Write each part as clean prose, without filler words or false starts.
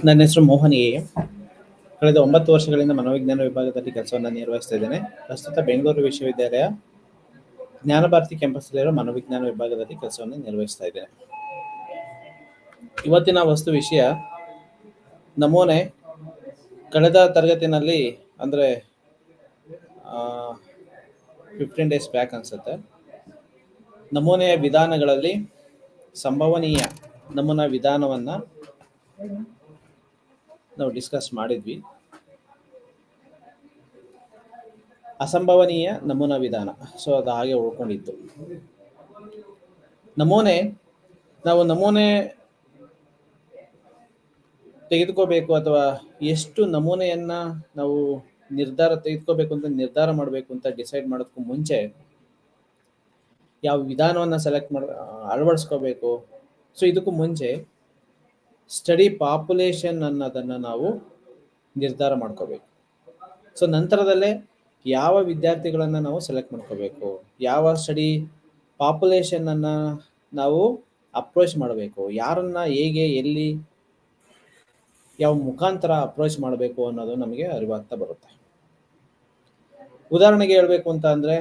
ನನ್ನ ಹೆಸರು ಮೋಹನ್ ಎ. ಕಳೆದ 9 ವರ್ಷಗಳಿಂದ ಮನೋವಿಜ್ಞಾನ ವಿಭಾಗದಲ್ಲಿ ಕೆಲಸವನ್ನು ನಿರ್ವಹಿಸ್ತಾ ಇದ್ದೇನೆ. ಪ್ರಸ್ತುತ ಬೆಂಗಳೂರು ವಿಶ್ವವಿದ್ಯಾಲಯ ಜ್ಞಾನಭಾರತಿ ಕ್ಯಾಂಪಸ್ನಲ್ಲಿರುವ ಮನೋವಿಜ್ಞಾನ ವಿಭಾಗದಲ್ಲಿ ಕೆಲಸವನ್ನು ನಿರ್ವಹಿಸ್ತಾ ಇದ್ದೇನೆ. ಇವತ್ತಿನ ವಸ್ತು ವಿಷಯ ನಮೂನೆ. ಕಳೆದ ತರಗತಿನಲ್ಲಿ ಅಂದರೆ 15 ಡೇಸ್ ಬ್ಯಾಕ್ ಅನ್ಸುತ್ತೆ, ನಮೂನೆಯ ವಿಧಾನಗಳಲ್ಲಿ ಸಂಭವನೀಯ ನಮೂನಾ ವಿಧಾನವನ್ನು ನಾವು ಡಿಸ್ಕಸ್ ಮಾಡಿದ್ವಿ. ಅಸಂಭವನೀಯ ನಮೂನಾ ವಿಧಾನ, ಸೊ ಅದು ಹಾಗೆ ಉಳ್ಕೊಂಡಿತ್ತು. ನಾವು ನಮೂನೆ ತೆಗೆದುಕೋಬೇಕು ಅಥವಾ ಎಷ್ಟು ನಮೂನೆಯನ್ನ ನಾವು ತೆಗೆದುಕೋಬೇಕು ಅಂತ ನಿರ್ಧಾರ ಮಾಡಬೇಕು ಅಂತ ಡಿಸೈಡ್ ಮಾಡೋದಕ್ಕೂ ಮುಂಚೆ ಯಾವ ವಿಧಾನವನ್ನು ಅಳವಡಿಸ್ಕೋಬೇಕು, ಸೊ ಇದಕ್ಕೂ ಮುಂಚೆ ಸ್ಟಡಿ ಪಾಪ್ಯುಲೇಷನ್ ಅನ್ನೋದನ್ನು ನಾವು ನಿರ್ಧಾರ ಮಾಡ್ಕೋಬೇಕು. ಸೊ ನಂತರದಲ್ಲೇ ಯಾವ ವಿದ್ಯಾರ್ಥಿಗಳನ್ನು ನಾವು ಸೆಲೆಕ್ಟ್ ಮಾಡ್ಕೋಬೇಕು, ಯಾವ ಸ್ಟಡಿ ಪಾಪ್ಯುಲೇಷನ್ ಅನ್ನ ನಾವು ಅಪ್ರೋಚ್ ಮಾಡಬೇಕು, ಯಾರನ್ನ ಹೇಗೆ ಎಲ್ಲಿ ಯಾವ ಮುಖಾಂತರ ಅಪ್ರೋಚ್ ಮಾಡಬೇಕು ಅನ್ನೋದು ನಮಗೆ ಅರಿವಾಗ್ತಾ ಬರುತ್ತೆ. ಉದಾಹರಣೆಗೆ ಹೇಳ್ಬೇಕು ಅಂತ ಅಂದ್ರೆ,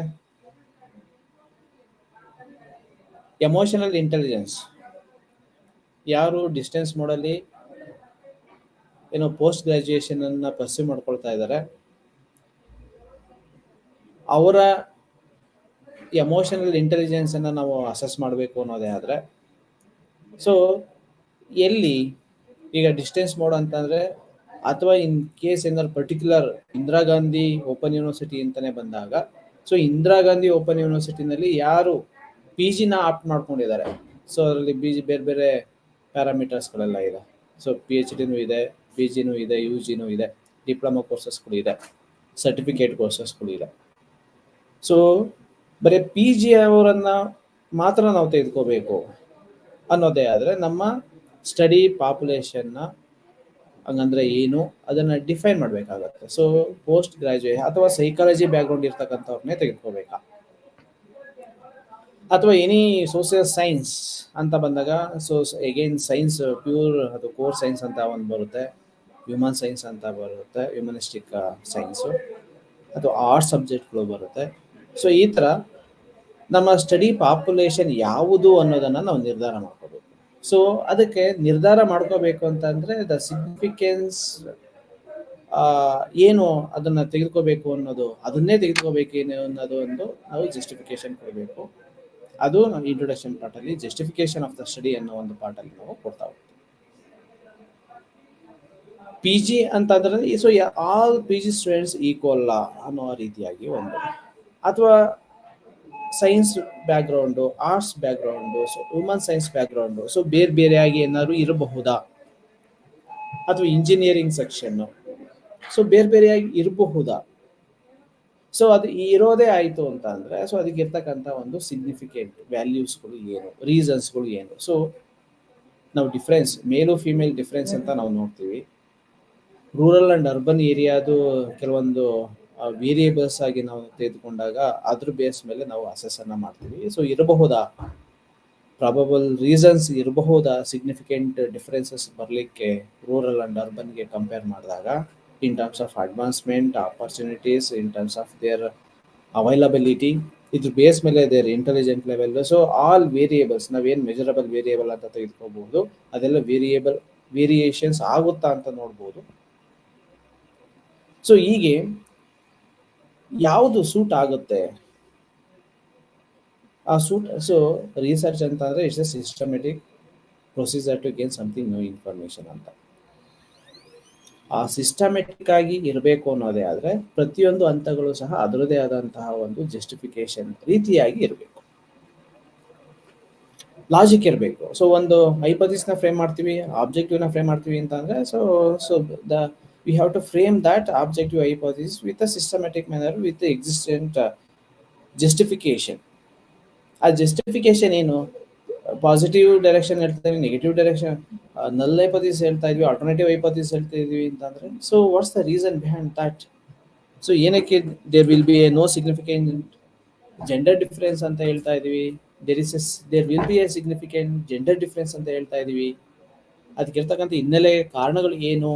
ಎಮೋಷನಲ್ ಇಂಟೆಲಿಜೆನ್ಸ್ ಯಾರು ಡಿಸ್ಟೆನ್ಸ್ ಮೋಡಲ್ಲಿ ಪೋಸ್ಟ್ ಗ್ರಾಜುಯೇಷನ್ ಅನ್ನ ಪರ್ಸ್ಯೂ ಮಾಡ್ಕೊಳ್ತಾ ಇದ್ದಾರೆ, ಅವರ ಎಮೋಷನಲ್ ಇಂಟೆಲಿಜೆನ್ಸ್ ಅನ್ನ ನಾವು ಅಸೆಸ್ ಮಾಡಬೇಕು ಅನ್ನೋದೇ ಆದ್ರೆ, ಸೊ ಎಲ್ಲಿ ಈಗ ಡಿಸ್ಟೆನ್ಸ್ ಮೋಡ್ ಅಂತಂದ್ರೆ, ಅಥವಾ ಇನ್ ಕೇಸ್ ಏನಾದ್ರು particular Indira Gandhi open university ಅಂತಾನೆ ಬಂದಾಗ, ಸೊ ಇಂದಿರಾ ಗಾಂಧಿ ಓಪನ್ ಯೂನಿವರ್ಸಿಟಿನಲ್ಲಿ ಯಾರು PG-ನ ಆಪ್ಟ್ ಮಾಡ್ಕೊಂಡಿದ್ದಾರೆ, ಸೊ ಅದರಲ್ಲಿ ಬೇರೆ ಬೇರೆ ಪ್ಯಾರಾಮೀಟರ್ಸ್ಗಳೆಲ್ಲ ಇದೆ. ಸೊ PhD-ನೂ ಇದೆ, PG-ನೂ ಇದೆ, UG-ನೂ ಇದೆ, ಡಿಪ್ಲೊಮಾ ಕೋರ್ಸಸ್ಗಳು ಇದೆ, ಸರ್ಟಿಫಿಕೇಟ್ ಕೋರ್ಸಸ್ಗಳು ಇದೆ. ಸೊ ಬರೀ PG ಅವರನ್ನ ಮಾತ್ರ ನಾವು ತೆಗೆದುಕೋಬೇಕು ಅನ್ನೋದೇ ಆದರೆ, ನಮ್ಮ ಸ್ಟಡಿ ಪಾಪ್ಯುಲೇಷನ್ನ ಹಂಗಂದ್ರೆ ಏನು ಅದನ್ನ ಡಿಫೈನ್ ಮಾಡಬೇಕಾಗತ್ತೆ. ಸೊ ಪೋಸ್ಟ್ ಗ್ರಾಜುಯೇಟ್ ಅಥವಾ ಸೈಕಾಲಜಿ ಬ್ಯಾಕ್ಗ್ರೌಂಡ್ ಇರ್ತಕ್ಕಂಥವ್ರನ್ನೇ ತೆಗೆದುಕೋಬೇಕಾ, ಅಥವಾ ಎನಿ ಸೋಷಿಯಲ್ ಸೈನ್ಸ್ ಅಂತ ಬಂದಾಗ, ಸೊ ಎಗೇನ್ ಸೈನ್ಸ್ ಪ್ಯೂರ್ ಅದು ಕೋರ್ ಸೈನ್ಸ್ ಅಂತ ಒಂದು ಬರುತ್ತೆ, ಹ್ಯೂಮನ್ ಸೈನ್ಸ್ ಅಂತ ಬರುತ್ತೆ, ಹ್ಯೂಮನಿಸ್ಟಿಕ್ ಸೈನ್ಸು, ಅಥವಾ ಆರ್ಟ್ಸ್ ಸಬ್ಜೆಕ್ಟ್ಗಳು ಬರುತ್ತೆ. ಸೊ ಈ ಥರ ನಮ್ಮ ಸ್ಟಡಿ ಪಾಪ್ಯುಲೇಷನ್ ಯಾವುದು ಅನ್ನೋದನ್ನು ನಾವು ನಿರ್ಧಾರ ಮಾಡ್ಕೋಬೇಕು. ಸೊ ಅದಕ್ಕೆ ನಿರ್ಧಾರ ಮಾಡ್ಕೋಬೇಕು ಅಂತಂದರೆ ದ ಸಿಗ್ನಿಫಿಕೆನ್ಸ್ ಏನು ಅದನ್ನು ತೆಗೆದುಕೋಬೇಕು ಅನ್ನೋದು, ಅದನ್ನೇ ತೆಗೆದುಕೋಬೇಕೇನು ಅನ್ನೋದು ಒಂದು ನಾವು ಜಸ್ಟಿಫಿಕೇಶನ್ ಕೊಡಬೇಕು. ಅದು ನಾವು ಇಂಟ್ರೊಡಕ್ಷನ್ ಪಾರ್ಟಲ್ಲಿ ಜಸ್ಟಿಫಿಕೇಶನ್ ಆಫ್ ದ ಸ್ಟಡಿ ಅನ್ನೋ ಒಂದು ಪಾರ್ಟಲ್ಲಿ ನಾವು ಕೊಡ್ತಾ ಹೋಗ್ತೀವಿ. PG ಅಂತಂದ್ರೆ, so all PG students equal ಅನ್ನೋ ರೀತಿಯಾಗಿ ಒಂದು, ಅಥವಾ science background, arts background, so human science background, so ಬೇರೆ ಬೇರೆಯಾಗಿ ಏನಾದ್ರು ಇರಬಹುದಾ, ಅಥವಾ ಇಂಜಿನಿಯರಿಂಗ್ ಸೆಕ್ಷನ್ನು, ಸೊ ಬೇರೆ ಬೇರೆಯಾಗಿ ಇರಬಹುದಾ. ಸೊ ಅದು ಇರೋದೇ ಆಯಿತು ಅಂತ ಅಂದರೆ, ಸೊ ಅದಕ್ಕೆ ಇರ್ತಕ್ಕಂಥ ಒಂದು ಸಿಗ್ನಿಫಿಕೆಂಟ್ ವ್ಯಾಲ್ಯೂಸ್ಗಳು ಏನು, ರೀಸನ್ಸ್ಗಳು ಏನು. ಸೊ ನಾವು ಡಿಫ್ರೆನ್ಸ್, ಮೇಲು ಫಿಮೇಲ್ ಡಿಫ್ರೆನ್ಸ್ ಅಂತ ನಾವು ನೋಡ್ತೀವಿ. ರೂರಲ್ ಆ್ಯಂಡ್ ಅರ್ಬನ್ ಏರಿಯಾದು ಕೆಲವೊಂದು ವೇರಿಯೇಬಲ್ಸ್ ಆಗಿ ನಾವು ತೆಗೆದುಕೊಂಡಾಗ ಅದ್ರ ಬೇಸ್ ಮೇಲೆ ನಾವು ಅಸೆಸನ್ನು ಮಾಡ್ತೀವಿ. ಸೊ ಇರಬಹುದಾ, ಪ್ರಾಬಬಲ್ ರೀಸನ್ಸ್ ಇರಬಹುದಾ ಸಿಗ್ನಿಫಿಕೆಂಟ್ ಡಿಫ್ರೆನ್ಸಸ್ ಬರಲಿಕ್ಕೆ ರೂರಲ್ ಆ್ಯಂಡ್ ಅರ್ಬನ್ಗೆ ಕಂಪೇರ್ ಮಾಡಿದಾಗ, in terms of advancement, opportunities, in terms of their availability, ಇದ್ರ ಬೇಸ್ ಮೇಲೆ their intelligent level. So all variables ನಾವೇನು ಮೆಜರಬಲ್ ವೇರಿಯೇಬಲ್ ಅಂತ ತೆಗೆದುಕೋಬಹುದು, ಅದೆಲ್ಲ ವೇರಿಯೇಷನ್ಸ್ ಆಗುತ್ತಾ ಅಂತ ನೋಡ್ಬೋದು. ಸೊ ಹೀಗೆ ಯಾವುದು ಸೂಟ್ ಆಗುತ್ತೆ ಆ ಸೂಟ್. ಸೊ ರಿಸರ್ಚ್ ಅಂತ ಅಂದರೆ it's a systematic procedure to gain something new information ಅಂತ. ಆ ಸಿಸ್ಟಮೆಟಿಕ್ ಆಗಿ ಇರಬೇಕು ಅನ್ನೋದೇ ಆದರೆ, ಪ್ರತಿಯೊಂದು ಹಂತಗಳು ಸಹ ಅದರದೇ ಆದಂತಹ ಒಂದು ಜಸ್ಟಿಫಿಕೇಶನ್ ರೀತಿಯಾಗಿ ಇರಬೇಕು, ಲಾಜಿಕ್ ಇರಬೇಕು. ಸೊ ಒಂದು ಹೈಪೋಥಿಸ್ನ ಫ್ರೇಮ್ ಮಾಡ್ತೀವಿ, ಆಬ್ಜೆಕ್ಟಿವ್ನ ಫ್ರೇಮ್ ಮಾಡ್ತೀವಿ ಅಂತ ಅಂದರೆ, so we have to frame that objective hypothesis with a systematic manner, with existent justification. ಆ ಜಸ್ಟಿಫಿಕೇಶನ್ ಏನು, ಪಾಸಿಟಿವ್ ಡೈರೆಕ್ಷನ್ ಹೇಳ್ತಾ ಇದೀವಿ, ನೆಗೆಟಿವ್ ಡೈರೆಕ್ಷನ್, ನಲ್ ಹೈಪೋಥಿಸ್ ಹೇಳ್ತಾ ಇದ್ವಿ, ಆಲ್ಟರ್ನೇಟಿವ್ ಹೈಪೋಥಿಸ್ ಹೇಳ್ತಾ ಇದೀವಿ ಅಂತಂದ್ರೆ, so what's the reason behind that. So ಏನಕ್ಕೆ there will be a no significant gender difference ಅಂತ ಹೇಳ್ತಾ ಇದೀವಿ, there will be a significant gender difference ಅಂತ ಹೇಳ್ತಾ ಇದೀವಿ. ಅದಕ್ಕಿರ್ತಕ್ಕಂಥ ಹಿನ್ನೆಲೆ ಕಾರಣಗಳು ಏನು,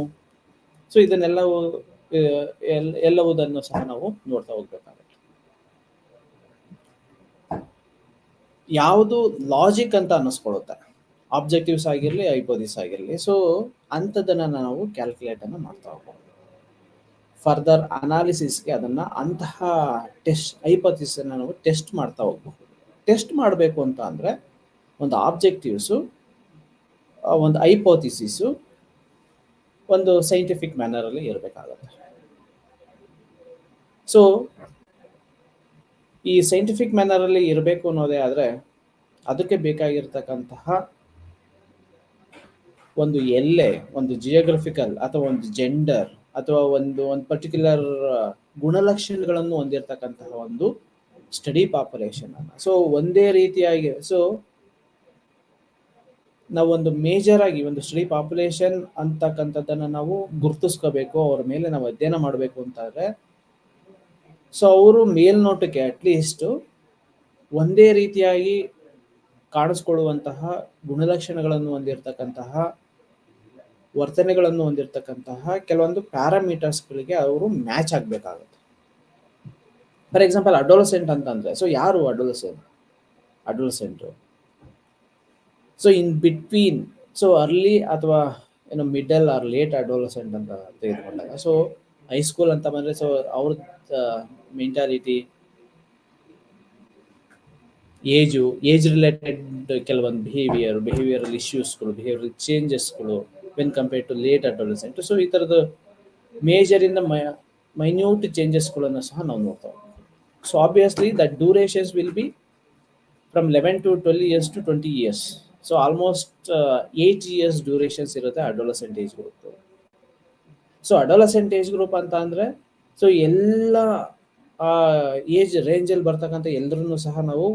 ಸೊ ಇದನ್ನೆಲ್ಲವೂ ಎಲ್ಲವುದನ್ನು ಸಹ ನಾವು ನೋಡ್ತಾ ಹೋಗ್ಬೇಕಾಗುತ್ತೆ. ಯಾವುದು ಲಾಜಿಕ್ ಅಂತ ಅನ್ನಿಸ್ಕೊಳ್ಳುತ್ತೆ, ಆಬ್ಜೆಕ್ಟಿವ್ಸ್ ಆಗಿರಲಿ ಹೈಪೋಥಿಸ್ ಆಗಿರಲಿ, ಸೊ ಅಂಥದ್ದನ್ನು ನಾವು ಕ್ಯಾಲ್ಕುಲೇಟ್ ಅನ್ನು ಮಾಡ್ತಾ ಹೋಗ್ಬೋದು. ಫರ್ದರ್ ಅನಾಲಿಸಿಸ್ಗೆ ಅದನ್ನು ಅಂತಹ ಹೈಪೋಥಿಸನ್ನು ನಾವು ಟೆಸ್ಟ್ ಮಾಡ್ತಾ ಹೋಗ್ಬೋದು. ಟೆಸ್ಟ್ ಮಾಡಬೇಕು ಅಂತ ಅಂದರೆ ಒಂದು ಆಬ್ಜೆಕ್ಟಿವ್ಸು, ಒಂದು ಹೈಪೋಥಿಸಿಸು ಒಂದು ಸೈಂಟಿಫಿಕ್ ಮ್ಯಾನರಲ್ಲಿ ಇರಬೇಕಾಗುತ್ತೆ. ಸೊ ಈ ಸೈಂಟಿಫಿಕ್ ಮ್ಯಾನರಲ್ಲಿ ಇರಬೇಕು ಅನ್ನೋದೇ ಆದರೆ ಅದಕ್ಕೆ ಬೇಕಾಗಿರ್ತಕ್ಕಂತಹ ಒಂದು ಎಲ್ಲೆ, ಒಂದು ಜಿಯೋಗ್ರಫಿಕಲ್ ಅಥವಾ ಒಂದು ಜೆಂಡರ್ ಅಥವಾ ಒಂದು ಪರ್ಟಿಕ್ಯುಲರ್ ಗುಣಲಕ್ಷಣಗಳನ್ನು ಹೊಂದಿರತಕ್ಕಂತಹ ಒಂದು ಸ್ಟಡಿ ಪಾಪ್ಯುಲೇಷನ್ ಅನ್ನು, ಸೊ ಒಂದೇ ರೀತಿಯಾಗಿ, ಸೊ ನಾವು ಒಂದು ಮೇಜರ್ ಆಗಿ ಒಂದು ಸ್ಟಡಿ ಪಾಪ್ಯುಲೇಷನ್ ಅಂತಕ್ಕಂಥದ್ದನ್ನು ನಾವು ಗುರುತಿಸ್ಕೋಬೇಕು, ಅವ್ರ ಮೇಲೆ ನಾವು ಅಧ್ಯಯನ ಮಾಡಬೇಕು ಅಂತಾದ್ರೆ, ಸೊ ಅವರು ಮೇಲ್ನೋಟಕ್ಕೆ ಅಟ್ಲೀಸ್ಟ್ ಒಂದೇ ರೀತಿಯಾಗಿ ಕಾಣಿಸ್ಕೊಳ್ಳುವಂತಹ ಗುಣಲಕ್ಷಣಗಳನ್ನು ಹೊಂದಿರತಕ್ಕಂತಹ, ವರ್ತನೆಗಳನ್ನು ಹೊಂದಿರತಕ್ಕಂತಹ ಕೆಲವೊಂದು ಪ್ಯಾರಾಮೀಟರ್ಸ್ಗಳಿಗೆ ಅವರು ಮ್ಯಾಚ್ ಆಗಬೇಕಾಗುತ್ತೆ. ಫಾರ್ ಎಕ್ಸಾಂಪಲ್ ಅಡೋಲಸೆಂಟ್ ಅಂತಂದ್ರೆ, ಸೊ ಯಾರು adolescent? So in between, so early ಅಥವಾ ಮಿಡಲ್ ಆರ್ ಲೇಟ್ ಅಡೋಲಸೆಂಟ್ ಅಂತ ತೆಗೆದುಕೊಂಡಾಗ, ಸೊ ಹೈಸ್ಕೂಲ್ ಅಂತ ಬಂದರೆ, ಸೊ ಅವ್ರ ಮೆಂಟಾಲಿಟಿ, ಏಜ್ ರಿಲೇಟೆಡ್ ಕೆಲವೊಂದು ಬಿಹೇವಿಯರಲ್ ಇಶ್ಯೂಸ್ಗಳು, ಬಿಹೇವಿಯರಲ್ ಚೇಂಜಸ್ಗಳು when compare to late adolescent. So ಈ ಥರದ ಮೇಜರಿಂದ ಮೈನ್ಯೂಟ್ ಚೇಂಜಸ್ಗಳನ್ನು ಸಹ ನಾವು ನೋಡ್ತಾ ಹೋಗ್ತೀವಿ. So obviously that durations will be from 11 to 12 years to 20 years. So almost 8 years durations ಇರುತ್ತೆ adolescent age group. So adolescent age group ಅಂತ ಅಂದರೆ, ಸೊ ಎಲ್ಲ ಏಜ್ ರೇಂಜಲ್ಲಿ ಬರ್ತಕ್ಕಂಥ ಎಲ್ಲರನ್ನೂ ಸಹ ನಾವು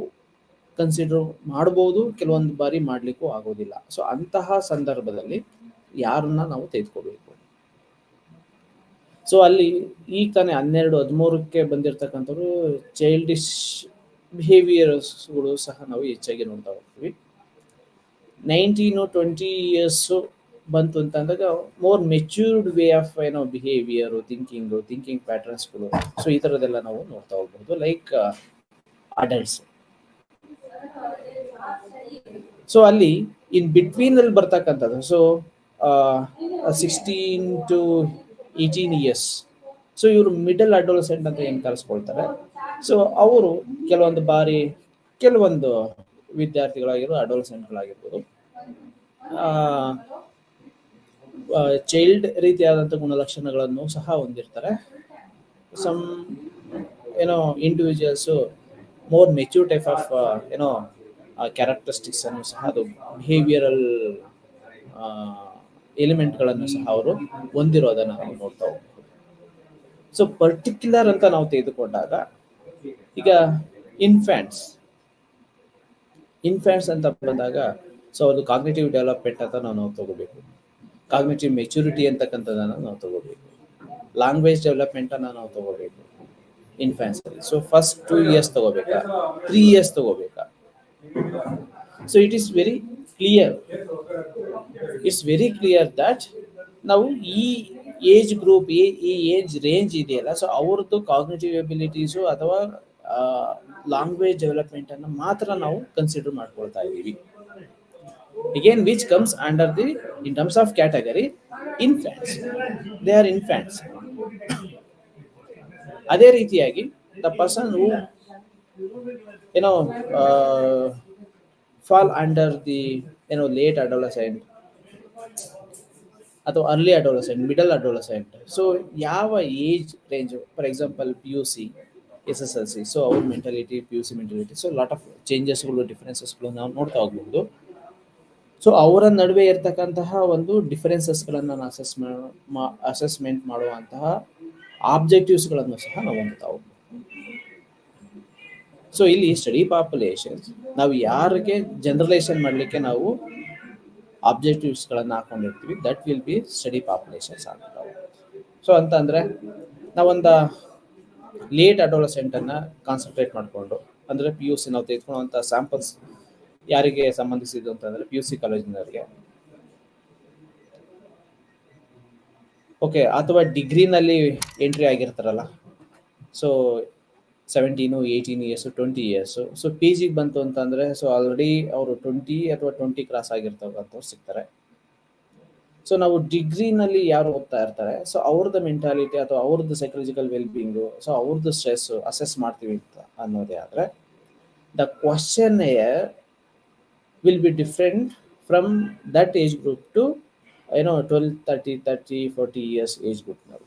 ಕನ್ಸಿಡರ್ ಮಾಡ್ಬೋದು, ಕೆಲವೊಂದು ಬಾರಿ ಮಾಡಲಿಕ್ಕೂ ಆಗೋದಿಲ್ಲ. ಸೊ ಅಂತಹ ಸಂದರ್ಭದಲ್ಲಿ ಯಾರನ್ನ ನಾವು ತೆಗೆದುಕೋಬೇಕು? ಸೊ ಅಲ್ಲಿ ಈಗ ತಾನೇ 12-13ಕ್ಕೆ ಬಂದಿರತಕ್ಕಂಥವ್ರು ಚೈಲ್ಡಿಶ್ ಬಿಹೇವಿಯರ್ಸ್ಗಳು ಸಹ ನಾವು ಹೆಚ್ಚಾಗಿ ನೋಡ್ತಾ ಹೋಗ್ತೀವಿ. 19-20 years ಬಂತು ಅಂತಂದಾಗ more matured way of behaviour, thinking ಪ್ಯಾಟರ್ನ್ಸ್ಗಳು, ಸೊ ಈ ಥರದ್ದೆಲ್ಲ ನಾವು ನೋಡ್ತಾ ಹೋಗ್ಬೋದು, ಲೈಕ್ ಅಡಲ್ಟ್ಸ್. ಸೊ ಅಲ್ಲಿ ಇನ್ ಬಿಟ್ವೀನ್ ಅಲ್ಲಿ ಬರ್ತಕ್ಕಂಥದ್ದು, ಸೊ 16 to 18 years, ಸೊ ಇವರು ಮಿಡಲ್ ಅಡೋಲಸೆಂಟ್ ಅಂತ ಏನು ಕರೆಸ್ಕೊಳ್ತಾರೆ. ಸೊ ಅವರು ಕೆಲವೊಂದು ವಿದ್ಯಾರ್ಥಿಗಳಾಗಿರ್ಬೋದು, ಅಡೋಲಸೆಂಟ್ಗಳಾಗಿರ್ಬೋದು, ಚೈಲ್ಡ್ ರೀತಿಯಾದಂಥ ಗುಣಲಕ್ಷಣಗಳನ್ನು ಸಹ ಹೊಂದಿರ್ತಾರೆ. Some individuals more mature type of characteristics ಅನ್ನು ಸಹ, ಅದು ಬಿಹೇವಿಯರಲ್ ಎಲಿಮೆಂಟ್ಗಳನ್ನು ಸಹ ಅವರು ಹೊಂದಿರೋದನ್ನು ನಾವು ನೋಡ್ತಾ ಹೋಗ್ತೀವಿ. ಸೊ ಪರ್ಟಿಕ್ಯುಲರ್ ಅಂತ ನಾವು ತೆಗೆದುಕೊಂಡಾಗ, ಈಗ ಇನ್ಫ್ಯಾಂಟ್ಸ್ ಅಂತ ಬಂದಾಗ, ಸೊ ಅದು ಕಾಗ್ನಿಟಿವ್ ಡೆವಲಪ್ಮೆಂಟ್ ಅಂತ ನಾವು ತಗೋಬೇಕು, ಕಾಗ್ನಿಟಿವ್ ಮೆಚುರಿಟಿ ಅಂತಕ್ಕಂಥದ್ದನ್ನು ನಾವು ತಗೋಬೇಕು, ಲ್ಯಾಂಗ್ವೇಜ್ ಡೆವಲಪ್ಮೆಂಟನ್ನು ನಾವು ತಗೋಬೇಕು ಇನ್ಫ್ಯಾಂಟ್ಸ್ ಅಲ್ಲಿ. ಸೊ ಫಸ್ಟ್ 2 years ತಗೋಬೇಕಾ, 3 years ತಗೋಬೇಕಾ? So it's very clear that ನಾವು ಈ ಏಜ್ ಗ್ರೂಪ್, ಈ ಏಜ್ ರೇಂಜ್ ಇದೆಯಲ್ಲ, ಸೊ ಅವ್ರದ್ದು ಕಾಗ್ನಿಟಿವ್ ಎಬಿಲಿಟೀಸು ಅಥವಾ ಲ್ಯಾಂಗ್ವೇಜ್ ಡೆವಲಪ್ಮೆಂಟ್ ಅನ್ನು ಮಾತ್ರ ನಾವು ಕನ್ಸಿಡರ್ ಮಾಡ್ಕೊಳ್ತಾ ಇದ್ದೀವಿ. Again, which comes under in terms of category, infants. They are infants. ಅದೇ ರೀತಿಯಾಗಿ the person who fall under the late adolescent ಅಥವಾ early adolescent, middle adolescent, so ಯಾವ age range, for example PUC, SSLC, so ಅವ್ರ mentality, PUC mentality, so lot of ಚೇಂಜಸ್ಗಳು, ಡಿಫರೆನ್ಸಸ್ಗಳು ನಾವು ನೋಡ್ತಾ ಹೋಗ್ಬೋದು. ಸೊ ಅವರ ನಡುವೆ ಇರ್ತಕ್ಕಂತಹ ಒಂದು ಡಿಫರೆನ್ಸಸ್ಗಳನ್ನು ಅಸೆಸ್ಮೆಂಟ್ ಮಾಡುವಂತಹ ಆಬ್ಜೆಕ್ಟಿವ್ಸ್ಗಳನ್ನು ಸಹ ನಾವು ಹೊಂದ್ತಾ ಹೋಗ್ಬೋದು. ಸೊ ಇಲ್ಲಿ ಸ್ಟಡಿ ಪಾಪ್ಯುಲೇಷನ್ಸ್ ನಾವು ಯಾರಿಗೆ ಜನರಲೈಸೇಷನ್ ಮಾಡಲಿಕ್ಕೆ ನಾವು ಆಬ್ಜೆಕ್ಟಿವ್ಸ್ಗಳನ್ನು ಹಾಕೊಂಡಿರ್ತೀವಿ, that will be study populations ಅಂತ. ಸೊ ಅಂತಂದರೆ ನಾವೊಂದು ಲೇಟ್ ಅಡೋಲಸೆಂಟನ್ನು ಕಾನ್ಸಂಟ್ರೇಟ್ ಮಾಡಿಕೊಂಡು, ಅಂದರೆ PUC ನಾವು ತೆಗೆದುಕೊಳ್ಳುವಂಥ ಸ್ಯಾಂಪಲ್ಸ್ ಯಾರಿಗೆ ಸಂಬಂಧಿಸಿದ್ದು ಅಂತಂದರೆ PUC ಕಾಲೇಜಿನವರಿಗೆ. ಓಕೆ, ಅಥವಾ ಡಿಗ್ರಿನಲ್ಲಿ ಎಂಟ್ರಿ ಆಗಿರ್ತಾರಲ್ಲ, so 17, 18 years, 20 years. So P ಜಿಗೆ ಬಂತು ಅಂತಂದರೆ, ಸೊ ಆಲ್ರೆಡಿ ಅವರು 20 ಅಥವಾ 20 ಕ್ರಾಸ್ ಆಗಿರ್ತಕ್ಕಂಥವ್ರು ಸಿಗ್ತಾರೆ. ಸೊ ನಾವು ಡಿಗ್ರಿನಲ್ಲಿ ಯಾರು ಓದ್ತಾ ಇರ್ತಾರೆ, ಸೊ ಅವ್ರದ್ದು ಮೆಂಟಾಲಿಟಿ ಅಥವಾ ಅವ್ರದ್ದು ಸೈಕಲಾಜಿಕಲ್ ವೆಲ್ಬೀಯಿಂಗು, ಸೊ ಅವ್ರದ್ದು ಸ್ಟ್ರೆಸ್ ಅಸೆಸ್ ಮಾಡ್ತೀವಿ ಅಂತ ಅನ್ನೋದೇ ಆದರೆ, the question will be different from that age group to 12, 30, 40 years age ಗ್ರೂಪ್ನವರು.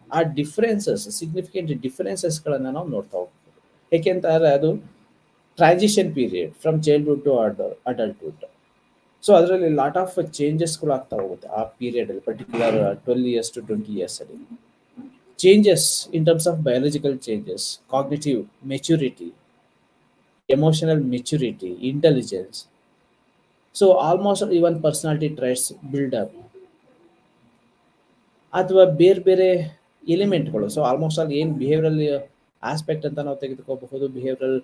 ಆ ಡಿಫ್ರೆನ್ಸಸ್, ಸಿಗ್ನಿಫಿಕೆಂಟ್ ಡಿಫ್ರೆನ್ಸಸ್ಗಳನ್ನು ನಾವು ನೋಡ್ತಾ ಹೋಗ್ತೀವಿ. ಏಕೆಂತಂದರೆ ಅದು transition period from childhood to adulthood. So ಅದರಲ್ಲಿ ಲಾಟ್ ಆಫ್ ಚೇಂಜಸ್ಗಳು ಆಗ್ತಾ ಹೋಗುತ್ತೆ ಆ ಪೀರಿಯಡಲ್ಲಿ, ಪರ್ಟಿಕ್ಯುಲರ್ 12 ಇಯರ್ಸ್ ಟು 20 ಇಯರ್ಸಲ್ಲಿ. Changes in terms of biological changes, cognitive maturity, emotional maturity, intelligence. So almost even personality traits buildup ಅಥವಾ ಬೇರೆ ಬೇರೆ ಎಲಿಮೆಂಟ್ಗಳು. ಸೊ ಆಲ್ಮೋಸ್ಟ್ ಆಲ್ ಏನು ಬಿಹೇವಿಯರಲ್ ಆಸ್ಪೆಕ್ಟ್ ಅಂತ ನಾವು ತೆಗೆದುಕೋಬಹುದು, ಬಿಹೇವಿಯರಲ್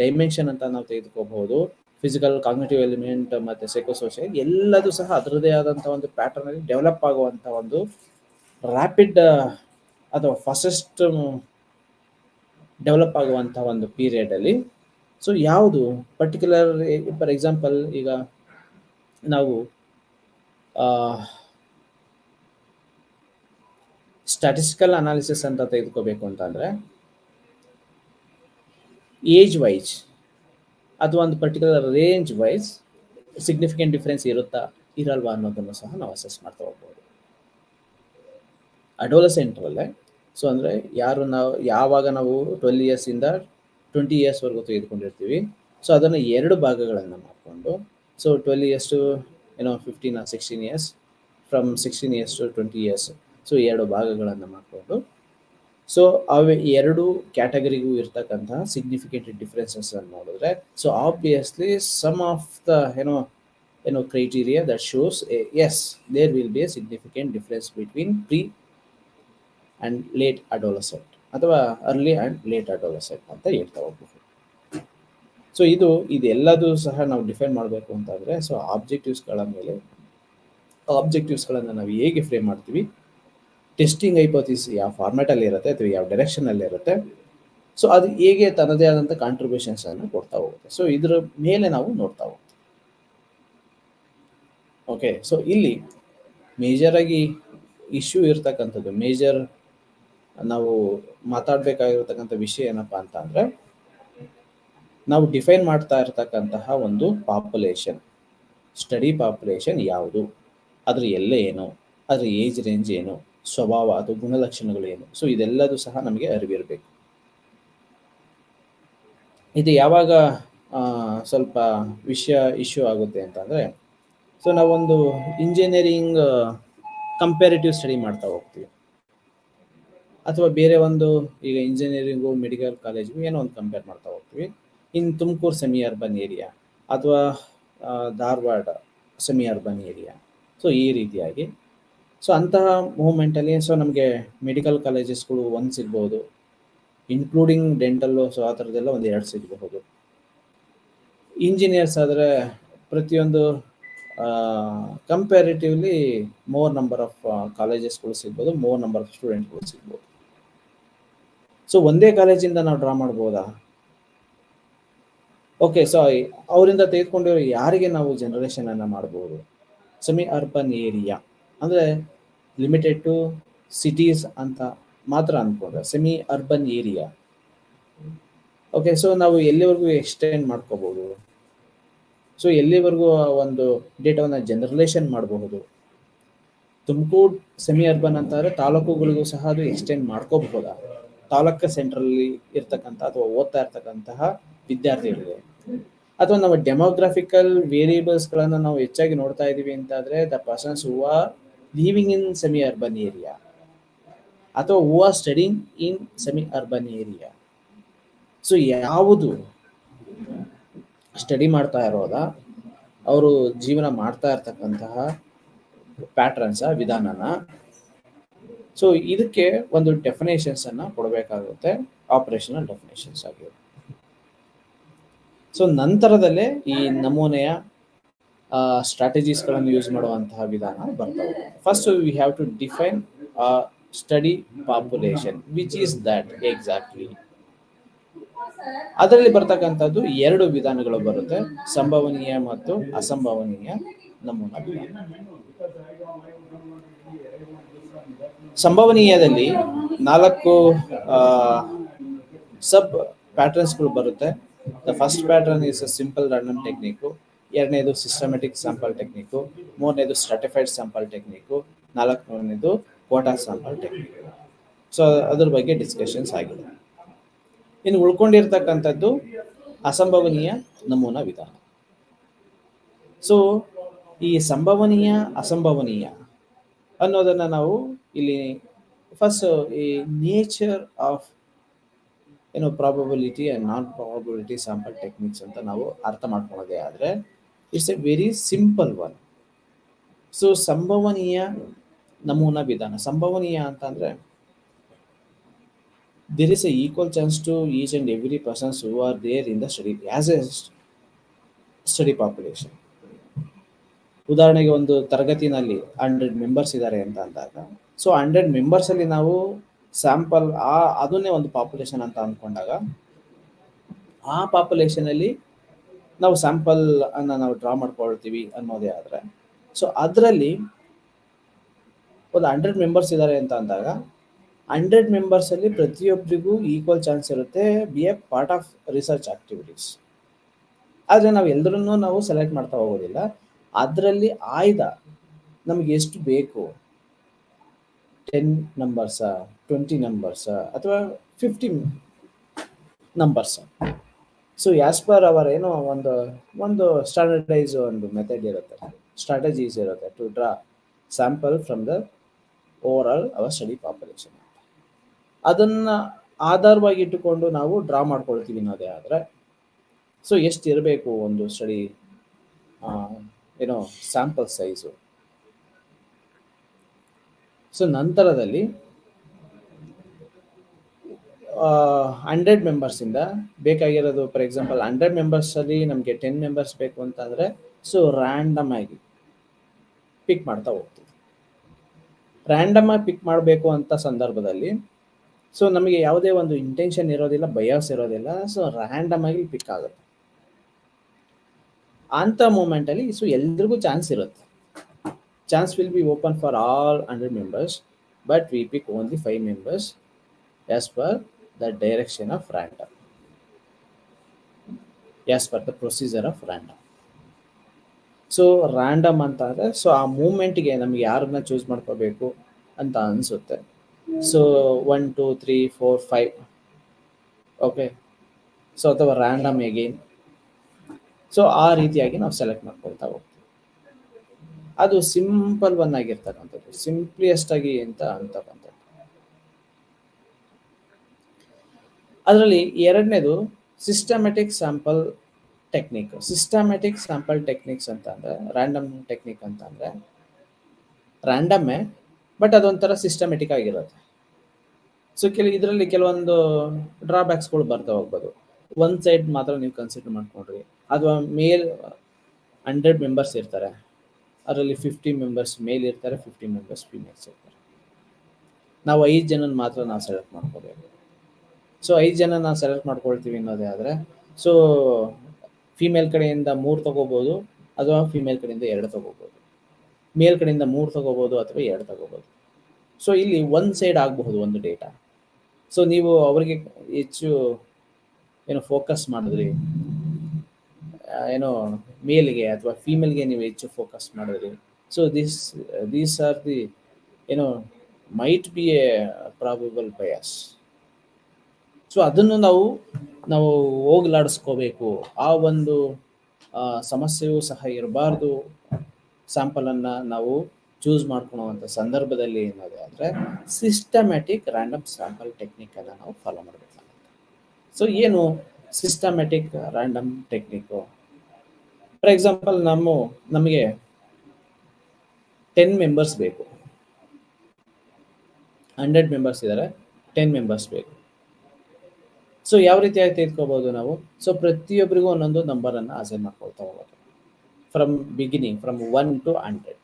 ಡೈಮೆನ್ಷನ್ ಅಂತ ನಾವು ತೆಗೆದುಕೋಬಹುದು, ಫಿಸಿಕಲ್, ಕಾಗ್ನಿಟಿವ್ ಎಲಿಮೆಂಟ್ ಮತ್ತು ಸೈಕೋಸೋಷಿಯಲ್, ಎಲ್ಲದೂ ಸಹ ಅದರದೇ ಆದಂಥ ಒಂದು ಪ್ಯಾಟರ್ನಲ್ಲಿ ಡೆವಲಪ್ ಆಗುವಂಥ ಒಂದು ರ್ಯಾಪಿಡ್ ಅಥವಾ ಫಾಸ್ಟೆಸ್ಟ್ ಡೆವಲಪ್ ಆಗುವಂಥ ಒಂದು ಪೀರಿಯಡಲ್ಲಿ. ಸೊ ಯಾವುದು ಪರ್ಟಿಕ್ಯುಲರ್, ಫಾರ್ ಎಕ್ಸಾಂಪಲ್ ಈಗ ನಾವು ಸ್ಟ್ಯಾಟಿಸ್ಟಿಕಲ್ ಅನಾಲಿಸಿಸ್ ಅಂತ ತೆಗೆದುಕೋಬೇಕು ಅಂತಂದರೆ, ಏಜ್ ವೈಸ್ ಅಥವಾ ಒಂದು particular range wise significant difference ಇರುತ್ತಾ ಇರಲ್ವಾ ಅನ್ನೋದನ್ನು ಸಹ ನಾವು ಅಸೆಸ್ ಮಾಡ್ತಾ ಹೋಗ್ಬೋದು. ಅಡೋಲಸೆಂಟ್ರಲ್ಲೇ, ಸೊ ಅಂದರೆ ಯಾವಾಗ ನಾವು 12 ಇಯರ್ಸಿಂದ 20 ಇಯರ್ಸ್ವರೆಗೂ ತೆಗೆದುಕೊಂಡಿರ್ತೀವಿ, ಸೊ ಅದನ್ನು 2 ಭಾಗಗಳನ್ನು ಮಾಡಿಕೊಂಡು, so 12 years to 15 or 16 years, from 16 years to 20 years, so 2 ಭಾಗಗಳನ್ನು ಮಾಡಿಕೊಂಡು, ಸೊ ಅವು 2 ಕ್ಯಾಟಗರಿಗೂ ಇರ್ತಕ್ಕಂತಹ ಸಿಗ್ನಿಫಿಕೆಂಟ್ ಡಿಫ್ರೆನ್ಸಸ್ ಅನ್ನು ನೋಡಿದ್ರೆ, so obviously some of the criteria that shows yes, there will be a significant difference between pre and late adolescent ಅಥವಾ early and late adolescent ಅಂತ ಹೇಳ್ತಾ ಹೋಗ್ಬೋದು. ಸೊ ಇದೆಲ್ಲದೂ ಸಹ ನಾವು ಡಿಫೈನ್ ಮಾಡಬೇಕು ಅಂತಂದರೆ, ಸೊ ಆಬ್ಜೆಕ್ಟಿವ್ಸ್ಗಳ ಮೇಲೆ, ಆಬ್ಜೆಕ್ಟಿವ್ಸ್ಗಳನ್ನು ನಾವು ಹೇಗೆ ಫ್ರೇಮ್ ಮಾಡ್ತೀವಿ, ಟೆಸ್ಟಿಂಗ್ ಹೈಪೋಥಿಸಿಸ್ ಯಾವ ಫಾರ್ಮ್ಯಾಟಲ್ಲಿ ಇರುತ್ತೆ ಅಥವಾ ಯಾವ ಡೈರೆಕ್ಷನಲ್ಲಿ ಇರುತ್ತೆ, ಸೊ ಅದು ಹೇಗೆ ತನ್ನದೇ ಆದಂಥ ಕಾಂಟ್ರಿಬ್ಯೂಷನ್ಸನ್ನು ಕೊಡ್ತಾ ಹೋಗುತ್ತೆ. ಸೊ ಇದರ ಮೇಲೆ ನಾವು ನೋಡ್ತಾ ಹೋಗ್ತೀವಿ. ಓಕೆ, ಸೊ ಇಲ್ಲಿ ಮೇಜರಾಗಿ ಇಶ್ಯೂ ಇರ್ತಕ್ಕಂಥದ್ದು, ಮೇಜರ್ ನಾವು ಮಾತಾಡಬೇಕಾಗಿರ್ತಕ್ಕಂಥ ವಿಷಯ ಏನಪ್ಪ ಅಂತ ಅಂದರೆ, ನಾವು ಡಿಫೈನ್ ಮಾಡ್ತಾ ಇರ್ತಕ್ಕಂತಹ ಒಂದು ಪಾಪ್ಯುಲೇಷನ್, ಸ್ಟಡಿ ಪಾಪ್ಯುಲೇಷನ್ ಯಾವುದು, ಅದ್ರ ಎಲ್ಲೇ ಏನು, ಅದ್ರ ಏಜ್ ರೇಂಜ್ ಏನು, ಸ್ವಭಾವ ಅಥವಾ ಗುಣಲಕ್ಷಣಗಳು ಏನು, ಸೊ ಇದೆಲ್ಲದೂ ಸಹ ನಮಗೆ ಅರಿವಿರಬೇಕು. ಇದು ಯಾವಾಗ ಸ್ವಲ್ಪ ಇಶ್ಯೂ ಆಗುತ್ತೆ ಅಂತಂದರೆ, ಸೊ ನಾವೊಂದು ಇಂಜಿನಿಯರಿಂಗ್ ಕಂಪ್ಯಾರಿಟಿವ್ ಸ್ಟಡಿ ಮಾಡ್ತಾ ಹೋಗ್ತೀವಿ, ಅಥವಾ ಬೇರೆ ಒಂದು ಈಗ ಇಂಜಿನಿಯರಿಂಗು, ಮೆಡಿಕಲ್ ಕಾಲೇಜ್ಗೂ ಏನೋ ಒಂದು ಕಂಪೇರ್ ಮಾಡ್ತಾ ಹೋಗ್ತೀವಿ. ಇನ್ ತುಮಕೂರು ಸೆಮಿ ಅರ್ಬನ್ ಏರಿಯಾ ಅಥವಾ Dharwad semi urban area, so ಈ ರೀತಿಯಾಗಿ. ಸೊ ಅಂತಹ ಮೂಮೆಂಟಲ್ಲಿ ಸೊ ನಮಗೆ ಮೆಡಿಕಲ್ ಕಾಲೇಜಸ್ಗಳು 1 ಸಿಗ್ಬೋದು, ಇನ್ಕ್ಲೂಡಿಂಗ್ ಡೆಂಟಲ್ಲು, ಸೊ ಆ ಥರದ್ದೆಲ್ಲ 1-2 ಸಿಗಬಹುದು. ಇಂಜಿನಿಯರ್ಸ್ ಆದರೆ ಪ್ರತಿಯೊಂದು ಕಂಪ್ಯಾರಿಟಿವ್ಲಿ ಮೋರ್ ನಂಬರ್ ಆಫ್ ಕಾಲೇಜಸ್ಗಳು ಸಿಗ್ಬೋದು, ಮೋರ್ ನಂಬರ್ ಆಫ್ ಸ್ಟೂಡೆಂಟ್ಗಳು ಸಿಗ್ಬೋದು. ಸೊ ಒಂದೇ ಕಾಲೇಜಿಂದ ನಾವು ಡ್ರಾ ಮಾಡ್ಬೋದಾ? ಓಕೆ, ಸೊ ಅವರಿಂದ ತೆಗೆದುಕೊಂಡು ಯಾರಿಗೆ ನಾವು ಜನರೇಷನನ್ನು ಮಾಡ್ಬೋದು? ಸೆಮಿ ಅರ್ಬನ್ ಏರಿಯಾ ಅಂದರೆ ಲಿಮಿಟೆಡ್ ಟು ಸಿಟೀಸ್ ಅಂತ ಮಾತ್ರ ಅಂದ್ಕೊಂಡ್ರೆ semi urban area. Okay, so ನಾವು ಎಲ್ಲಿವರೆಗೂ ಎಕ್ಸ್ಟೆಂಡ್ ಮಾಡ್ಕೋಬಹುದು, ಸೊ ಎಲ್ಲಿವರೆಗೂ ಒಂದು ಡೇಟಾವನ್ನು ಜನರಲೈಸೇಷನ್ ಮಾಡಬಹುದು. ತುಮಕೂರು ಸೆಮಿ ಅರ್ಬನ್ ಅಂತಂದರೆ ತಾಲೂಕುಗಳಿಗೂ ಸಹ ಅದು ಎಕ್ಸ್ಟೆಂಡ್ ಮಾಡ್ಕೋಬಹುದಾ? ತಾಲೂಕು ಸೆಂಟ್ರಲ್ಲಿ ಇರ್ತಕ್ಕಂಥ ಅಥವಾ ಓದ್ತಾ ಇರ್ತಕ್ಕಂತಹ ವಿದ್ಯಾರ್ಥಿಗಳಿಗೆ, ಅಥವಾ ನಮ್ಮ ಡೆಮೋಗ್ರಾಫಿಕಲ್ ವೇರಿಯೇಬಲ್ಸ್ಗಳನ್ನು ನಾವು ಹೆಚ್ಚಾಗಿ ನೋಡ್ತಾ ಇದ್ದೀವಿ ಅಂತಾದರೆ the persons who are living in semi urban area ಅಥವಾ who are studying in semi urban area. So ಯಾವುದು ಸ್ಟಡಿ ಮಾಡ್ತಾ ಇರೋದಾ, ಅವರು ಜೀವನ ಮಾಡ್ತಾ ಇರ್ತಕ್ಕಂತಹ ಪ್ಯಾಟ್ರನ್ಸ, ವಿಧಾನನ, ಸೊ ಇದಕ್ಕೆ ಒಂದು ಡೆಫಿನೇಷನ್ಸನ್ನು ಕೊಡಬೇಕಾಗುತ್ತೆ, ಆಪರೇಷನಲ್ ಡೆಫಿನೇಷನ್ಸ್ ಆಗಿರುತ್ತೆ. ಸೊ ನಂತರದಲ್ಲೇ ಈ ನಮೂನೆಯ ಸ್ಟ್ರಾಟಜೀಸ್ಗಳನ್ನು ಯೂಸ್ ಮಾಡುವಂತಹ ವಿಧಾನ ಬರ್ತವೆ. First we have to define study population which is that exactly. ಅದರಲ್ಲಿ ಬರ್ತಕ್ಕಂಥದ್ದು ಎರಡು ವಿಧಾನಗಳು ಬರುತ್ತೆ, ಸಂಭವನೀಯ ಮತ್ತು ಅಸಂಭವನೀಯ ನಮೂನಾ ವಿಧಾನ. ಸಂಭವನೀಯದಲ್ಲಿ 4 ಸಬ್ ಪ್ಯಾಟರ್ನ್ಸ್ಗಳು ಬರುತ್ತೆ. The first pattern is a simple random technique, ಎರಡನೇದು ಸಿಸ್ಟಮೆಟಿಕ್ ಸ್ಯಾಂಪಲ್ ಟೆಕ್ನಿಕ್ಕು, ಮೂರನೇದು ಸ್ಟ್ರಾಟಿಫೈಡ್ ಸ್ಯಾಂಪಲ್ ಟೆಕ್ನಿಕ್ಕು, ನಾಲ್ಕನೇದು ಕೋಟಾ ಸ್ಯಾಂಪಲ್ ಟೆಕ್ನಿಕ್. ಸೊ ಅದ್ರ ಬಗ್ಗೆ ಡಿಸ್ಕಷನ್ಸ್ ಆಗಿದೆ. ಇನ್ನು ಉಳ್ಕೊಂಡಿರ್ತಕ್ಕಂಥದ್ದು ಅಸಂಭವನೀಯ ನಮೂನಾ ವಿಧಾನ. ಸೊ ಈ ಸಂಭವನೀಯ ಅಸಂಭವನೀಯ ಅನ್ನೋದನ್ನ ನಾವು ಇಲ್ಲಿ ಫಸ್ಟ್ ಈ nature of probability and non probability sample techniques ಅಂತ ನಾವು ಅರ್ಥ ಮಾಡ್ಕೊಳ್ಳೋದೇ ಆದರೆ it's a very simple one. So ಸಂಭವನೀಯ ನಮೂನಾ ವಿಧಾನ, ಸಂಭವನೀಯ ಅಂತ ಅಂದ್ರೆ there is a equal chance to each and every persons who are there in the study as a study population. ಉದಾಹರಣೆಗೆ ಒಂದು ತರಗತಿನಲ್ಲಿ 100 ಮೆಂಬರ್ಸ್ ಇದ್ದಾರೆ ಅಂತ ಅಂದಾಗ, ಸೊ 100 ಮೆಂಬರ್ಸ್ ಅಲ್ಲಿ ನಾವು ಸ್ಯಾಂಪಲ್ ಅದನ್ನೇ ಒಂದು ಪಾಪ್ಯುಲೇಷನ್ ಅಂತ ಅಂದ್ಕೊಂಡಾಗ, ಆ ಪಾಪ್ಯುಲೇಷನ್ ಅಲ್ಲಿ ನಾವು ಸ್ಯಾಂಪಲ್ ಅನ್ನ ನಾವು ಡ್ರಾ ಮಾಡ್ಕೊಳ್ತೀವಿ ಅನ್ನೋದೇ ಆದ್ರೆ, ಸೊ ಅದರಲ್ಲಿ ಒಂದು 100 ಮೆಂಬರ್ಸ್ ಇದ್ದಾರೆ ಅಂತ ಅಂದಾಗ 100 ಮೆಂಬರ್ಸ್ ಅಲ್ಲಿ ಪ್ರತಿಯೊಬ್ಬರಿಗೂ ಈಕ್ವಲ್ ಚಾನ್ಸ್ ಇರುತ್ತೆ B A part of research activities. ಆದರೆ ನಾವು ಎಲ್ಲರನ್ನೂ ನಾವು ಸೆಲೆಕ್ಟ್ ಮಾಡ್ತಾ ಹೋಗೋದಿಲ್ಲ. ಅದರಲ್ಲಿ ಆಯ್ದ ನಮಗೆ ಎಷ್ಟು ಬೇಕು, 10 ನಂಬರ್ಸ, 20 ನಂಬರ್ಸ ಅಥವಾ 50 numbers. So as per our ಏನೋ ಒಂದು ಸ್ಟ್ಯಾಂಡರ್ಡೈಸ್ ಒಂದು ಮೆಥಡ್ ಇರುತ್ತೆ, ಸ್ಟ್ರಾಟಜೀಸ್ ಇರುತ್ತೆ to draw sample from the overall our study population. ಅದನ್ನ ಆಧಾರವಾಗಿ ಇಟ್ಟುಕೊಂಡು ನಾವು ಡ್ರಾ ಮಾಡ್ಕೊಳ್ತೀವಿ ಅನ್ನೋದೇ ಆದರೆ, ಸೊ ಎಷ್ಟು ಇರಬೇಕು ಒಂದು ಸ್ಟಡಿ ಸ್ಯಾಂಪಲ್ ಸೈಜು. ಸೊ ನಂತರದಲ್ಲಿ 100 ಮೆಂಬರ್ಸಿಂದ ಬೇಕಾಗಿರೋದು, ಫಾರ್ ಎಕ್ಸಾಂಪಲ್ 100 ಮೆಂಬರ್ಸ್ ಅಲ್ಲಿ ನಮಗೆ 10 ಮೆಂಬರ್ಸ್ ಬೇಕು ಅಂತಂದ್ರೆ, ಸೊ ರ್ಯಾಂಡಮ್ ಆಗಿ ಪಿಕ್ ಮಾಡ್ತಾ ಹೋಗ್ತೀವಿ. ರ್ಯಾಂಡಮ್ ಆಗಿ ಪಿಕ್ ಮಾಡಬೇಕು ಅಂತ ಸಂದರ್ಭದಲ್ಲಿ ಸೊ ನಮಗೆ ಯಾವುದೇ ಒಂದು ಇಂಟೆನ್ಷನ್ ಇರೋದಿಲ್ಲ, ಬಯಾಸ್ ಇರೋದಿಲ್ಲ. ಸೊ ರ್ಯಾಂಡಮ್ ಆಗಿ ಪಿಕ್ ಆಗುತ್ತೆ. ಅಂತ ಮೂಮೆಂಟ್ ಅಲ್ಲಿ ಸೊ ಎಲ್ರಿಗೂ ಚಾನ್ಸ್ ಇರುತ್ತೆ. Chance will be open for all 100 members, but we pick only 5 members as per the direction of random, as per the procedure of random. So random ಅಂತ ಅಂದರೆ, so ಆ ಮೂಮೆಂಟ್ಗೆ ನಮ್ಗೆ ಯಾರನ್ನ ಚೂಸ್ ಮಾಡ್ಕೋಬೇಕು ಅಂತ ಅನಿಸುತ್ತೆ. So 1 2 3 4 5 okay. ಸೊ ಅಥವಾ random again. So ಆ ರೀತಿಯಾಗಿ ನಾವು ಸೆಲೆಕ್ಟ್ ಮಾಡ್ಕೊಳ್ತಾ ಹೋಗ್ತೀವಿ. ಅದು ಸಿಂಪಲ್ ಒನ್ ಆಗಿರ್ತಕ್ಕಂಥದ್ದು, ಸಿಂಪ್ಲಿಯೆಸ್ಟ್ ಆಗಿ ಅಂತ ಅಂತಕ್ಕಂಥದ್ದು. ಅದರಲ್ಲಿ ಎರಡನೇದು systematic sample technique. Systematic sample techniques ಅಂತ ಅಂದ್ರೆ, ರ್ಯಾಂಡಮ್ ಟೆಕ್ನಿಕ್ ಅಂತ ಅಂದ್ರೆ ರ್ಯಾಂಡಮ್ಮೇ, ಬಟ್ ಅದೊಂಥರ ಸಿಸ್ಟಮೆಟಿಕ್ ಆಗಿರುತ್ತೆ. ಸೊ ಇದರಲ್ಲಿ ಕೆಲವೊಂದು ಡ್ರಾಬ್ಯಾಕ್ಸ್ಗಳು ಬರ್ತಾ ಹೋಗ್ಬೋದು. ಒಂದು ಸೈಡ್ ಮಾತ್ರ ನೀವು ಕನ್ಸಿಡರ್ ಮಾಡ್ಕೊಂಡ್ರಿ, ಅಥವಾ ಮೇಲ್ 100 ಮೆಂಬರ್ಸ್ ಇರ್ತಾರೆ, ಅದರಲ್ಲಿ 50 ಮೆಂಬರ್ಸ್ ಮೇಲ್ ಇರ್ತಾರೆ, 50 ಮೆಂಬರ್ಸ್ ಫಿಮೇಲ್ಸ್ ಇರ್ತಾರೆ. ನಾವು 5 ಜನನ ಮಾತ್ರ ನಾವು ಸೆಲೆಕ್ಟ್ ಮಾಡ್ಕೋಬೇಕು. ಸೊ 5 ಜನ ನಾವು ಸೆಲೆಕ್ಟ್ ಮಾಡ್ಕೊಳ್ತೀವಿ ಅನ್ನೋದೇ ಆದರೆ, ಸೊ ಫಿಮೇಲ್ ಕಡೆಯಿಂದ 3 ತಗೋಬೋದು, ಅಥವಾ ಫಿಮೇಲ್ ಕಡೆಯಿಂದ 2 ತಗೋಬೋದು. ಮೇಲ್ ಕಡೆಯಿಂದ 3 ತಗೋಬೋದು ಅಥವಾ 2 ತಗೋಬೋದು. ಸೊ ಇಲ್ಲಿ ಒಂದು ಸೈಡ್ ಆಗಬಹುದು ಒಂದು ಡೇಟಾ. ಸೊ ನೀವು ಅವರಿಗೆ ಹೆಚ್ಚು ಫೋಕಸ್ ಮಾಡಿದ್ರಿ, ಮೇಲ್ಗೆ ಅಥವಾ ಫೀಮೇಲ್ಗೆ ನೀವು ಹೆಚ್ಚು ಫೋಕಸ್ ಮಾಡಿದ್ರಿ. So these are the might be A probable bias. So ಅದನ್ನು ನಾವು ಹೋಗ್ಲಾಡಿಸ್ಕೋಬೇಕು. ಆ ಒಂದು ಸಮಸ್ಯೆಯೂ ಸಹ ಇರಬಾರ್ದು. ಸ್ಯಾಂಪಲನ್ನು ನಾವು ಚೂಸ್ ಮಾಡ್ಕೊಳ್ಳುವಂಥ ಸಂದರ್ಭದಲ್ಲಿ ಏನಾದೆ ಅಂದರೆ ಸಿಸ್ಟಮ್ಯಾಟಿಕ್ ರ್ಯಾಂಡಮ್ ಸ್ಯಾಂಪಲ್ ಟೆಕ್ನಿಕನ್ನು ನಾವು ಫಾಲೋ ಮಾಡಬೇಕಾಗುತ್ತೆ. ಸೊ ಏನು systematic random technique? For example ನಮಗೆ 10 ಮೆಂಬರ್ಸ್ ಬೇಕು, 100 ಮೆಂಬರ್ಸ್ ಇದ್ದಾರೆ, 10 ಮೆಂಬರ್ಸ್ ಬೇಕು. ಸೊ ಯಾವ ರೀತಿಯಾಗಿ ತೆಗೆದುಕೋಬಹುದು ನಾವು? ಸೊ ಪ್ರತಿಯೊಬ್ಬರಿಗೂ ಒಂದೊಂದು ನಂಬರನ್ನು ಅಸೈನ್ ಮಾಡ್ಕೊಳ್ತಾ ಹೋಗೋದು. From beginning, from 1 to 100.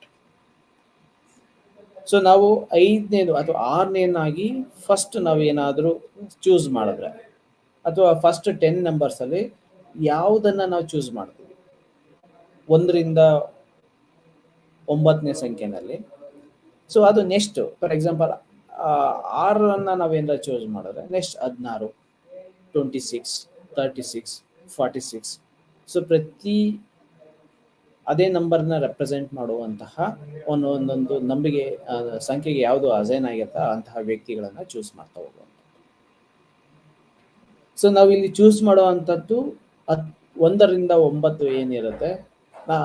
So ನಾವು 5ನೇದು ಅಥವಾ 6ನೇನಾಗಿ ಫಸ್ಟ್ ನಾವು ಏನಾದರೂ ಚೂಸ್ ಮಾಡಿದ್ರೆ, ಅಥವಾ ಫಸ್ಟ್ 10 ನಂಬರ್ಸ್ ಅಲ್ಲಿ ಯಾವುದನ್ನ ನಾವು ಚೂಸ್ ಮಾಡ್ತೀವಿ 1ರಿಂದ 9ನೇ ಸಂಖ್ಯೆನಲ್ಲಿ, ಸೊ ಅದು ನೆಕ್ಸ್ಟ್ ಫಾರ್ ಎಕ್ಸಾಂಪಲ್ 6ಅನ್ನ ನಾವೇನಾರ ಚೂಸ್ ಮಾಡಿದ್ರೆ ನೆಕ್ಸ್ಟ್ 16, 26, 36, 46. ಸೊ ಪ್ರತಿ ಅದೇ ನಂಬರ್ನ ರೆಪ್ರೆಸೆಂಟ್ ಮಾಡುವಂತಹ ಒಂದೊಂದು ನಂಬಿಕೆ ಸಂಖ್ಯೆಗೆ ಯಾವುದು ಅಸೈನ್ ಆಗಿರ್ತಾ ಅಂತಹ ವ್ಯಕ್ತಿಗಳನ್ನ ಚೂಸ್ ಮಾಡ್ತಾ ಹೋಗುವಂಥದ್ದು. ಸೊ ನಾವು ಇಲ್ಲಿ ಚೂಸ್ ಮಾಡುವಂಥದ್ದು 1ರಿಂದ 9 ಏನಿರುತ್ತೆ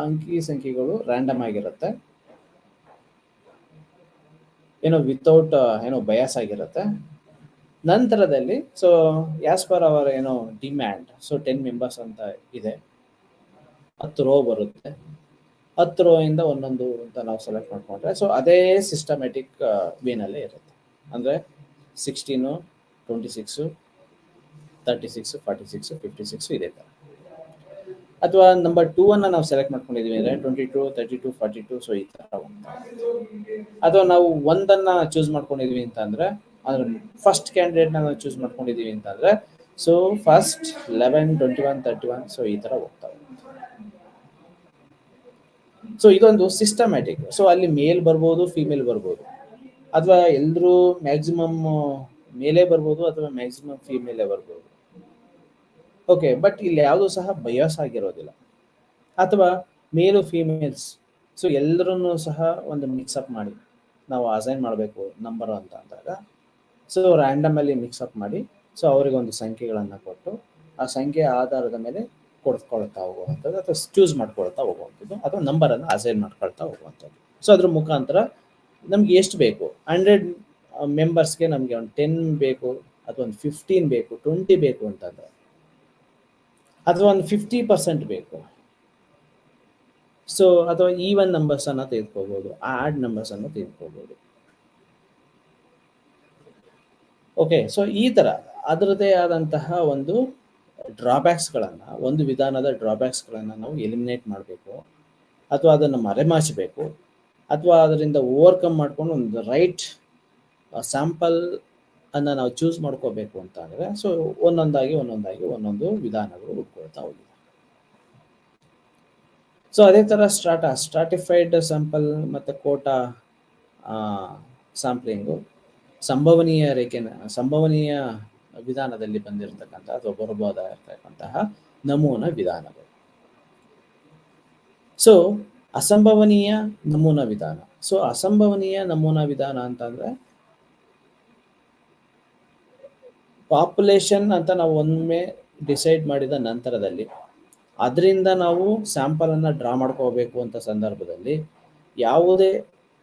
ಅಂಕಿ ಸಂಖ್ಯೆಗಳು ರ್ಯಾಂಡಮ್ ಆಗಿರುತ್ತೆ, ಏನೋ ವಿತೌಟ್ ಏನೋ ಬಯಾಸ್ ಆಗಿರುತ್ತೆ. ನಂತರದಲ್ಲಿ ಸೊ ಆಸ್ ಪರ್ ಅವರ್ ಏನೋ ಡಿಮ್ಯಾಂಡ್, ಸೊ 10 ಮೆಂಬರ್ಸ್ ಅಂತ ಇದೆ, 10 ರೋ ಬರುತ್ತೆ, 10 ರೋ ಇಂದ ಒಂದೊಂದು ಅಂತ ನಾವು ಸೆಲೆಕ್ಟ್ ಮಾಡ್ಕೊಂಡ್ರೆ ಸೊ ಅದೇ ಸಿಸ್ಟಮ್ಯಾಟಿಕ್ ವೇನಲ್ಲೇ ಇರುತ್ತೆ. ಅಂದರೆ 16, 26, 36, 46, 56 ಇದೆ ಥರ. ಅಥವಾ ನಂಬರ್ 2 ಅನ್ನ ನಾವು ಸೆಲೆಕ್ಟ್ ಮಾಡ್ಕೊಂಡಿದೀವಿ ಅಂದರೆ 22, 32, 42, ಸೊ ಈ ಥರ. ಅಥವಾ ನಾವು 1ಅನ್ನ ಚೂಸ್ ಮಾಡ್ಕೊಂಡಿದೀವಿ ಅಂತ ಅಂದ್ರೆ ಫಸ್ಟ್ ಕ್ಯಾಂಡಿಡೇಟ್ ನಾವು ಚೂಸ್ ಮಾಡ್ಕೊಂಡಿದೀವಿ ಅಂತಂದ್ರೆ ಸೊ ಫಸ್ಟ್ 11, 21, 31, ಸೊ ಈ ತರ ಹೋಗ್ತವೆ. ಸೊ ಇದೊಂದು ಸಿಸ್ಟಮ್ಯಾಟಿಕ್. ಸೊ ಅಲ್ಲಿ ಮೇಲ್ ಬರ್ಬೋದು, ಫಿಮೇಲ್ ಬರ್ಬೋದು, ಅಥವಾ ಎಲ್ಲರೂ ಮ್ಯಾಕ್ಸಿಮಮ್ ಮೇಲೇ ಬರ್ಬೋದು ಅಥವಾ ಮ್ಯಾಕ್ಸಿಮಮ್ ಫಿಮೇಲೇ ಬರ್ಬೋದು. ಓಕೆ, ಬಟ್ ಇಲ್ಲಿ ಯಾವುದೂ ಸಹ ಬಯಾಸ್ ಆಗಿರೋದಿಲ್ಲ. ಅಥವಾ ಮೇಲು ಫಿಮೇಲ್ಸ್ ಸೊ ಎಲ್ಲರನ್ನೂ ಸಹ ಒಂದು ಮಿಕ್ಸಪ್ ಮಾಡಿ ನಾವು ಅಸೈನ್ ಮಾಡಬೇಕು ನಂಬರ್ ಅಂತ ಅಂದಾಗ ಸೊ ರ್ಯಾಂಡಮ್ ಅಲ್ಲಿ ಮಿಕ್ಸಪ್ ಮಾಡಿ ಸೊ ಅವರಿಗೊಂದು ಸಂಖ್ಯೆಗಳನ್ನು ಕೊಟ್ಟು ಆ ಸಂಖ್ಯೆ ಆಧಾರದ ಮೇಲೆ ಕೊಡ್ಕೊಳ್ತಾ ಹೋಗುವಂಥದ್ದು ಅಥವಾ ಚೂಸ್ ಮಾಡ್ಕೊಳ್ತಾ ಹೋಗುವಂಥದ್ದು ಅಥವಾ ನಂಬರನ್ನು ಅಸೈನ್ ಮಾಡ್ಕೊಳ್ತಾ ಹೋಗುವಂಥದ್ದು. ಸೊ ಅದ್ರ ಮುಖಾಂತರ ನಮ್ಗೆ ಎಷ್ಟು ಬೇಕು, 100 ಮೆಂಬರ್ಸ್ಗೆ ನಮಗೆ ಒಂದು 10 ಬೇಕು ಅಥವಾ ಒಂದು 15 ಬೇಕು, 20 ಬೇಕು ಅಂತಂದ್ರೆ, ಅಥವಾ ಒಂದು 50% ಬೇಕು, ಸೊ ಅಥವಾ ಈವನ್ ನಂಬರ್ಸ್ ಅನ್ನ ತೆಗೆದುಕೋಬಹುದು, ಆಡ್ ನಂಬರ್ಸ್ ಅನ್ನು ತೆಗೆದುಕೋಬಹುದು. ಓಕೆ, ಸೊ ಈ ತರ ಅದರದೇ ಆದಂತಹ ಒಂದು ಡ್ರಾಬ್ಯಾಕ್ಸ್ಗಳನ್ನ, ಒಂದು ವಿಧಾನದ ಡ್ರಾಬ್ಯಾಕ್ಸ್ಗಳನ್ನ ನಾವು ಎಲಿಮಿನೇಟ್ ಮಾಡಬೇಕು, ಅಥವಾ ಅದನ್ನು ಮರೆಮಾಚಬೇಕು, ಅಥವಾ ಅದರಿಂದ ಓವರ್ಕಮ್ ಮಾಡ್ಕೊಂಡು ಒಂದು ರೈಟ್ ಸ್ಯಾಂಪಲ್ ಅನ್ನ ನಾವು ಚೂಸ್ ಮಾಡ್ಕೋಬೇಕು ಅಂತ ಅಂದ್ರೆ ಸೊ ಒಂದೊಂದಾಗಿ ಒಂದೊಂದು ವಿಧಾನಗಳು ಹುಡ್ಕೊಳ್ತಾ ಹೋಗಿದೆ. ಸೊ ಅದೇ ತರ ಸ್ಟ್ರಾಟಿಫೈಡ್ ಸ್ಯಾಂಪಲ್ ಮತ್ತೆ ಕೋಟಾ ಸ್ಯಾಂಪ್ಲಿಂಗು ಸಂಭವನೀಯ ವಿಧಾನದಲ್ಲಿ ಬಂದಿರತಕ್ಕಂಥ ಅಥವಾ ಬರಬಹುದಾಗಿರ್ತಕ್ಕಂತಹ ನಮೂನಾ ವಿಧಾನಗಳು. ಸೊ ಅಸಂಭವನೀಯ ನಮೂನಾ ವಿಧಾನ. ಸೊ ಅಸಂಭವನೀಯ ನಮೂನಾ ವಿಧಾನ ಅಂತಂದ್ರೆ ಪಾಪ್ಯುಲೇಷನ್ ಅಂತ ನಾವು ಒಮ್ಮೆ ಡಿಸೈಡ್ ಮಾಡಿದ ನಂತರದಲ್ಲಿ ಅದರಿಂದ ನಾವು ಸ್ಯಾಂಪಲ್ ಅನ್ನ ಡ್ರಾ ಮಾಡ್ಕೋಬೇಕು ಅಂತ ಸಂದರ್ಭದಲ್ಲಿ ಯಾವುದೇ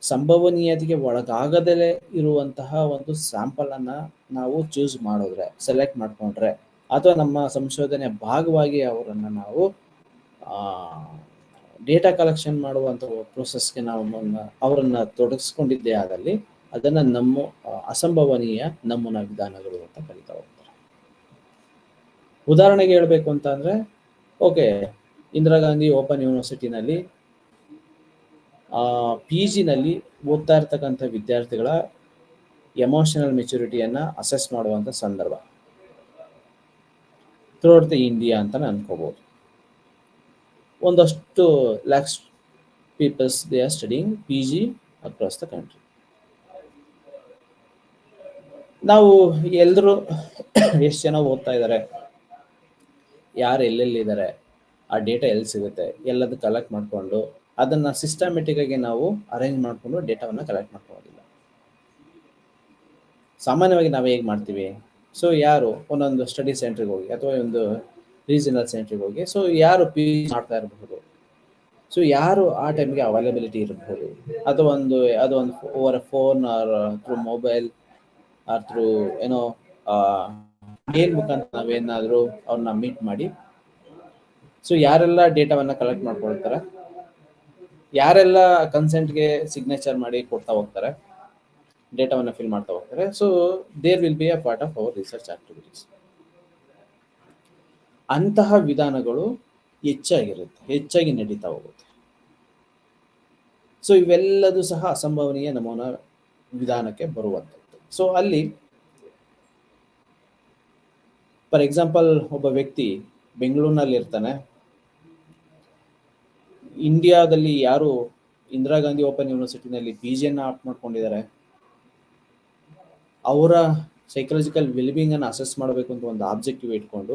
ಸಂಭವನೀಯತೆಗೆ ಒಳಗಾಗದಲೇ ಇರುವಂತಹ ಒಂದು ಸ್ಯಾಂಪಲ್ ಅನ್ನ ನಾವು ಚೂಸ್ ಮಾಡಿದ್ರೆ, ಸೆಲೆಕ್ಟ್ ಮಾಡ್ಕೊಂಡ್ರೆ, ಅಥವಾ ನಮ್ಮ ಸಂಶೋಧನೆಯ ಭಾಗವಾಗಿ ಅವರನ್ನು ನಾವು ಡೇಟಾ ಕಲೆಕ್ಷನ್ ಮಾಡುವಂಥ ಪ್ರೊಸೆಸ್ಗೆ ನಾವು ಅವರನ್ನ ತೊಡಗಿಸ್ಕೊಂಡಿದ್ದೇ ಆದಲ್ಲಿ ಅದನ್ನ ನಮ್ಮ ಅಸಂಭವನೀಯ ನಮೂನಾ ವಿಧಾನಗಳು ಅಂತ ಕರೀತಾ ಹೋಗ್ತಾರೆ. ಉದಾಹರಣೆಗೆ ಹೇಳ್ಬೇಕು ಅಂತ ಅಂದ್ರೆ, ಓಕೆ, ಇಂದಿರಾ ಗಾಂಧಿ ಓಪನ್ ಯೂನಿವರ್ಸಿಟಿನಲ್ಲಿ PG ನಲ್ಲಿ ಓದ್ತಾ ಇರ್ತಕ್ಕಂಥ ವಿದ್ಯಾರ್ಥಿಗಳ ಎಮೋಷನಲ್ ಮೆಚುರಿಟಿಯನ್ನ ಅಸೆಸ್ ಮಾಡುವಂಥ ಸಂದರ್ಭ ಥ್ರೂಔಟ್ ದ ಇಂಡಿಯಾ ಅಂತ ಅನ್ಕೋಬಹುದು. ಒಂದಷ್ಟು lakhs peoples they are studying PG across the country. ನಾವು ಎಲ್ಲರೂ ಎಷ್ಟು ಜನ ಓದ್ತಾ ಇದ್ದಾರೆ, ಯಾರು ಎಲ್ಲೆಲ್ಲಿದ್ದಾರೆ, ಆ ಡೇಟಾ ಎಲ್ಲಿ ಸಿಗುತ್ತೆ, ಎಲ್ಲದೂ ಕಲೆಕ್ಟ್ ಮಾಡಿಕೊಂಡು ಅದನ್ನ ಸಿಸ್ಟಮೆಟಿಕ್ ಆಗಿ ನಾವು ಅರೇಂಜ್ ಮಾಡಿಕೊಂಡು ಡೇಟಾವನ್ನ ಕಲೆಕ್ಟ್ ಮಾಡ್ಕೊಳ್ಳೋದಿಲ್ಲ. ಸಾಮಾನ್ಯವಾಗಿ ನಾವು ಹೇಗೆ ಮಾಡ್ತೀವಿ, ಸೊ ಯಾರು ಒಂದೊಂದು ಸ್ಟಡಿ ಸೆಂಟ್ರಿಗೆ ಹೋಗಿ ಅಥವಾ ಒಂದು ರೀಜನಲ್ ಸೆಂಟ್ರಿಗೆ ಹೋಗಿ ಸೊ ಯಾರು PG ಮಾಡ್ತಾ ಇರಬಹುದು, ಸೊ ಯಾರು ಆ ಟೈಮ್ಗೆ ಅವೈಲಬಿಲಿಟಿ ಇರಬಹುದು, ಅಥವಾ ಅದೊಂದು over phone R through mobile R through ಏನೋ ಮೇಲ್ ಮುಖಾಂತರ ನಾವೇನಾದರೂ ಅವ್ರನ್ನ ಮೀಟ್ ಮಾಡಿ ಸೊ ಯಾರೆಲ್ಲ ಡೇಟಾವನ್ನ ಕಲೆಕ್ಟ್ ಮಾಡ್ಕೊಳ್ತಾರೆ, ಯಾರೆಲ್ಲ ಕನ್ಸೆಂಟ್ಗೆ ಸಿಗ್ನೇಚರ್ ಮಾಡಿ ಕೊಡ್ತಾ ಹೋಗ್ತಾರೆ, ಡೇಟಾವನ್ನ ಫಿಲ್ ಮಾಡ್ತಾ ಹೋಗ್ತಾರೆ, so there will be a part of our research activities. ಅಂತಹ ವಿಧಾನಗಳು ಹೆಚ್ಚಾಗಿ ನಡೀತಾ ಹೋಗುತ್ತೆ. ಸೊ ಇವೆಲ್ಲದೂ ಸಹ ಅಸಂಭವನೀಯ ನಮೂನಾ ವಿಧಾನಕ್ಕೆ ಬರುವಂಥದ್ದು. ಸೊ ಅಲ್ಲಿ ಫಾರ್ ಎಕ್ಸಾಂಪಲ್ ಒಬ್ಬ ವ್ಯಕ್ತಿ ಬೆಂಗಳೂರಿನಲ್ಲಿ ಇರ್ತಾನೆ, ಇಂಡಿಯಾದಲ್ಲಿ ಯಾರು ಇಂದಿರಾ ಗಾಂಧಿ ಓಪನ್ ಯೂನಿವರ್ಸಿಟಿನಲ್ಲಿ PGಯನ್ನು ಆಪ್ಟ್ ಮಾಡ್ಕೊಂಡಿದ್ದಾರೆ, ಅವರ ಸೈಕಲಾಜಿಕಲ್ ವೆಲ್ಬೀಯಿಂಗ್ ಅನ್ನು ಅಸೆಸ್ ಮಾಡಬೇಕು ಅಂತ ಒಂದು ಆಬ್ಜೆಕ್ಟಿವ್ ಇಟ್ಕೊಂಡು,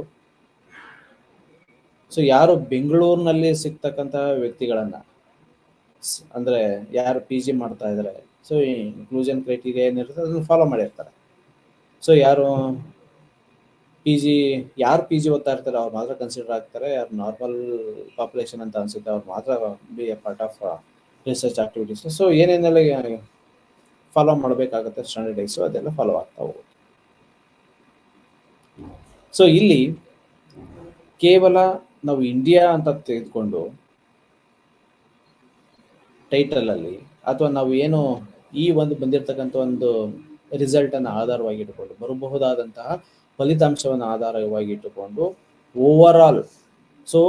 ಸೊ ಯಾರು ಬೆಂಗಳೂರಿನಲ್ಲಿ ಸಿಗ್ತಕ್ಕಂತಹ ವ್ಯಕ್ತಿಗಳನ್ನ ಅಂದ್ರೆ ಯಾರು PG ಮಾಡ್ತಾ ಇದ್ದಾರೆ, ಸೊ ಇನ್ಕ್ಲೂಷನ್ ಕ್ರೈಟೀರಿಯಾ ಏನಿರುತ್ತೆ ಅದನ್ನು ಫಾಲೋ ಮಾಡಿರ್ತಾರೆ. ಸೊ ಯಾರು PG ಓದ್ತಾ ಇರ್ತಾರೆ ಅವ್ರು ಮಾತ್ರ ಕನ್ಸಿಡರ್ ಆಗ್ತಾರೆ, ಯಾರು ನಾರ್ಮಲ್ ಪಾಪ್ಯುಲೇಷನ್ ಅಂತ ಅನ್ಸುತ್ತೆ ಅವ್ರು ಮಾತ್ರ B A part of research activities. So ಏನೇನೆಲ್ಲ ಫಾಲೋ ಮಾಡಬೇಕಾಗುತ್ತೆ ಸ್ಟ್ಯಾಂಡರ್ಡೈಸ್, ಅದೆಲ್ಲ ಫಾಲೋ ಆಗ್ತಾ ಹೋಗುತ್ತೆ. ಸೊ ಇಲ್ಲಿ ಕೇವಲ ನಾವು ಇಂಡಿಯಾ ಅಂತ ತೆಗೆದುಕೊಂಡು ಟೈಟಲ್ ಅಲ್ಲಿ, ಅಥವಾ ನಾವು ಏನು ಈ ಒಂದು ಬಂದಿರತಕ್ಕಂಥ ಒಂದು ರಿಸಲ್ಟ್ ಅನ್ನು ಆಧಾರವಾಗಿ ಇಟ್ಟುಕೊಂಡು, ಬರಬಹುದಾದಂತಹ ಫಲಿತಾಂಶವನ್ನು ಆಧಾರವಾಗಿ ಇಟ್ಟುಕೊಂಡು ಓವರ್ ಆಲ್, ಸೊ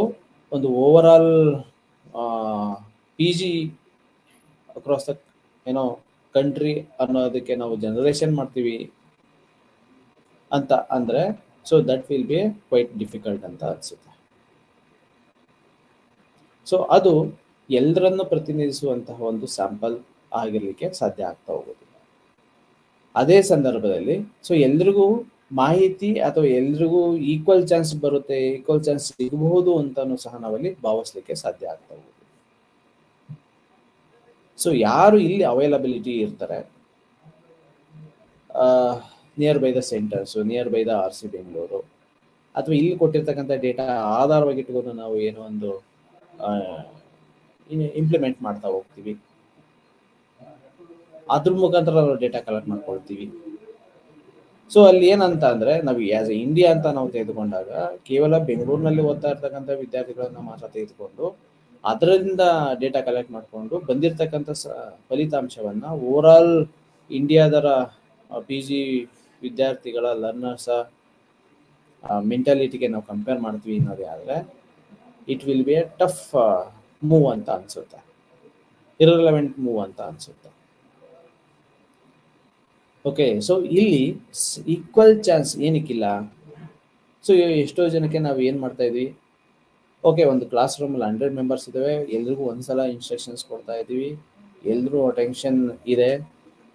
ಒಂದು overall PG across the country ಅನ್ನೋದಕ್ಕೆ ನಾವು ಜನರೇಷನ್ ಮಾಡ್ತೀವಿ ಅಂತ ಅಂದ್ರೆ, so that will be quite difficult ಅಂತ ಅನ್ಸುತ್ತೆ. ಸೊ ಅದು ಎಲ್ಲರನ್ನು ಪ್ರತಿನಿಧಿಸುವಂತಹ ಒಂದು ಸ್ಯಾಂಪಲ್ ಆಗಿರ್ಲಿಕ್ಕೆ ಸಾಧ್ಯ ಆಗ್ತಾ ಹೋಗೋದಿಲ್ಲ. ಅದೇ ಸಂದರ್ಭದಲ್ಲಿ ಸೊ ಎಲ್ರಿಗೂ ಮಾಹಿತಿ ಅಥವಾ ಎಲ್ರಿಗೂ ಈಕ್ವಲ್ ಚಾನ್ಸ್ ಬರುತ್ತೆ, ಈಕ್ವಲ್ ಚಾನ್ಸ್ ಸಿಗಬಹುದು ಅಂತಾನು ಸಹ ನಾವಲ್ಲಿ ಭಾವಿಸ್ಲಿಕ್ಕೆ ಸಾಧ್ಯ ಆಗ್ತಾ ಹೋಗುದು. ಸೊ ಯಾರು ಇಲ್ಲಿ ಅವೈಲಬಿಲಿಟಿ ಇರ್ತಾರೆ near by the centres, near by the RC Bengaluru, ಅಥವಾ ಇಲ್ಲಿ ಕೊಟ್ಟಿರ್ತಕ್ಕಂಥ ಡೇಟಾ ಆಧಾರವಾಗಿ ಇಟ್ಕೊಂಡು ನಾವು ಏನೋ ಒಂದು ಇಂಪ್ಲಿಮೆಂಟ್ ಮಾಡ್ತಾ ಹೋಗ್ತೀವಿ, ಅದ್ರ ಮುಖಾಂತರ ನಾವು ಡೇಟಾ ಕಲೆಕ್ಟ್ ಮಾಡ್ಕೊಳ್ತೀವಿ. ಸೊ ಅಲ್ಲಿ ಏನಂತ ಅಂದ್ರೆ ನಾವು ಆಸ್ ಎ ಇಂಡಿಯಾ ಅಂತ ನಾವು ತೆಗೆದುಕೊಂಡಾಗ ಕೇವಲ ಬೆಂಗಳೂರಿನಲ್ಲಿ ಓದ್ತಾ ಇರ್ತಕ್ಕಂಥ ವಿದ್ಯಾರ್ಥಿಗಳನ್ನ ಮಾತ್ರ ತೆಗೆದುಕೊಂಡು ಅದರಿಂದ ಡೇಟಾ ಕಲೆಕ್ಟ್ ಮಾಡಿಕೊಂಡು ಬಂದಿರತಕ್ಕಂಥ ಫಲಿತಾಂಶವನ್ನ ಓವರ್ ಆಲ್ ಇಂಡಿಯಾದರ PG ವಿದ್ಯಾರ್ಥಿಗಳ ಲರ್ನರ್ಸ ಮೆಂಟಾಲಿಟಿಗೆ ನಾವು ಕಂಪೇರ್ ಮಾಡ್ತೀವಿ ಅನ್ನೋದೇ ಆದರೆ it will be A tough move ಅಂತ ಅನ್ಸುತ್ತೆ, ಇರ್ರೆಲೆವೆಂಟ್ ಮೂವ್ ಅಂತ ಅನ್ಸುತ್ತೆ. ಓಕೆ, ಸೊ ಇಲ್ಲಿ ಈಕ್ವಲ್ ಚಾನ್ಸ್ ಏನಕ್ಕಿಲ್ಲ? ಸೊ ಎಷ್ಟೋ ಜನಕ್ಕೆ ನಾವು ಏನು ಮಾಡ್ತಾ ಇದ್ವಿ, ಓಕೆ ಒಂದು ಕ್ಲಾಸ್ ರೂಮಲ್ಲಿ 100 ಮೆಂಬರ್ಸ್ ಇದ್ದಾವೆ, ಎಲ್ರಿಗೂ ಒಂದ್ಸಲ ಇನ್ಸ್ಟ್ರಕ್ಷನ್ಸ್ ಕೊಡ್ತಾ ಇದ್ದೀವಿ, ಎಲ್ರೂ ಅಟೆನ್ಷನ್ ಇದೆ,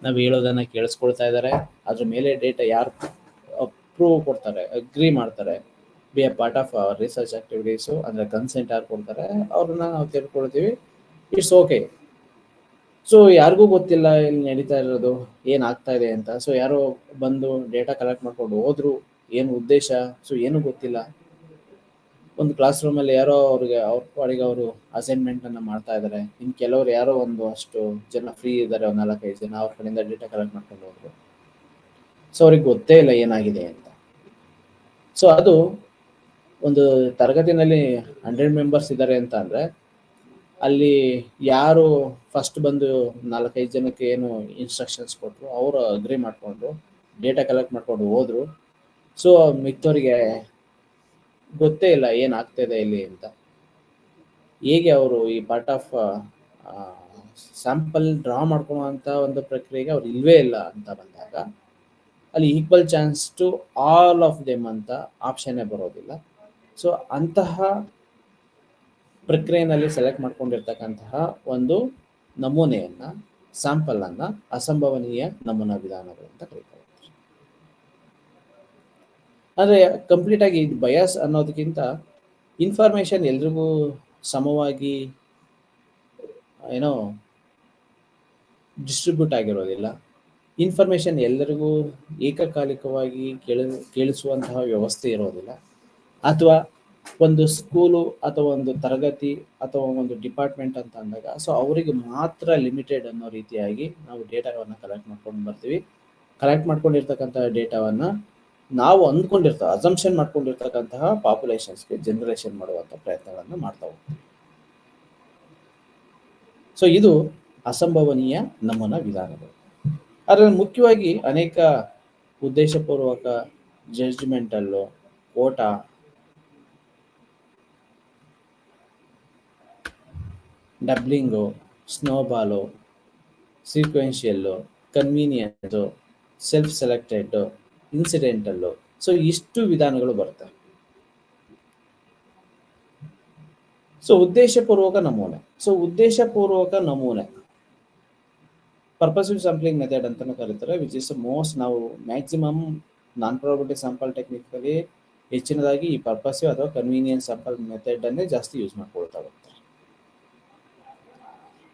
ನಾವು ಹೇಳೋದನ್ನ ಕೇಳಿಸ್ಕೊಳ್ತಾ ಇದ್ದಾರೆ, ಅದ್ರ ಮೇಲೆ ಡೇಟಾ ಯಾರು ಅಪ್ರೂವ್ ಕೊಡ್ತಾರೆ, ಅಗ್ರಿ ಮಾಡ್ತಾರೆ, B A part of research activities ಅಂದರೆ ಕನ್ಸೆಂಟ್ ಯಾರು ಕೊಡ್ತಾರೆ ಅವ್ರನ್ನ ನಾವು ತಿಳ್ಕೊಳ್ತೀವಿ, ಇಟ್ಸ್ ಓಕೆ. ಸೊ ಯಾರಿಗೂ ಗೊತ್ತಿಲ್ಲ ಇಲ್ಲಿ ನಡೀತಾ ಇರೋದು ಏನಾಗ್ತಾ ಇದೆ ಅಂತ. ಸೊ ಯಾರೋ ಬಂದು ಡೇಟಾ ಕಲೆಕ್ಟ್ ಮಾಡ್ಕೊಂಡು ಹೋದ್ರು, ಏನು ಉದ್ದೇಶ ಸೊ ಏನೂ ಗೊತ್ತಿಲ್ಲ. ಒಂದು ಕ್ಲಾಸ್ ರೂಮಲ್ಲಿ ಯಾರೋ ಅವ್ರಿಗೆ ಅವ್ರ ಪಾಡಿಗೆ ಅವರು ಅಸೈನ್ಮೆಂಟ್ ಅನ್ನ ಮಾಡ್ತಾ ಇದ್ದಾರೆ, ಇನ್ನು ಕೆಲವರು ಯಾರೋ ಒಂದು ಅಷ್ಟು ಜನ ಫ್ರೀ ಇದ್ದಾರೆ, ಒಂದು 4-5 ಜನ ಅವ್ರ ಕಡೆಯಿಂದ ಡೇಟಾ ಕಲೆಕ್ಟ್ ಮಾಡ್ಕೊಂಡು ಹೋದ್ರು. ಸೊ ಅವ್ರಿಗೆ ಗೊತ್ತೇ ಇಲ್ಲ ಏನಾಗಿದೆ ಅಂತ. ಸೊ ಅದು ಒಂದು ತರಗತಿನಲ್ಲಿ 100 ಮೆಂಬರ್ಸ್ ಇದ್ದಾರೆ ಅಂತ ಅಂದ್ರೆ ಅಲ್ಲಿ ಯಾರು ಫಸ್ಟ್ ಬಂದು 4-5 ಜನಕ್ಕೆ ಏನು ಇನ್ಸ್ಟ್ರಕ್ಷನ್ಸ್ ಕೊಟ್ಟರು ಅವರು ಅಗ್ರಿ ಮಾಡಿಕೊಂಡು ಡೇಟಾ ಕಲೆಕ್ಟ್ ಮಾಡ್ಕೊಂಡು ಹೋದ್ರು. ಸೊ ಮಿಕ್ಕವರಿಗೆ ಗೊತ್ತೇ ಇಲ್ಲ ಏನಾಗ್ತಿದೆ ಇಲ್ಲಿ ಅಂತ. ಹೇಗೆ ಅವರು ಈ ಪಾರ್ಟ್ ಆಫ್ ಸ್ಯಾಂಪಲ್ ಡ್ರಾ ಮಾಡ್ಕೊಳ್ಳುವಂಥ ಒಂದು ಪ್ರಕ್ರಿಯೆಗೆ ಅವ್ರು ಇಲ್ವೇ ಇಲ್ಲ ಅಂತ ಬಂದಾಗ ಅಲ್ಲಿ equal chance to all of them ಅಂತ ಆಪ್ಷನ್ನೇ ಬರೋದಿಲ್ಲ. ಸೊ ಅಂತಹ ಪ್ರಕ್ರಿಯೆಯಲ್ಲಿ ಸೆಲೆಕ್ಟ್ ಮಾಡ್ಕೊಂಡಿರ್ತಕ್ಕಂತಹ ಒಂದು ನಮೂನೆಯನ್ನ, ಸ್ಯಾಂಪಲ್ ಅನ್ನ ಅಸಂಭವನೀಯ ನಮೂನಾ ವಿಧಾನಗಳು ಅಂತ ಕರೀತಾರೆ. ಆದರೆ ಕಂಪ್ಲೀಟ್ ಆಗಿ ಇದು ಬಯಾಸ್ ಅನ್ನೋದಕ್ಕಿಂತ ಇನ್ಫಾರ್ಮೇಶನ್ ಎಲ್ರಿಗೂ ಸಮವಾಗಿ ಡಿಸ್ಟ್ರಿಬ್ಯೂಟ್ ಆಗಿರೋದಿಲ್ಲ. ಇನ್ಫಾರ್ಮೇಶನ್ ಎಲ್ಲರಿಗೂ ಏಕಕಾಲಿಕವಾಗಿ ಕೇಳಿಸುವಂತಹ ವ್ಯವಸ್ಥೆ ಇರೋದಿಲ್ಲ. ಅಥವಾ ಒಂದು ಸ್ಕೂಲು ಅಥವಾ ಒಂದು ತರಗತಿ ಅಥವಾ ಒಂದು ಡಿಪಾರ್ಟ್ಮೆಂಟ್ ಅಂತ ಅಂದಾಗ ಸೊ ಅವರಿಗೆ ಮಾತ್ರ ಲಿಮಿಟೆಡ್ ಅನ್ನೋ ರೀತಿಯಾಗಿ ನಾವು ಡೇಟಾವನ್ನು ಕಲೆಕ್ಟ್ ಮಾಡ್ಕೊಂಡು ಬರ್ತೀವಿ. ಕಲೆಕ್ಟ್ ಮಾಡ್ಕೊಂಡಿರ್ತಕ್ಕಂತಹ ಡೇಟಾವನ್ನು ನಾವು ಅಸಂಪ್ಷನ್ ಮಾಡ್ಕೊಂಡಿರ್ತಕ್ಕಂತಹ ಪಾಪ್ಯುಲೇಷನ್ಸ್ಗೆ ಜನರೇಷನ್ ಮಾಡುವಂಥ ಪ್ರಯತ್ನಗಳನ್ನು ಮಾಡ್ತಾ ಹೋಗ್ತೀವಿ. ಸೊ ಇದು ಅಸಂಭವನೀಯ ನಮೂನಾ ವಿಧಾನಗಳು. ಅದರಲ್ಲಿ ಮುಖ್ಯವಾಗಿ ಅನೇಕ ಉದ್ದೇಶಪೂರ್ವಕ ಜಡ್ಜ್ಮೆಂಟಲ್ಲು, ಓಟಾ, ಡಬ್ಲಿಂಗು, ಸ್ನೋಬಾಲು, ಸೀಕ್ವೆನ್ಷಿಯಲ್ಲು, ಕನ್ವೀನಿಯನ್ಸು, ಸೆಲ್ಫ್ ಸೆಲೆಕ್ಟೆಡ್, ಇನ್ಸಿಡೆಂಟಲ್ಲು. ಸೊ ಇಷ್ಟು ವಿಧಾನಗಳು ಬರುತ್ತೆ. ಸೊ ಉದ್ದೇಶಪೂರ್ವಕ ನಮೂನೆ ಪರ್ಪಸಿವ್ ಸ್ಯಾಂಪ್ಲಿಂಗ್ ಮೆಥಡ್ ಅಂತಾನು ಕರೀತಾರೆ, ವಿಚ್ ಇಸ್ ಮೋಸ್ಟ್. ನಾವು ಮ್ಯಾಕ್ಸಿಮಮ್ ನಾನ್ ಪ್ರಾಬಬಿಲಿಟಿ ಸ್ಯಾಂಪಲ್ ಟೆಕ್ನಿಕಲ್ಲಿ ಹೆಚ್ಚಿನದಾಗಿ ಈ ಪರ್ಪಸಿವ್ ಅಥವಾ ಕನ್ವೀನಿಯನ್ಸ್ ಸ್ಯಾಂಪಲ್ ಮೆಥಡ್ ಅನ್ನೇ ಜಾಸ್ತಿ ಯೂಸ್ ಮಾಡ್ಕೊಳ್ತಾ ಹೋಗ್ತಾರೆ.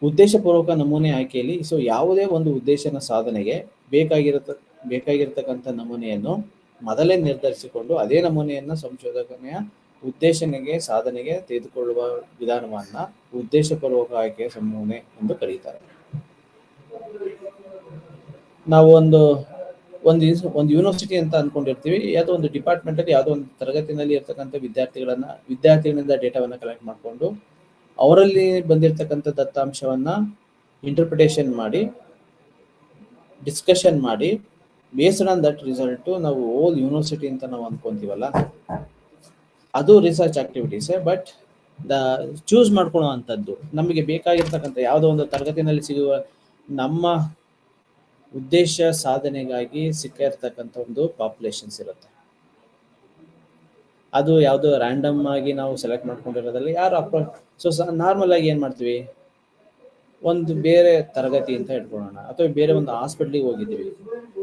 ಉದ್ದೇಶಪೂರ್ವಕ ನಮೂನೆ ಆಯ್ಕೆಯಲ್ಲಿ ಸೊ ಯಾವುದೇ ಒಂದು ಉದ್ದೇಶನ ಸಾಧನೆಗೆ ಬೇಕಾಗಿರತಕ್ಕಂಥ ನಮೂನೆಯನ್ನು ಮೊದಲೇ ನಿರ್ಧರಿಸಿಕೊಂಡು ಅದೇ ನಮೂನೆಯನ್ನು ಸಂಶೋಧನೆಯ ಉದ್ದೇಶನೆಗೆ ಸಾಧನೆಗೆ ತೆಗೆದುಕೊಳ್ಳುವ ವಿಧಾನವನ್ನ ಉದ್ದೇಶಪೂರ್ವಕ ಆಯ್ಕೆಯ ನಮೂನೆ ಎಂದು ಕರೀತಾರೆ. ನಾವು ಒಂದು ಯೂನಿವರ್ಸಿಟಿ ಅಂತ ಅನ್ಕೊಂಡಿರ್ತೀವಿ, ಯಾವುದೋ ಒಂದು ಡಿಪಾರ್ಟ್ಮೆಂಟ್ ಅಲ್ಲಿ ಯಾವುದೋ ಒಂದು ತರಗತಿನಲ್ಲಿ ಇರ್ತಕ್ಕಂಥ ವಿದ್ಯಾರ್ಥಿಗಳಿಂದ ಡೇಟಾವನ್ನ ಕಲೆಕ್ಟ್ ಮಾಡಿಕೊಂಡು ಅವರಲ್ಲಿ ಬಂದಿರತಕ್ಕಂಥ ದತ್ತಾಂಶವನ್ನ ಇಂಟರ್ಪ್ರಿಟೇಷನ್ ಮಾಡಿ ಡಿಸ್ಕಷನ್ ಮಾಡಿ ಬೇಸ್ಡ್ ಆನ್ ದಟ್ ರಿಸಲ್ಟ್ ನಾವು ಓಲ್ ಯೂನಿವರ್ಸಿಟಿ ಅಂತ ನಾವು ಅನ್ಕೊಂತೀವಲ್ಲ, ಅದು ರಿಸರ್ಚ್ ಆಕ್ಟಿವಿಟೀಸ್. ಬಟ್ ಚೂಸ್ ಮಾಡ್ಕೊಳ್ಳುವಂಥದ್ದು ನಮಗೆ ಬೇಕಾಗಿರ್ತಕ್ಕಂಥ ಯಾವುದೋ ಒಂದು ತರಗತಿನಲ್ಲಿ ಸಿಗುವ ನಮ್ಮ ಉದ್ದೇಶ ಸಾಧನೆಗಾಗಿ ಸಿಕ್ಕ ಇರ್ತಕ್ಕಂಥ ಒಂದು ಪಾಪ್ಯುಲೇಷನ್ಸ್ ಇರುತ್ತೆ. ಅದು ಯಾವುದೋ ರ್ಯಾಂಡಮ್ ಆಗಿ ನಾವು ಸೆಲೆಕ್ಟ್ ಮಾಡ್ಕೊಂಡಿರೋದ್ರಲ್ಲಿ ಯಾರು ಸೊ ನಾರ್ಮಲ್ ಆಗಿ ಏನ್ ಮಾಡ್ತೀವಿ, ಒಂದು ಬೇರೆ ತರಗತಿ ಅಂತ ಇಟ್ಕೊಳ್ಳೋಣ, ಅಥವಾ ಬೇರೆ ಒಂದು ಹಾಸ್ಪಿಟ್ಲಿಗೆ ಹೋಗಿದ್ದೀವಿ.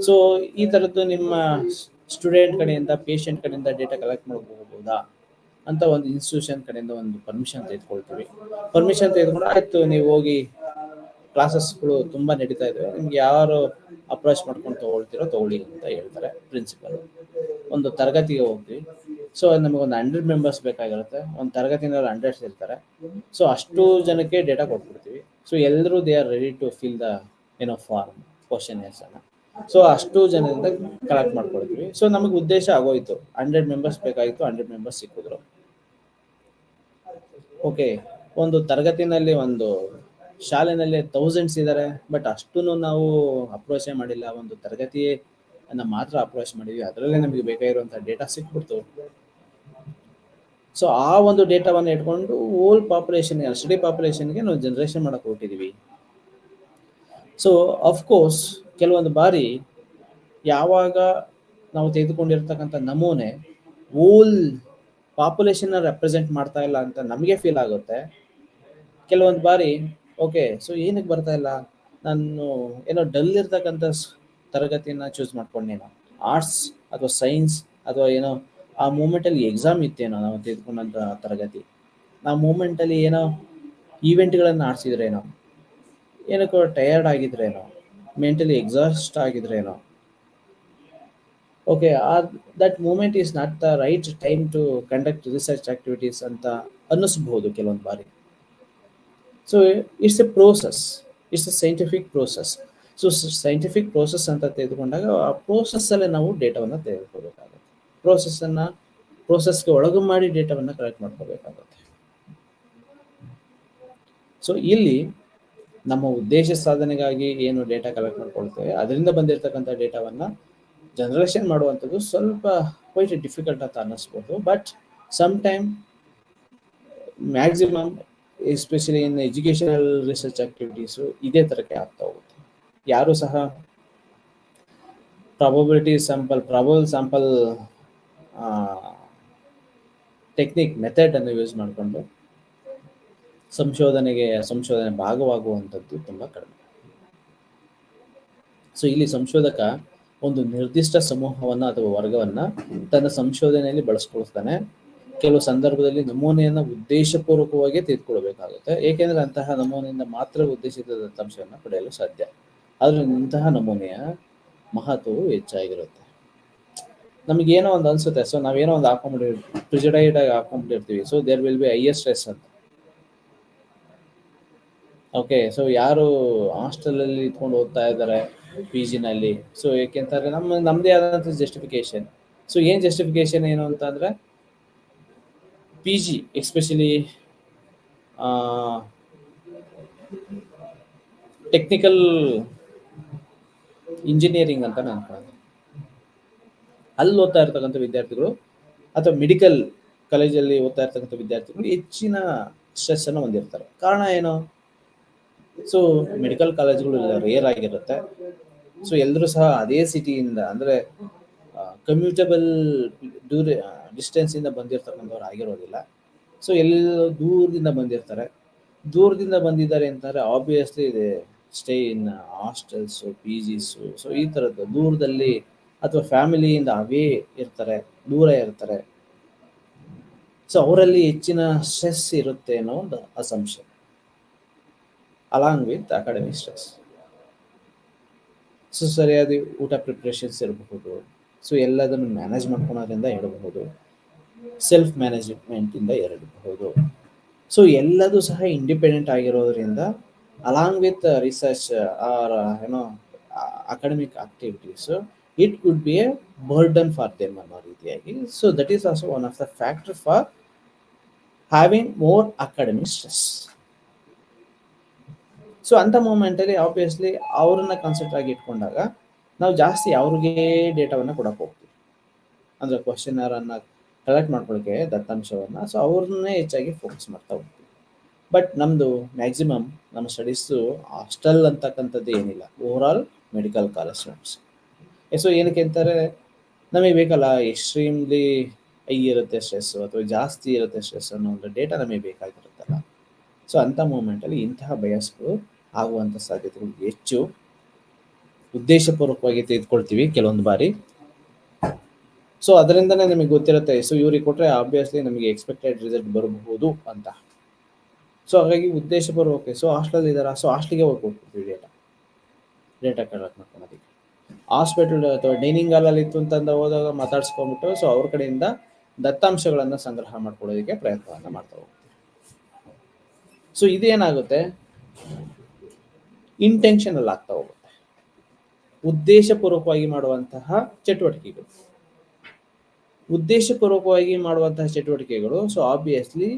ಸೊ ಈ ತರದ್ದು ನಿಮ್ಮ ಸ್ಟೂಡೆಂಟ್ ಕಡೆಯಿಂದ ಪೇಷಂಟ್ ಕಡೆಯಿಂದ ಡೇಟಾ ಕಲೆಕ್ಟ್ ಮಾಡ್ಕೋಬಹುದಾ ಅಂತ ಒಂದು ಇನ್ಸ್ಟಿಟ್ಯೂಷನ್ ಕಡೆಯಿಂದ ಒಂದು ಪರ್ಮಿಷನ್ ತೆಗೆದುಕೊಳ್ತೀವಿ. ಪರ್ಮಿಷನ್ ತೆಗೆದುಕೊಂಡು ಆಯ್ತು ನೀವು ಹೋಗಿ ಕ್ಲಾಸಸ್ಗಳು ತುಂಬಾ ನಡೀತಾ ಇದ್ದಾವೆ, ನಿಮ್ಗೆ ಯಾರು ಅಪ್ರೋಚ್ ಮಾಡ್ಕೊಂಡು ತಗೊಳ್ಳಿ ಅಂತ ಹೇಳ್ತಾರೆ ಪ್ರಿನ್ಸಿಪಲ್. ಒಂದು ತರಗತಿಗೆ ಹೋಗ್ತೀವಿ, ಸೊ ನಮಗೊಂದು 100 ಮೆಂಬರ್ಸ್ ಬೇಕಾಗಿರುತ್ತೆ, ಒಂದು ತರಗತಿನಲ್ಲಿ 100 ಇರ್ತಾರೆ. ಸೊ ಅಷ್ಟು ಜನಕ್ಕೆ ಡೇಟಾ ಕೊಟ್ಬಿಡ್ತೀವಿ. ಸೊ ಎಲ್ಲರೂ they are ready to fill the form questions ಅನ್ನ. ಸೊ ಅಷ್ಟು ಜನರಿಂದ ಕಲೆಕ್ಟ್ ಮಾಡ್ಕೊಳ್ತೀವಿ. ಸೊ ನಮಗೆ ಉದ್ದೇಶ ಆಗೋಯ್ತು, 100 ಮೆಂಬರ್ಸ್ ಬೇಕಾಗಿತ್ತು, 100 ಮೆಂಬರ್ಸ್ ಸಿಕ್ಕಿದ್ರು. ಓಕೆ, ಒಂದು ತರಗತಿನಲ್ಲಿ ಒಂದು ಶಾಲೆನಲ್ಲಿ 1000s ಇದ್ದಾರೆ, ಬಟ್ ಅಷ್ಟು ನಾವು ಅಪ್ರೋಚ್ ಮಾಡಿಲ್ಲ, ಒಂದು ತರಗತಿಯನ್ನ ಮಾತ್ರ ಅಪ್ರೋಚ್ ಮಾಡಿದ್ವಿ, ಅದರಲ್ಲೇ ನಮಗೆ ಬೇಕಾಗಿರುವಂತಹ ಡೇಟಾ ಸಿಕ್ಬಿಡ್ತು. ಸೊ ಆ ಒಂದು ಡೇಟಾವನ್ನು ಇಟ್ಕೊಂಡು ಓಲ್ ಪಾಪ್ಯುಲೇಷನ್ ಸ್ಟಡಿ ಪಾಪ್ಯುಲೇಷನ್ಗೆ ನಾವು ಜನರೇಷನ್ ಮಾಡಕ್ ಹೊರಟಿದೀವಿ. ಸೊ ಅಫ್ಕೋರ್ಸ್ ಕೆಲವೊಂದು ಬಾರಿ ಯಾವಾಗ ನಾವು ತೆಗೆದುಕೊಂಡಿರ್ತಕ್ಕಂಥ ನಮೂನೆ ಓಲ್ ಪಾಪ್ಯುಲೇಷನ್ ರೆಪ್ರೆಸೆಂಟ್ ಮಾಡ್ತಾ ಇಲ್ಲ ಅಂತ ನಮಗೆ ಫೀಲ್ ಆಗುತ್ತೆ. ಕೆಲವೊಂದು ಬಾರಿ ಓಕೆ, ಸೊ ಏನಕ್ಕೆ ಬರ್ತಾ ಇಲ್ಲ, ನಾನು ಏನೋ ಡಲ್ ಇರ್ತಕ್ಕಂಥ ತರಗತಿಯನ್ನ ಚೂಸ್ ಮಾಡ್ಕೊಂಡೇನೋ, ಆರ್ಟ್ಸ್ ಅಥವಾ ಸೈನ್ಸ್ ಅಥವಾ ಏನೋ ಆ ಮೂಮೆಂಟಲ್ಲಿ ಎಕ್ಸಾಮ್ ಇತ್ತೇನೋ ನಾವು ತೆಗೆದುಕೊಂಡಂಥ ತರಗತಿ, ಆ ಮೂಮೆಂಟಲ್ಲಿ ಏನೋ ಈವೆಂಟ್ಗಳನ್ನು ಆಡಿಸಿದ್ರೇನೋ, ಏನಕ್ಕೋ ಟಯರ್ಡ್ ಆಗಿದ್ರೇನೋ, ಮೆಂಟಲಿ ಎಕ್ಸಾಸ್ಟ್ ಆಗಿದ್ರೇನೋ. Okay, that moment is not the right time to conduct research activities ಅಂತ ಅನ್ನಿಸ್ಬಹುದು ಕೆಲವೊಂದು ಬಾರಿ. So it's a process, it's a scientific process. So scientific process ಅಂತ ತೆಗೆದುಕೊಂಡಾಗ ಆ ಪ್ರೋಸೆಸ್ಸಲ್ಲೇ ನಾವು ಡೇಟಾವನ್ನು ತೆಗೆದುಕೋಬೇಕಾಗುತ್ತೆ. ಪ್ರೋಸೆಸ್ಗೆ ಒಳಗು ಮಾಡಿ ಡೇಟಾವನ್ನು ಕಲೆಕ್ಟ್ ಮಾಡ್ಕೋಬೇಕಾಗುತ್ತೆ. ಸೊ ಇಲ್ಲಿ ನಮ್ಮ ಉದ್ದೇಶ ಸಾಧನೆಗಾಗಿ ಏನು ಡೇಟಾ ಕಲೆಕ್ಟ್ ಮಾಡ್ಕೊಳ್ತೇವೆ ಅದರಿಂದ ಬಂದಿರತಕ್ಕಂಥ ಡೇಟಾವನ್ನು ಜನರೇಷನ್ ಮಾಡುವಂಥದ್ದು ಸ್ವಲ್ಪ ಕ್ವೈಟ್ ಡಿಫಿಕಲ್ಟ್ ಅಂತ ಅನ್ನಿಸ್ಬೋದು. But some time maximum especially in educational research activities ಇದೇ ಥರಕ್ಕೆ ಆಗ್ತಾ ಹೋಗುತ್ತೆ. ಯಾರು ಸಹ ಪ್ರಾಬಲ್ ಸ್ಯಾಂಪಲ್ ಟೆಕ್ನಿಕ್ ಮೆಥಡ್ ಅನ್ನು ಯೂಸ್ ಮಾಡಿಕೊಂಡು ಸಂಶೋಧನೆ ಭಾಗವಾಗುವಂಥದ್ದು ತುಂಬ ಕಡಿಮೆ. ಸೊ ಇಲ್ಲಿ ಸಂಶೋಧಕ ಒಂದು ನಿರ್ದಿಷ್ಟ ಸಮೂಹವನ್ನು ಅಥವಾ ವರ್ಗವನ್ನ ತನ್ನ ಸಂಶೋಧನೆಯಲ್ಲಿ ಬಳಸ್ಕೊಳ್ತಾನೆ. ಕೆಲವು ಸಂದರ್ಭದಲ್ಲಿ ನಮೂನೆಯನ್ನು ಉದ್ದೇಶಪೂರ್ವಕವಾಗಿ ತೆಗೆದುಕೊಳ್ಬೇಕಾಗುತ್ತೆ, ಏಕೆಂದ್ರೆ ಅಂತಹ ನಮೂನೆಯಿಂದ ಮಾತ್ರ ಉದ್ದೇಶಿತ ದತ್ತಾಂಶವನ್ನು ಪಡೆಯಲು ಸಾಧ್ಯ. ಆದ್ರೆ ಇಂತಹ ನಮೂನೆಯ ಮಹತ್ವವು ಹೆಚ್ಚಾಗಿರುತ್ತೆ. ನಮಗೇನೋ ಒಂದು ಅನ್ಸುತ್ತೆ, ಸೊ ನಾವೇನೋ ಒಂದು ಪ್ರಿಜುಡೈಡ್ ಆಗಿ ಹಾಕೊಂಡ್ಬಿಟ್ಟಿರ್ತೀವಿ. So there will be highest stress ಅಂತ. ಓಕೆ, ಸೊ ಯಾರು ಹಾಸ್ಟೆಲಲ್ಲಿ ಇಟ್ಕೊಂಡು ಓದ್ತಾ ಇದ್ದಾರೆ PG-ನಲ್ಲಿ, ಸೊ ಏಕೆಂತಂದ್ರೆ ನಮ್ಮದೇ ಆದಂಥ ಜಸ್ಟಿಫಿಕೇಶನ್. ಸೊ ಏನು ಜಸ್ಟಿಫಿಕೇಶನ್ ಏನು ಅಂತಂದ್ರೆ PG ಎಸ್ಪೆಷಲಿ ಟೆಕ್ನಿಕಲ್ ಇಂಜಿನಿಯರಿಂಗ್ ಅಂತ ಅನ್ಕೊಳ್ಳೋದು, ಅಲ್ಲಿ ಓದ್ತಾ ಇರ್ತಕ್ಕಂಥ ವಿದ್ಯಾರ್ಥಿಗಳು ಅಥವಾ ಮೆಡಿಕಲ್ ಕಾಲೇಜಲ್ಲಿ ಓದ್ತಾ ಇರ್ತಕ್ಕಂಥ ವಿದ್ಯಾರ್ಥಿಗಳು ಹೆಚ್ಚಿನ ಸ್ಟ್ರೆಸ್ ಅನ್ನು ಹೊಂದಿರ್ತಾರೆ. ಕಾರಣ ಏನು? ಸೊ ಮೆಡಿಕಲ್ ಕಾಲೇಜ್ಗಳು ರೇರ್ ಆಗಿರುತ್ತೆ. ಸೊ ಎಲ್ಲರೂ ಸಹ ಅದೇ ಸಿಟಿಯಿಂದ ಅಂದರೆ ಕಮ್ಯೂಟಬಲ್ ದೂರ ಡಿಸ್ಟೆನ್ಸ್ ಇಂದ ಬಂದಿರತಕ್ಕಂಥವ್ರು ಆಗಿರೋದಿಲ್ಲ. ಸೊ ಎಲ್ಲೆಲ್ಲೋ ದೂರದಿಂದ ಬಂದಿರ್ತಾರೆ. ದೂರದಿಂದ ಬಂದಿದ್ದಾರೆ ಅಂತಂದ್ರೆ ಆಬ್ವಿಯಸ್ಲಿ ಇದೆ stay in hostels, P Gs, so ಈ ಥರದ್ದು ದೂರದಲ್ಲಿ ಅಥವಾ ಫ್ಯಾಮಿಲಿಯಿಂದ ಅವೇ ಇರ್ತಾರೆ, ದೂರ ಇರ್ತಾರೆ. ಸೊ ಅವರಲ್ಲಿ ಹೆಚ್ಚಿನ ಸ್ಟ್ರೆಸ್ ಇರುತ್ತೆ ಅನ್ನೋ ಒಂದು assumption along with academic stress. So ಸರಿಯಾದ ಊಟ ಪ್ರಿಪ್ರೇಷನ್ಸ್ ಇರಬಹುದು, ಸೊ ಎಲ್ಲದನ್ನು ಮ್ಯಾನೇಜ್ ಮಾಡ್ಕೊಳೋದ್ರಿಂದ ಇರಬಹುದು, ಸೆಲ್ಫ್ ಮ್ಯಾನೇಜ್ಮೆಂಟ್ ಇಂದ ಇರಬಹುದು. ಸೊ ಎಲ್ಲದೂ ಸಹ ಇಂಡಿಪೆಂಡೆಂಟ್ ಆಗಿರೋದ್ರಿಂದ ಅಲಾಂಗ್ ವಿತ್ ರಿಸರ್ಚ್ ಆರ್ ಏನೋ academic activities it could be A burden for them ಅನ್ನೋ ರೀತಿಯಾಗಿ. So that is also one of the factor for having more academic stress. So ಅಂಥ ಮೂಮೆಂಟಲ್ಲಿ ಆಬ್ವಿಯಸ್ಲಿ ಅವ್ರನ್ನ ಕಾನ್ಸೆಪ್ಟ್ ಆಗಿ ಇಟ್ಕೊಂಡಾಗ ನಾವು ಜಾಸ್ತಿ ಅವ್ರಿಗೆ ಡೇಟಾವನ್ನು ಕೊಡಕ್ಕೆ ಹೋಗ್ತೀವಿ, ಅಂದರೆ ಕ್ವಶನರನ್ನು ಕಲೆಕ್ಟ್ ಮಾಡ್ಕೊಳ್ಳೋಕ್ಕೆ ದತ್ತಾಂಶವನ್ನು. ಸೊ ಅವ್ರನ್ನೇ ಹೆಚ್ಚಾಗಿ ಫೋಕಸ್ ಮಾಡ್ತಾ ಹೋಗ್ತೀವಿ. ಬಟ್ ನಮ್ಮದು ಮ್ಯಾಕ್ಸಿಮಮ್ ನಮ್ಮ ಸ್ಟಡೀಸು ಹಾಸ್ಟೆಲ್ ಅಂತಕ್ಕಂಥದ್ದು ಏನಿಲ್ಲ, over all medical college students. So ಏನಕ್ಕೆ ಅಂತಾರೆ, ನಮಗೆ ಬೇಕಲ್ಲ ಎಕ್ಸ್ಟ್ರೀಮ್ಲಿ ಹೈ ಇರುತ್ತೆ ಸ್ಟ್ರೆಸ್ಸು ಅಥವಾ ಜಾಸ್ತಿ ಇರುತ್ತೆ ಸ್ಟ್ರೆಸ್ ಅನ್ನೋ ಒಂದು ಡೇಟಾ ನಮಗೆ ಬೇಕಾಗಿರುತ್ತಲ್ಲ. ಸೊ ಅಂಥ ಮೂಮೆಂಟಲ್ಲಿ ಇಂತಹ ಬಯಸ್ಗಳು ಆಗುವಂಥ ಸಾಧ್ಯತೆಗಳು ಹೆಚ್ಚು. ಉದ್ದೇಶಪೂರ್ವಕವಾಗಿ ತೆಗೆದುಕೊಳ್ತೀವಿ ಕೆಲವೊಂದು ಬಾರಿ. ಸೊ ಅದರಿಂದನೇ ನಮಗೆ ಗೊತ್ತಿರುತ್ತೆ, ಸೊ ಇವ್ರಿಗೆ ಕೊಟ್ಟರೆ ಆಬ್ವಿಯಸ್ಲಿ ನಮಗೆ ಎಕ್ಸ್ಪೆಕ್ಟೆಡ್ ರಿಸಲ್ಟ್ ಬರಬಹುದು ಅಂತ. ಸೊ ಹಾಗಾಗಿ ಉದ್ದೇಶಪೂರ್ವಕ ಸೊ ಹಾಸ್ಟೆಲ್ ಇದ್ದಾರಾ, ಸೊ ಹಾಸ್ಟೆಲ್ಗೆ ಹೋಗ್ಬಿಡ್ತೀವಿ ಡೇಟಾ ಕಲೆಕ್ಟ್ ಮಾಡ್ಕೊಳೋದಕ್ಕೆ. ಹಾಸ್ಪಿಟಲ್ ಅಥವಾ ಡೈನಿಂಗ್ ಹಾಲಲ್ಲಿ ಇತ್ತು ಅಂತಂದ ಹೋದಾಗ ಮಾತಾಡ್ಸ್ಕೊಂಡ್ಬಿಟ್ಟು ಸೊ ಅವ್ರ ಕಡೆಯಿಂದ ದತ್ತಾಂಶಗಳನ್ನು ಸಂಗ್ರಹ ಮಾಡ್ಕೊಳ್ಳೋದಕ್ಕೆ ಪ್ರಯತ್ನವನ್ನು ಮಾಡ್ತಾ ಹೋಗ್ತೀವಿ. ಸೊ ಇದೇನಾಗುತ್ತೆ, ಇಂಟೆನ್ಷನಲ್ ಆಗ್ತಾ ಹೋಗುತ್ತೆ, ಉದ್ದೇಶಪೂರ್ವಕವಾಗಿ ಮಾಡುವಂತಹ ಚಟುವಟಿಕೆಗಳು. ಉದ್ದೇಶಪೂರ್ವಕವಾಗಿ ಮಾಡುವಂತಹ ಚಟುವಟಿಕೆಗಳು ಸೊ ಆಬ್ವಿಯಸ್ಲಿ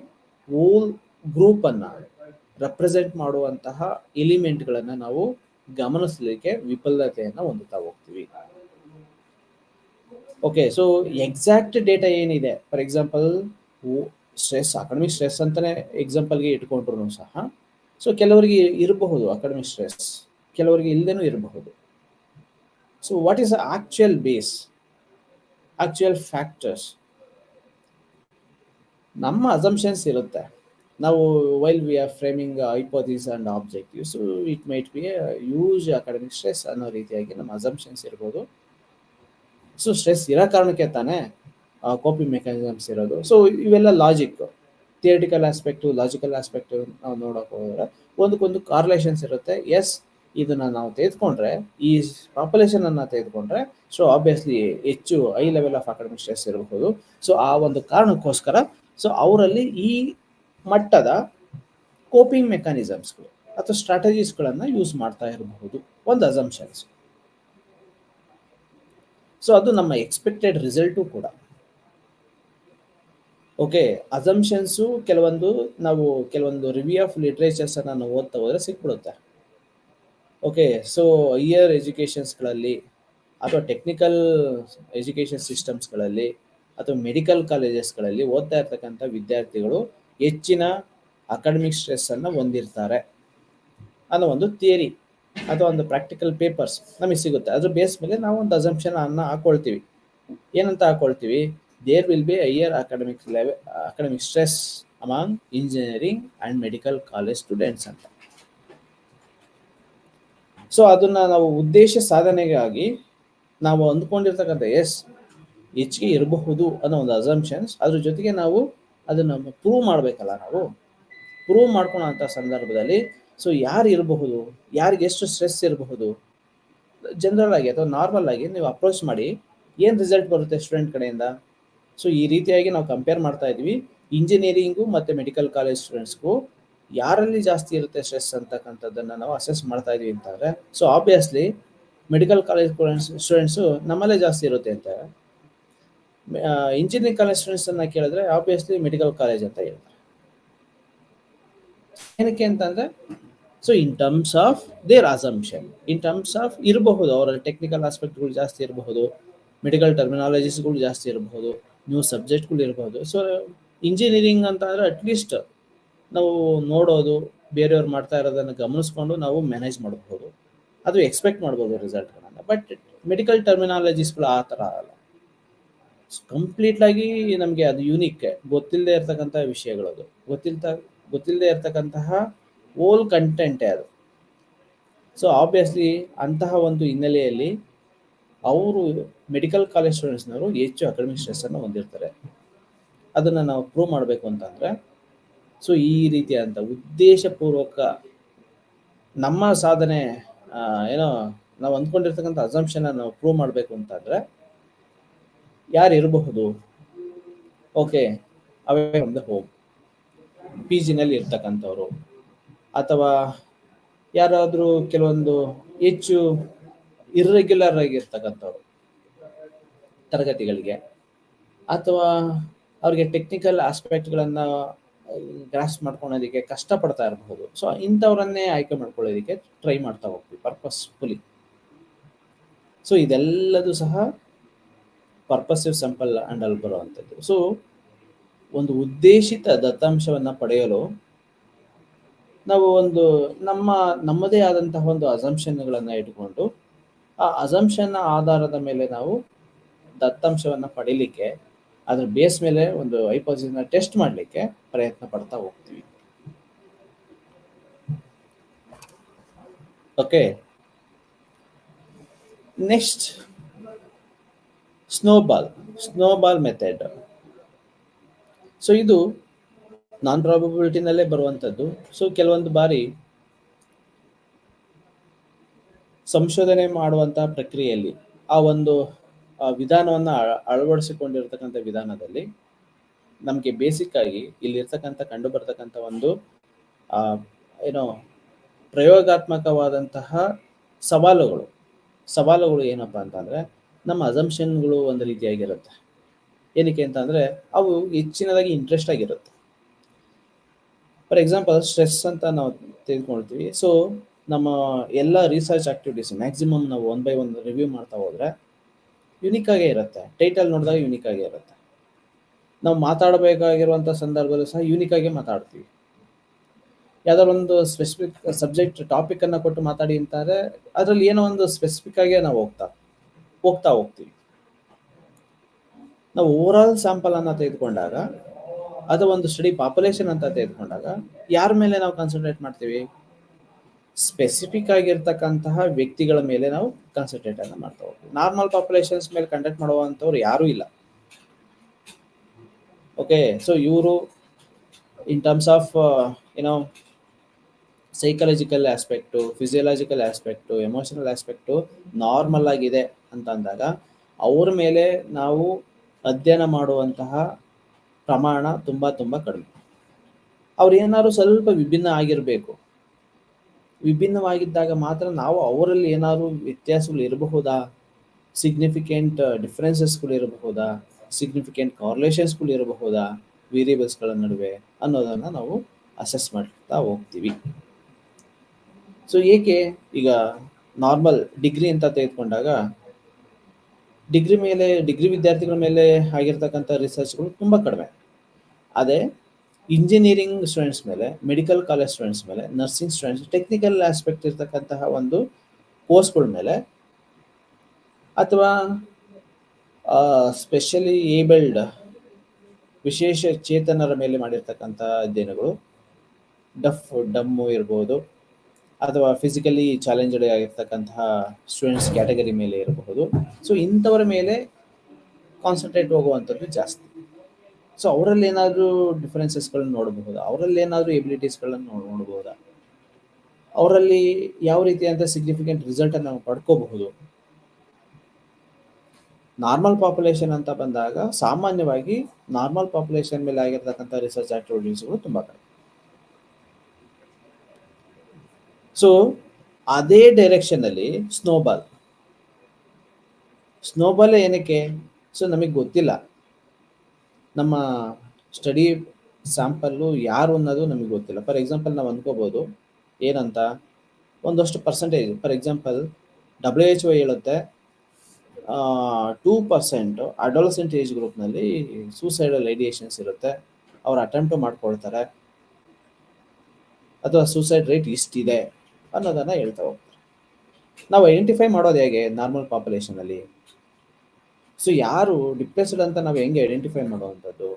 ಹೋಲ್ ಗ್ರೂಪ್ ಅನ್ನ ರೆಪ್ರೆಸೆಂಟ್ ಮಾಡುವಂತಹ ಎಲಿಮೆಂಟ್ಗಳನ್ನು ನಾವು ಗಮನಿಸಲಿಕ್ಕೆ ವಿಫಲತೆಯನ್ನು ಹೊಂದುತ್ತಾ ಹೋಗ್ತೀವಿ. ಓಕೆ, ಸೊ ಎಕ್ಸಾಕ್ಟ್ ಡೇಟಾ ಏನಿದೆ, for example stress, academic stress ಅಂತಾನೆ ಎಕ್ಸಾಂಪಲ್ಗೆ ಇಟ್ಕೊಂಡ್ರು ಸಹ ಸೊ ಕೆಲವರಿಗೆ ಇರಬಹುದು ಅಕಾಡೆಮಿಕ್ ಸ್ಟ್ರೆಸ್, ಕೆಲವರಿಗೆ ಇಲ್ಲದೇನೂ ಇರಬಹುದು. So what is the actual base, actual factors? ನಮ್ಮ ಅಸಂಪ್ಷನ್ಸ್ ಇರುತ್ತೆ. ನಾವು while we are framing hypothesis and objectives, it might be use academic stress ಅನ್ನೋ ರೀತಿಯಾಗಿ ನಮ್ಮ ಅಸಂಪ್ಷನ್ಸ್ ಇರ್ಬೋದು. ಸೊ ಸ್ಟ್ರೆಸ್ ಇರೋ ಕಾರಣಕ್ಕೆ ತಾನೇ ಕೋಪಿಂಗ್ ಮೆಕ್ಯಾನಿಸಮ್ಸ್ ಇರೋದು. ಸೊ ಇವೆಲ್ಲ logic, theoretical aspect, logical aspect ನಾವು ನೋಡೋಕೆ ಹೋದರೆ ಒಂದಕ್ಕೊಂದು ಕಾರ್ಲೇಷನ್ಸ್ ಇರುತ್ತೆ. ಎಸ್, ಇದನ್ನು ನಾವು ತೆಗೆದುಕೊಂಡ್ರೆ, ಈ ಪಾಪ್ಯುಲೇಷನನ್ನು ತೆಗೆದುಕೊಂಡ್ರೆ ಸೊ ಆಬ್ವಿಯಸ್ಲಿ ಹೆಚ್ಚು high level of academic stress ಇರಬಹುದು. ಸೊ ಆ ಒಂದು ಕಾರಣಕ್ಕೋಸ್ಕರ ಸೊ ಅವರಲ್ಲಿ ಈ ಮಟ್ಟದ ಕೋಪಿಂಗ್ ಮೆಕ್ಯಾನಿಸಮ್ಸ್ಗಳು ಅಥವಾ ಸ್ಟ್ರಾಟಜೀಸ್ಗಳನ್ನು ಯೂಸ್ ಮಾಡ್ತಾ ಇರಬಹುದು, ಒಂದು ಅಸಂಪ್ಷನ್ಸ್. ಸೊ ಅದು ನಮ್ಮ ಎಕ್ಸ್ಪೆಕ್ಟೆಡ್ ರಿಸಲ್ಟು ಕೂಡ. ಓಕೆ, ಅಸಂಪ್ಷನ್ಸು ನಾವು ಕೆಲವೊಂದು ರಿವ್ಯೂ ಆಫ್ ಲಿಟ್ರೇಚರ್ಸ್ ಅನ್ನು ನಾವು ಓದ್ತಾ ಹೋದರೆ ಸಿಕ್ಬಿಡುತ್ತೆ. ಓಕೆ, ಸೊ ಹೈಯರ್ ಎಜುಕೇಷನ್ಸ್ಗಳಲ್ಲಿ ಅಥವಾ ಟೆಕ್ನಿಕಲ್ ಎಜುಕೇಷನ್ ಸಿಸ್ಟಮ್ಸ್ಗಳಲ್ಲಿ ಅಥವಾ ಮೆಡಿಕಲ್ ಕಾಲೇಜಸ್ಗಳಲ್ಲಿ ಓದ್ತಾ ಇರ್ತಕ್ಕಂಥ ವಿದ್ಯಾರ್ಥಿಗಳು ಹೆಚ್ಚಿನ ಅಕಾಡೆಮಿಕ್ ಸ್ಟ್ರೆಸ್ಸನ್ನು ಹೊಂದಿರ್ತಾರೆ ಅನ್ನೋ ಒಂದು ಥಿಯರಿ ಅಥವಾ ಒಂದು ಪ್ರಾಕ್ಟಿಕಲ್ ಪೇಪರ್ಸ್ ನಮಗೆ ಸಿಗುತ್ತೆ. ಅದ್ರ ಬೇಸ್ ಮೇಲೆ ನಾವು ಒಂದು ಅಸಂಪ್ಷನ್ ಅನ್ನು ಹಾಕೊಳ್ತೀವಿ. ಏನಂತ ಹಾಕೊಳ್ತೀವಿ, there will be higher academic stress among engineering and medical college students ಅಂತ. ಸೊ ಅದನ್ನು ನಾವು ಉದ್ದೇಶ ಸಾಧನೆಗಾಗಿ ನಾವು ಅಂದ್ಕೊಂಡಿರ್ತಕ್ಕಂಥ ಹೆಚ್ಚಿಗೆ ಇರಬಹುದು ಅನ್ನೋ ಒಂದು ಅಸಂಪ್ಷನ್ಸ್, ಅದ್ರ ಜೊತೆಗೆ ನಾವು ಅದನ್ನು ಪ್ರೂವ್ ಮಾಡಬೇಕಲ್ಲ. ನಾವು ಪ್ರೂವ್ ಮಾಡ್ಕೊಳ್ಳೋಂಥ ಸಂದರ್ಭದಲ್ಲಿ ಸೊ ಯಾರು ಇರಬಹುದು, ಯಾರಿಗೆ ಎಷ್ಟು ಸ್ಟ್ರೆಸ್ ಇರಬಹುದು, ಜನರಲ್ ಆಗಿ ಅಥವಾ ನಾರ್ಮಲ್ ಆಗಿ ನೀವು ಅಪ್ರೋಚ್ ಮಾಡಿ ಏನು ರಿಸಲ್ಟ್ ಬರುತ್ತೆ ಸ್ಟೂಡೆಂಟ್ ಕಡೆಯಿಂದ. ಸೊ ಈ ರೀತಿಯಾಗಿ ನಾವು ಕಂಪೇರ್ ಮಾಡ್ತಾ ಇದ್ವಿ ಇಂಜಿನಿಯರಿಂಗು ಮತ್ತು ಮೆಡಿಕಲ್ ಕಾಲೇಜ್ ಸ್ಟೂಡೆಂಟ್ಸ್ಗೂ ಯಾರಲ್ಲಿ ಜಾಸ್ತಿ ಇರುತ್ತೆ ಸ್ಟ್ರೆಸ್ ಅಂತಕ್ಕಂಥದ್ದನ್ನು ನಾವು ಅಸೆಸ್ ಮಾಡ್ತಾ ಇದ್ವಿ ಅಂತಂದರೆ so obviously medical college students ನಮ್ಮಲ್ಲೇ ಜಾಸ್ತಿ ಇರುತ್ತೆ ಅಂತ. ಇಂಜಿನಿಯರಿಂಗ್ ಕಾಲೇಜ್ ಸ್ಟೂಡೆಂಟ್ಸನ್ನು ಕೇಳಿದ್ರೆ ಆಬ್ವಿಯಸ್ಲಿ ಮೆಡಿಕಲ್ ಕಾಲೇಜ್ ಅಂತ ಹೇಳ್ತಾರೆ. ಏನಕ್ಕೆ ಅಂತಂದರೆ so in terms of their assumption, in terms of ಇರಬಹುದು ಅವರಲ್ಲಿ ಟೆಕ್ನಿಕಲ್ ಆಸ್ಪೆಕ್ಟ್ಗಳು ಜಾಸ್ತಿ ಇರಬಹುದು, ಮೆಡಿಕಲ್ ಟರ್ಮಿನಾಲಜೀಸ್ಗಳು ಜಾಸ್ತಿ ಇರಬಹುದು, ನ್ಯೂ ಸಬ್ಜೆಕ್ಟ್ಗಳು ಇರಬಹುದು. ಸೊ ಇಂಜಿನಿಯರಿಂಗ್ ಅಂತ ಅಂದರೆ ಅಟ್ಲೀಸ್ಟ್ ನಾವು ನೋಡೋದು, ಬೇರೆಯವ್ರು ಮಾಡ್ತಾ ಇರೋದನ್ನು ಗಮನಿಸ್ಕೊಂಡು ನಾವು ಮ್ಯಾನೇಜ್ ಮಾಡಬಹುದು, ಅದು ಎಕ್ಸ್ಪೆಕ್ಟ್ ಮಾಡ್ಬೋದು ರಿಸಲ್ಟ್ಗಳನ್ನು. ಬಟ್ ಮೆಡಿಕಲ್ ಟರ್ಮಿನಾಲಜೀಸ್ಗಳು ಆ ಥರ ಅಲ್ಲ, ಕಂಪ್ಲೀಟ್ಲಾಗಿ ನಮಗೆ ಅದು ಯೂನಿಕ್, ಗೊತ್ತಿಲ್ಲದೆ ಇರ್ತಕ್ಕಂಥ ವಿಷಯಗಳು, ಅದು ಗೊತ್ತಿಲ್ಲದೆ ಇರ್ತಕ್ಕಂತಹ ಓಲ್ ಕಂಟೆಂಟೇ ಅದು. ಸೊ ಆಬ್ವಿಯಸ್ಲಿ ಅಂತಹ ಒಂದು ಹಿನ್ನೆಲೆಯಲ್ಲಿ ಅವರು ಮೆಡಿಕಲ್ ಕಾಲೇಜ್ ಸ್ಟೂಡೆಂಟ್ಸ್ನವರು ಹೆಚ್ಚು ಅಕಾಡೆಮಿಕ್ ಸ್ಟ್ರೆಸ್ಸನ್ನು ಹೊಂದಿರ್ತಾರೆ. ಅದನ್ನು ನಾವು ಪ್ರೂವ್ ಮಾಡಬೇಕು ಅಂತಂದರೆ, ಸೊ ಈ ರೀತಿಯಾದಂಥ ಉದ್ದೇಶಪೂರ್ವಕ ನಮ್ಮ ಸಾಧನೆ ಏನೋ ನಾವು ಅಂದ್ಕೊಂಡಿರ್ತಕ್ಕಂಥ ಅಸಂಪ್ಷನ್ನ ನಾವು ಪ್ರೂವ್ ಮಾಡಬೇಕು ಅಂತಂದರೆ ಯಾರು ಇರಬಹುದು? Okay, away from the home, P ಜಿನಲ್ಲಿ ಇರ್ತಕ್ಕಂಥವ್ರು, ಅಥವಾ ಯಾರಾದರೂ ಕೆಲವೊಂದು ಹೆಚ್ಚು ಇರ್ರೆಗ್ಯುಲರ್ ಆಗಿರ್ತಕ್ಕಂಥವ್ರು ತರಗತಿಗಳಿಗೆ, ಅಥವಾ ಅವ್ರಿಗೆ ಟೆಕ್ನಿಕಲ್ ಆಸ್ಪೆಕ್ಟ್ಗಳನ್ನು ಗ್ರಾಸ್ ಮಾಡ್ಕೊಳ್ಳೋದಕ್ಕೆ ಕಷ್ಟಪಡ್ತಾ ಇರಬಹುದು. ಸೊ ಇಂಥವ್ರನ್ನೇ ಆಯ್ಕೆ ಮಾಡ್ಕೊಳ್ಳೋದಕ್ಕೆ ಟ್ರೈ ಮಾಡ್ತಾ ಹೋಗ್ತೀವಿ ಪರ್ಪಸ್ಫುಲಿ. ಸೊ ಇದೆಲ್ಲದೂ ಸಹ ಪರ್ಪಸಿವ್ ಸ್ಯಾಂಪಲ್ ಆ್ಯಂಡ್ ಅಲ್ಲಿ ಬರುವಂಥದ್ದು. ಸೊ ಒಂದು ಉದ್ದೇಶಿತ ದತ್ತಾಂಶವನ್ನು ಪಡೆಯಲು ನಾವು ಒಂದು ನಮ್ಮದೇ ಆದಂತಹ ಒಂದು ಅಸಂಪ್ಷನ್ಗಳನ್ನು ಇಟ್ಕೊಂಡು ಆ ಅಸಂಪ್ಷನ್ನ ಆಧಾರದ ಮೇಲೆ ನಾವು ದತ್ತಾಂಶವನ್ನು ಪಡೀಲಿಕ್ಕೆ, ಅದ್ರ ಬೇಸ್ ಮೇಲೆ ಒಂದು ಹೈಪೋಥಿಸಿಸ್ನ ಟೆಸ್ಟ್ ಮಾಡಲಿಕ್ಕೆ ಪ್ರಯತ್ನ ಪಡ್ತಾ ಹೋಗ್ತೀವಿ. Okay, next snowball method. So ಇದು ನಾನ್ ಪ್ರಾಬಬಿಲಿಟಿನಲ್ಲೇ ಬರುವಂಥದ್ದು. ಸೊ ಕೆಲವೊಂದು ಬಾರಿ ಸಂಶೋಧನೆ ಮಾಡುವಂಥ ಪ್ರಕ್ರಿಯೆಯಲ್ಲಿ ಆ ಒಂದು ವಿಧಾನವನ್ನು ಅಳವಡಿಸಿಕೊಂಡಿರ್ತಕ್ಕಂಥ ವಿಧಾನದಲ್ಲಿ ನಮಗೆ ಬೇಸಿಕ್ ಆಗಿ ಇಲ್ಲಿರ್ತಕ್ಕಂಥ ಕಂಡು ಬರ್ತಕ್ಕಂಥ ಒಂದು ಏನೋ ಪ್ರಯೋಗಾತ್ಮಕವಾದಂತಹ ಸವಾಲುಗಳು ಏನಪ್ಪ ಅಂತಂದರೆ, ನಮ್ಮ ಅಸಂಪ್ಷನ್ಗಳು ಒಂದು ರೀತಿಯಾಗಿರುತ್ತೆ. ಏನಕ್ಕೆ ಅಂತಂದರೆ ಅವು ಹೆಚ್ಚಿನದಾಗಿ ಇಂಟ್ರೆಸ್ಟ್ ಆಗಿರುತ್ತೆ. ಫಾರ್ ಎಕ್ಸಾಂಪಲ್ ಸ್ಟ್ರೆಸ್ ಅಂತ ನಾವು ತಿಳ್ಕೊಳ್ತೀವಿ. ಸೊ ನಮ್ಮ ಎಲ್ಲ ರಿಸರ್ಚ್ ಆಕ್ಟಿವಿಟೀಸ್ ಮ್ಯಾಕ್ಸಿಮಮ್ ನಾವು 1 by 1 ರಿವ್ಯೂ ಮಾಡ್ತಾ ಹೋದರೆ ಯುನಿಕ್ ಆಗೇ ಇರುತ್ತೆ. ಟೈಟಲ್ ನೋಡಿದಾಗ ಯುನಿಕ್ ಆಗೇ ಇರುತ್ತೆ. ನಾವು ಮಾತಾಡಬೇಕಾಗಿರುವಂಥ ಸಂದರ್ಭದಲ್ಲೂ ಸಹ ಯುನಿಕ್ ಆಗೇ ಮಾತಾಡ್ತೀವಿ. ಯಾವ್ದಾದ್ರು ಒಂದು ಸ್ಪೆಸಿಫಿಕ್ ಸಬ್ಜೆಕ್ಟ್ ಟಾಪಿಕನ್ನು ಕೊಟ್ಟು ಮಾತಾಡಿ ಅಂತಾರೆ, ಅದರಲ್ಲಿ ಏನೋ ಒಂದು ಸ್ಪೆಸಿಫಿಕ್ ಆಗೇ ನಾವು ಹೋಗ್ತಾ ಹೋಗ್ತೀವಿ. ನಾವು ಓವರಾಲ್ ಸ್ಯಾಂಪಲ್ ಅನ್ನು ತೆಗೆದುಕೊಂಡಾಗ, ಅದು ಒಂದು ಸ್ಟಡಿ ಪಾಪ್ಯುಲೇಷನ್ ಅಂತ ತೆಗೆದುಕೊಂಡಾಗ ಯಾರ ಮೇಲೆ ನಾವು ಕಾನ್ಸಂಟ್ರೇಟ್ ಮಾಡ್ತೀವಿ? ಸ್ಪೆಸಿಫಿಕ್ ಆಗಿರ್ತಕ್ಕಂತಹ ವ್ಯಕ್ತಿಗಳ ಮೇಲೆ ನಾವು ಕಾನ್ಸಂಟ್ರೇಟ್ ಅನ್ನು ಮಾಡ್ತಾ ಹೋಗ್ತೀವಿ. ನಾರ್ಮಲ್ ಪಾಪ್ಯುಲೇಷನ್ಸ್ ಮೇಲೆ ಕಂಡಕ್ಟ್ ಮಾಡುವಂಥವ್ರು ಯಾರೂ ಇಲ್ಲ. ಓಕೆ, ಸೊ ಇವರು ಇನ್ ಟರ್ಮ್ಸ್ ಆಫ್ ಏನೋ psychological aspect, physiological aspect, emotional aspect normal ಆಗಿದೆ ಅಂತ ಅಂದಾಗ ಅವ್ರ ಮೇಲೆ ನಾವು ಅಧ್ಯಯನ ಮಾಡುವಂತಹ ಪ್ರಮಾಣ ತುಂಬ ಕಡಿಮೆ. ಅವ್ರು ಏನಾದ್ರು ಸ್ವಲ್ಪ ವಿಭಿನ್ನವಾಗಿದ್ದಾಗ ಮಾತ್ರ ನಾವು ಅವರಲ್ಲಿ ಏನಾದ್ರು ವ್ಯತ್ಯಾಸಗಳು ಇರಬಹುದಾ, ಸಿಗ್ನಿಫಿಕೆಂಟ್ ಡಿಫ್ರೆನ್ಸಸ್ಗಳು ಇರಬಹುದಾ, ಸಿಗ್ನಿಫಿಕೆಂಟ್ ಕಾರ್ಲೇಷನ್ಸ್ಗಳು ಇರಬಹುದಾ ವೇರಿಯೇಬಲ್ಸ್ಗಳ ನಡುವೆ ಅನ್ನೋದನ್ನು ನಾವು ಅಸೆಸ್ ಮಾಡ್ತಾ ಹೋಗ್ತೀವಿ. ಸೊ ಏಕೆ ಈಗ ನಾರ್ಮಲ್ ಡಿಗ್ರಿ ಅಂತ ತೆಗೆದುಕೊಂಡಾಗ ಡಿಗ್ರಿ ವಿದ್ಯಾರ್ಥಿಗಳ ಮೇಲೆ ಆಗಿರ್ತಕ್ಕಂಥ ರಿಸರ್ಚ್ಗಳು ತುಂಬ ಕಡಿಮೆ. ಅದೇ ಇಂಜಿನಿಯರಿಂಗ್ ಸ್ಟೂಡೆಂಟ್ಸ್ ಮೇಲೆ, ಮೆಡಿಕಲ್ ಕಾಲೇಜ್ ಸ್ಟೂಡೆಂಟ್ಸ್ ಮೇಲೆ, ನರ್ಸಿಂಗ್ ಸ್ಟೂಡೆಂಟ್ಸ್, ಟೆಕ್ನಿಕಲ್ ಆಸ್ಪೆಕ್ಟ್ ಇರ್ತಕ್ಕಂತಹ ಒಂದು ಕೋರ್ಸ್ಗಳ ಮೇಲೆ, ಅಥವಾ ಸ್ಪೆಷಲಿ ಏಬಲ್ಡ್ ವಿಶೇಷ ಚೇತನರ ಮೇಲೆ ಮಾಡಿರ್ತಕ್ಕಂಥ ಅಧ್ಯಯನಗಳು, ಡಮ್ಮು ಇರ್ಬೋದು, ಅಥವಾ ಫಿಸಿಕಲಿ ಚಾಲೆಂಜ್ಡ್ ಆಗಿರ್ತಕ್ಕಂತಹ ಸ್ಟೂಡೆಂಟ್ಸ್ ಕ್ಯಾಟಗರಿ ಮೇಲೆ ಇರಬಹುದು. ಸೊ ಇಂಥವರ ಮೇಲೆ ಕಾನ್ಸಂಟ್ರೇಟ್ ಹೋಗುವಂಥದ್ದು ಜಾಸ್ತಿ. ಸೊ ಅವರಲ್ಲಿ ಏನಾದರೂ ಡಿಫ್ರೆನ್ಸಸ್ಗಳನ್ನ ನೋಡಬಹುದಾ, ಅವರಲ್ಲಿ ಏನಾದರೂ ಎಬಿಲಿಟೀಸ್ಗಳನ್ನು ನೋಡಬಹುದಾ, ಅವರಲ್ಲಿ ಯಾವ ರೀತಿಯಾದಂಥ ಸಿಗ್ನಿಫಿಕೆಂಟ್ ರಿಸಲ್ಟನ್ನು ನಾವು ಪಡ್ಕೋಬಹುದು. ನಾರ್ಮಲ್ ಪಾಪ್ಯುಲೇಷನ್ ಅಂತ ಬಂದಾಗ ಸಾಮಾನ್ಯವಾಗಿ ನಾರ್ಮಲ್ ಪಾಪ್ಯುಲೇಷನ್ ಮೇಲೆ ಆಗಿರ್ತಕ್ಕಂಥ ರಿಸರ್ಚ್ ಆಕ್ಟಿವಿಟೀಸ್ಗಳು ತುಂಬ ಕಡಿಮೆ. ಸೊ ಅದೇ ಡೈರೆಕ್ಷನಲ್ಲಿ ಸ್ನೋಬಾಲ್ ಏನಕ್ಕೆ? ಸೊ ನಮಗೆ ಗೊತ್ತಿಲ್ಲ ನಮ್ಮ ಸ್ಟಡಿ ಸ್ಯಾಂಪಲ್ಲು ಯಾರು ಅನ್ನೋದು ನಮಗೆ ಗೊತ್ತಿಲ್ಲ. ಫಾರ್ ಎಕ್ಸಾಂಪಲ್ ನಾವು ಅಂದ್ಕೋಬೋದು ಏನಂತ, ಒಂದಷ್ಟು ಪರ್ಸೆಂಟೇಜ್, ಫಾರ್ ಎಕ್ಸಾಂಪಲ್ WHO ಹೇಳುತ್ತೆ 2% ಅಡೋಲಸೆಂಟ್ ಏಜ್ ಗ್ರೂಪ್ನಲ್ಲಿ ಸೂಸೈಡಲ್ ಐಡಿಯೇಷನ್ಸ್ ಇರುತ್ತೆ, ಅವ್ರು ಅಟೆಂಪ್ಟ್ ಮಾಡ್ಕೊಳ್ತಾರೆ. ಅಥವಾ ಸೂಸೈಡ್ ರೇಟ್ ಇಷ್ಟಿದೆ ಅನ್ನೋದನ್ನ ಹೇಳ್ತಾ ಹೋಗ್ತಾರೆ. ನಾವು ಐಡೆಂಟಿಫೈ ಮಾಡೋದು ಹೇಗೆ ನಾರ್ಮಲ್ ಪಾಪ್ಯುಲೇಷನ್ ಅಲ್ಲಿ? ಸೊ ಯಾರು ಡಿಪ್ರೆಸ್ಡ್ ಅಂತ ನಾವು ಹೆಂಗೆ ಐಡೆಂಟಿಫೈ ಮಾಡುವಂಥದ್ದು?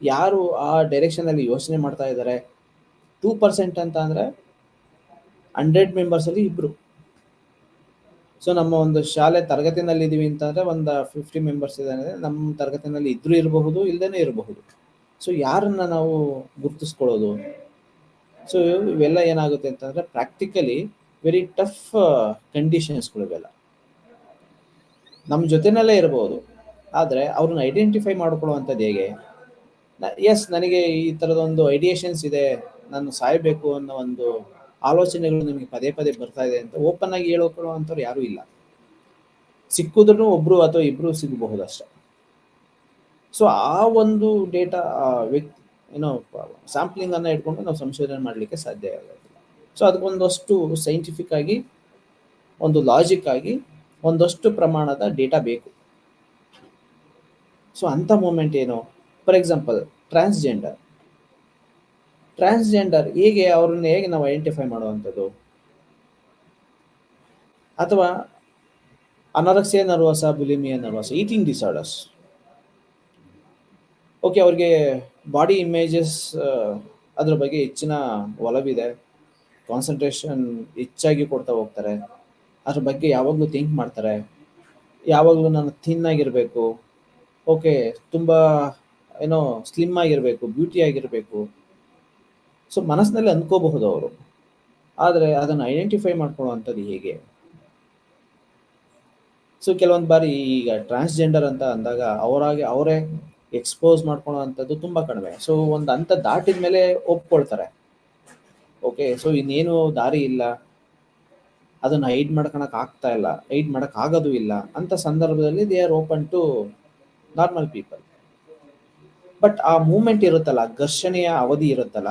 ಯಾರು ಆ ಡೈರೆಕ್ಷನ್ ಅಲ್ಲಿ ಯೋಚನೆ ಮಾಡ್ತಾ ಇದ್ದಾರೆ? 2% ಅಂತ ಅಂದ್ರೆ 100 ಮೆಂಬರ್ಸ್ ಅಲ್ಲಿ ಇಬ್ರು. ಸೊ ನಮ್ಮ ಒಂದು ಶಾಲೆ ತರಗತಿನಲ್ಲಿ ಇದೀವಿ ಅಂತಂದ್ರೆ ಒಂದು 50 ಮೆಂಬರ್ಸ್ ಇದೆ ಅಂದ್ರೆ ನಮ್ಮ ತರಗತಿನಲ್ಲಿ ಇದ್ರೂ ಇರಬಹುದು, ಇಲ್ದೇನೆ ಇರಬಹುದು. ಸೊ ಯಾರನ್ನ ನಾವು ಗುರ್ತಿಸ್ಕೊಳ್ಳೋದು? ಸೊ ಇವೆಲ್ಲ ಏನಾಗುತ್ತೆ ಅಂತಂದ್ರೆ ಪ್ರಾಕ್ಟಿಕಲಿ ವೆರಿ ಟಫ್ ಕಂಡೀಷನ್ಸ್ಗಳು ಇವೆಲ್ಲ. ನಮ್ಮ ಜೊತೆನಲ್ಲೇ ಇರಬಹುದು, ಆದರೆ ಅವ್ರನ್ನ ಐಡೆಂಟಿಫೈ ಮಾಡ್ಕೊಳ್ಳುವಂಥದ್ದು ಹೇಗೆ? ಎಸ್, ನನಗೆ ಈ ಥರದೊಂದು ಐಡಿಯೇಷನ್ಸ್ ಇದೆ, ನಾನು ಸಾಯಬೇಕು ಅನ್ನೋ ಒಂದು ಆಲೋಚನೆಗಳು ನಿಮಗೆ ಪದೇ ಪದೇ ಬರ್ತಾ ಇದೆ ಅಂತ ಓಪನ್ ಆಗಿ ಹೇಳ್ಕೊಳ್ಳುವಂಥವ್ರು ಯಾರೂ ಇಲ್ಲ. ಸಿಕ್ಕಿದ್ರು ಒಬ್ರು ಅಥವಾ ಇಬ್ರು ಸಿಗಬಹುದು ಅಷ್ಟೆ. ಸೊ ಆ ಒಂದು ಡೇಟಾ ವ್ಯಕ್ತಿ ಏನೋ ಸ್ಯಾಂಪ್ಲಿಂಗ್ ಅನ್ನ ಇಟ್ಕೊಂಡು ನಾವು ಸಂಶೋಧನೆ ಮಾಡಲಿಕ್ಕೆ ಸಾಧ್ಯ ಆಗೋದಿಲ್ಲ. ಸೊ ಅದಕ್ಕೊಂದಷ್ಟು ಸೈಂಟಿಫಿಕ್ ಆಗಿ, ಒಂದು ಲಾಜಿಕ್ ಆಗಿ ಒಂದಷ್ಟು ಪ್ರಮಾಣದ ಡೇಟಾ ಬೇಕು. ಸೊ ಅಂಥ ಮೂಮೆಂಟ್ ಏನು? ಫಾರ್ ಎಕ್ಸಾಂಪಲ್ ಟ್ರಾನ್ಸ್ಜೆಂಡರ್ ಹೇಗೆ ಅವ್ರನ್ನ ಹೇಗೆ ನಾವು ಐಡೆಂಟಿಫೈ ಮಾಡುವಂಥದ್ದು? ಅಥವಾ ಅನರಕ್ಸಿಯಾ ನರ್ವಸ, ಬುಲಿಮಿಯಾ ನರ್ವಸ, ಈಟಿಂಗ್ ಡಿಸಾರ್ಡರ್ಸ್. ಓಕೆ, ಅವ್ರಿಗೆ ಬಾಡಿ ಇಮೇಜಸ್ ಅದ್ರ ಬಗ್ಗೆ ಹೆಚ್ಚಿನ ಒಲವಿದೆ, ಕಾನ್ಸಂಟ್ರೇಷನ್ ಹೆಚ್ಚಾಗಿ ಕೊಡ್ತಾ ಹೋಗ್ತಾರೆ, ಅದ್ರ ಬಗ್ಗೆ ಯಾವಾಗಲೂ ಥಿಂಕ್ ಮಾಡ್ತಾರೆ, ಯಾವಾಗಲೂ ನಾನು ಥಿನ್ ಆಗಿರಬೇಕು, ಓಕೆ ತುಂಬ ಏನೋ ಸ್ಲಿಮ್ ಆಗಿರಬೇಕು, ಬ್ಯೂಟಿ ಆಗಿರಬೇಕು. ಸೊ ಮನಸ್ಸಿನಲ್ಲಿ ಅಂದ್ಕೋಬಹುದು ಅವರು, ಆದರೆ ಅದನ್ನು ಐಡೆಂಟಿಫೈ ಮಾಡ್ಕೊಳ್ಳುವಂಥದ್ದು ಹೇಗೆ? ಸೊ ಕೆಲವೊಂದು ಬಾರಿ ಈಗ ಟ್ರಾನ್ಸ್ಜೆಂಡರ್ ಅಂತ ಅಂದಾಗ ಅವರೇ ಎಕ್ಸ್ಪೋಸ್ ಮಾಡ್ಕೊಳ್ಳೋವಂಥದ್ದು ತುಂಬ ಕಡಿಮೆ. ಸೊ ಒಂದು ಹಂತ ದಾಟಿದ ಮೇಲೆ ಒಪ್ಕೊಳ್ತಾರೆ, ಓಕೆ ಸೊ ಇನ್ನೇನು ದಾರಿ ಇಲ್ಲ, ಅದನ್ನು ಹೈಡ್ ಮಾಡ್ಕೊಳಕ್ ಆಗ್ತಾ ಇಲ್ಲ, ಹೈಡ್ ಮಾಡಕ್ ಆಗೋದು ಇಲ್ಲ ಅಂತ ಸಂದರ್ಭದಲ್ಲಿ they are open to normal people. But ಆ ಮೂಮೆಂಟ್ ಇರುತ್ತಲ್ಲ, ಘರ್ಷಣೆಯ ಅವಧಿ ಇರುತ್ತಲ್ಲ,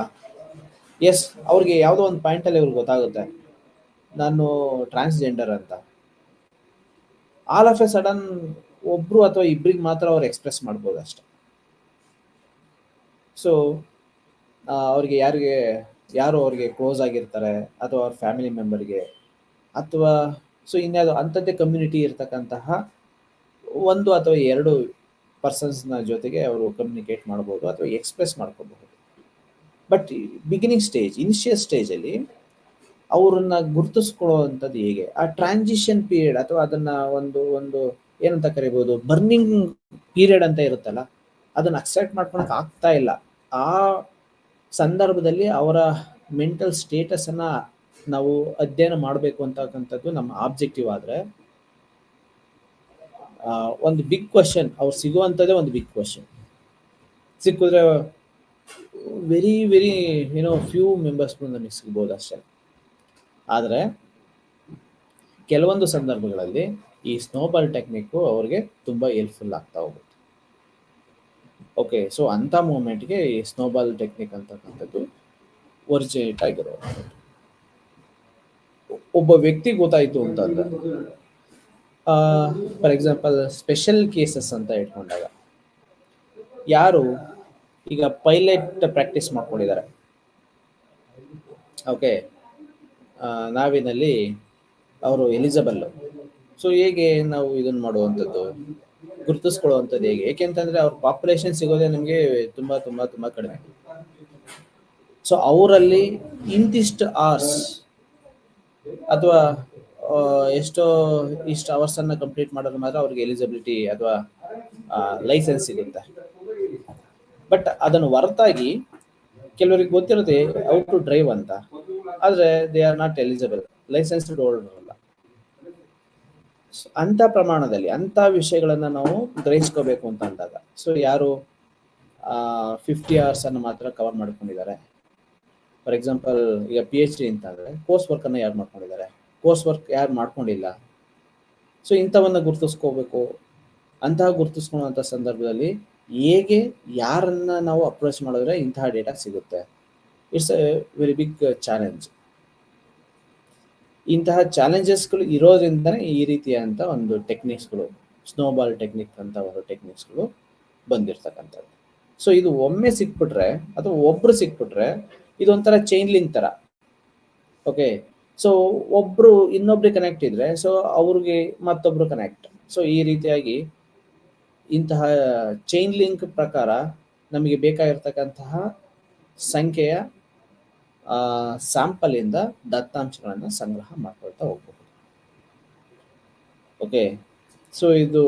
ಎಸ್ ಅವ್ರಿಗೆ ಯಾವುದೋ ಒಂದು ಪಾಯಿಂಟಲ್ಲಿ ಅವ್ರಿಗೆ ಗೊತ್ತಾಗುತ್ತೆ ನಾನು ಟ್ರಾನ್ಸ್ಜೆಂಡರ್ ಅಂತ. ಆಲ್ ಆಫ್ ಎ ಸಡನ್ ಒಬ್ರು ಅಥವಾ ಇಬ್ರಿಗೆ ಮಾತ್ರ ಅವ್ರು ಎಕ್ಸ್ಪ್ರೆಸ್ ಮಾಡ್ಬೋದು ಅಷ್ಟೆ. ಸೊ ಅವ್ರಿಗೆ ಯಾರು ಅವ್ರಿಗೆ ಕ್ಲೋಸ್ ಆಗಿರ್ತಾರೆ, ಅಥವಾ ಅವ್ರ ಫ್ಯಾಮಿಲಿ ಮೆಂಬರ್ಗೆ, ಅಥವಾ ಸೊ ಇನ್ಯಾವುದೋ ಅಂಥದ್ದೇ ಕಮ್ಯುನಿಟಿ ಇರ್ತಕ್ಕಂತಹ 1 ಅಥವಾ 2 ಪರ್ಸನ್ಸ್ನ ಜೊತೆಗೆ ಅವರು ಕಮ್ಯುನಿಕೇಟ್ ಮಾಡ್ಬೋದು ಅಥವಾ ಎಕ್ಸ್ಪ್ರೆಸ್ ಮಾಡ್ಕೋಬಹುದು. ಬಟ್ ಬಿಗಿನಿಂಗ್ ಸ್ಟೇಜ್, ಇನಿಷಿಯಲ್ ಸ್ಟೇಜಲ್ಲಿ ಅವ್ರನ್ನ ಗುರುತಿಸ್ಕೊಳ್ಳುವಂಥದ್ದು ಹೇಗೆ? ಆ ಟ್ರಾನ್ಸಿಷನ್ ಪೀರಿಯಡ್ ಅಥವಾ ಅದನ್ನ ಒಂದು ಏನಂತ ಕರಿಬೋದು, ಬರ್ನಿಂಗ್ ಪೀರಿಯಡ್ ಅಂತ ಇರುತ್ತಲ್ಲ, ಅದನ್ನ ಅಕ್ಸೆಪ್ಟ್ ಮಾಡ್ಕೊಳಕ್ ಆಗ್ತಾ ಇಲ್ಲ. ಆ ಸಂದರ್ಭದಲ್ಲಿ ಅವರ ಮೆಂಟಲ್ ಸ್ಟೇಟಸ್ ಅನ್ನ ನಾವು ಅಧ್ಯಯನ ಮಾಡಬೇಕು ಅಂತಕ್ಕಂಥದ್ದು ನಮ್ಮ ಆಬ್ಜೆಕ್ಟಿವ್. ಆದರೆ ಒಂದು ಬಿಗ್ ಕ್ವಶನ್, ಅವ್ರು ಸಿಗುವಂಥದ್ದೇ ಒಂದು ಬಿಗ್ ಕ್ವಶನ್. ಸಿಕ್ಕಿದ್ರೆ ವೆರಿ ವೆರಿ ಫ್ಯೂ ಮೆಂಬರ್ಸ್ಗಳು ನಮಗೆ ಸಿಗ್ಬೋದು ಅಷ್ಟೇ. ಆದರೆ ಕೆಲವೊಂದು ಸಂದರ್ಭಗಳಲ್ಲಿ ಈ ಸ್ನೋಬಾಲ್ ಟೆಕ್ನಿಕ್ಕು ಅವ್ರಿಗೆ ತುಂಬ ಹೆಲ್ಪ್ಫುಲ್ ಆಗ್ತಾ ಹೋಗುತ್ತೆ. ಓಕೆ, ಸೊ ಅಂಥ ಮೂಮೆಂಟ್ಗೆ ಈ ಸ್ನೋಬಾಲ್ ಟೆಕ್ನಿಕ್ ಅಂತಕ್ಕಂಥದ್ದು ಒರಿಜಿನೇಟ್ ಆಗಿರೋ. ಒಬ್ಬ ವ್ಯಕ್ತಿ ಗೊತ್ತಾಯಿತು ಅಂತಂದ್ರೆ, ಫಾರ್ ಎಕ್ಸಾಂಪಲ್ ಸ್ಪೆಷಲ್ ಕೇಸಸ್ ಅಂತ ಇಟ್ಕೊಂಡಾಗ, ಯಾರು ಈಗ ಪೈಲಟ್ ಪ್ರಾಕ್ಟೀಸ್ ಮಾಡ್ಕೊಂಡಿದ್ದಾರೆ, ಓಕೆ ನಾವಿನಲ್ಲಿ ಅವರು ಎಲಿಜಬಲ್. ಸೊ ಹೇಗೆ ನಾವು ಇದನ್ನು ಮಾಡುವಂಥದ್ದು, ಗುರುತಿಸ್ಕೊಳ್ಳುವಂಥದ್ದು ಹೇಗೆ? ಏಕೆಂತಂದರೆ ಅವ್ರ ಪಾಪ್ಯುಲೇಷನ್ ಸಿಗೋದೇ ನಮಗೆ ತುಂಬ ತುಂಬ ತುಂಬ ಕಡಿಮೆ. ಸೊ ಅವರಲ್ಲಿ ಇಂತಿಷ್ಟು ಅವರ್ಸ್ ಅಥವಾ ಇಷ್ಟು ಅವರ್ಸನ್ನು ಕಂಪ್ಲೀಟ್ ಮಾಡೋದು ಮಾತ್ರ ಅವ್ರಿಗೆ ಎಲಿಜಿಬಿಲಿಟಿ ಅಥವಾ ಲೈಸೆನ್ಸ್ ಸಿಗುತ್ತೆ. ಬಟ್ ಅದನ್ನು ಹೊರತಾಗಿ ಕೆಲವರಿಗೆ ಗೊತ್ತಿರುತ್ತೆ ಹೌ ಟು ಡ್ರೈವ್ ಅಂತ, ಆದರೆ they are not eligible, licensed holder ಅಲ್ಲ. ಅಂಥ ಪ್ರಮಾಣದಲ್ಲಿ ಅಂಥ ವಿಷಯಗಳನ್ನು ನಾವು ಗ್ರಹಿಸ್ಕೋಬೇಕು ಅಂತ ಅಂದಾಗ, ಸೊ ಯಾರು 50 hours ಅನ್ನು ಮಾತ್ರ ಕವರ್ ಮಾಡ್ಕೊಂಡಿದ್ದಾರೆ, ಫಾರ್ ಎಕ್ಸಾಂಪಲ್ ಈಗ PhD ಅಂತಂದರೆ ಕೋರ್ಸ್ ವರ್ಕನ್ನು ಯಾರು ಮಾಡ್ಕೊಂಡಿದ್ದಾರೆ, ಕೋರ್ಸ್ ವರ್ಕ್ ಯಾರು ಮಾಡ್ಕೊಂಡಿಲ್ಲ. ಸೊ ಇಂಥವನ್ನು ಗುರುತಿಸ್ಕೋಬೇಕು. ಅಂತಹ ಗುರುತಿಸ್ಕೊಳ್ಳುವಂಥ ಸಂದರ್ಭದಲ್ಲಿ ಹೇಗೆ ಯಾರನ್ನ ನಾವು ಅಪ್ರೋಚ್ ಮಾಡಿದ್ರೆ ಇಂತಹ ಡೇಟಾ ಸಿಗುತ್ತೆ? It's a very big challenge. ಇಂತಹ ಚಾಲೆಂಜಸ್ಗಳು ಇರೋದ್ರಿಂದನೇ ಈ ರೀತಿಯಾದಂಥ ಒಂದು ಟೆಕ್ನಿಕ್ಸ್ಗಳು, ಸ್ನೋಬಾಲ್ ಟೆಕ್ನಿಕ್ ಅಂತ ಒಂದು ಟೆಕ್ನಿಕ್ಸ್ಗಳು ಬಂದಿರ್ತಕ್ಕಂಥದ್ದು. ಸೊ ಇದು ಒಮ್ಮೆ ಸಿಕ್ಬಿಟ್ರೆ ಅಥವಾ ಒಬ್ರು ಸಿಕ್ಬಿಟ್ರೆ ಇದೊಂಥರ ಚೈನ್ ಲಿಂಕ್ ಥರ. ಓಕೆ. ಸೊ ಒಬ್ರು ಇನ್ನೊಬ್ರಿಗೆ ಕನೆಕ್ಟ್ ಇದ್ರೆ ಸೊ ಅವ್ರಿಗೆ ಮತ್ತೊಬ್ರು ಕನೆಕ್ಟ್. ಸೊ ಈ ರೀತಿಯಾಗಿ ಇಂತಹ ಚೈನ್ ಲಿಂಕ್ ಪ್ರಕಾರ ನಮಗೆ ಬೇಕಾಗಿರ್ತಕ್ಕಂತಹ ಸಂಖ್ಯೆಯ ಸ್ಯಾಂಪಲ್ ಇಂದ ದತ್ತಾಂಶಗಳನ್ನು ಸಂಗ್ರಹ ಮಾಡ್ಕೊಳ್ತಾ ಹೋಗ್ಬೋದು. ಓಕೆ. ಸೊ ಇದು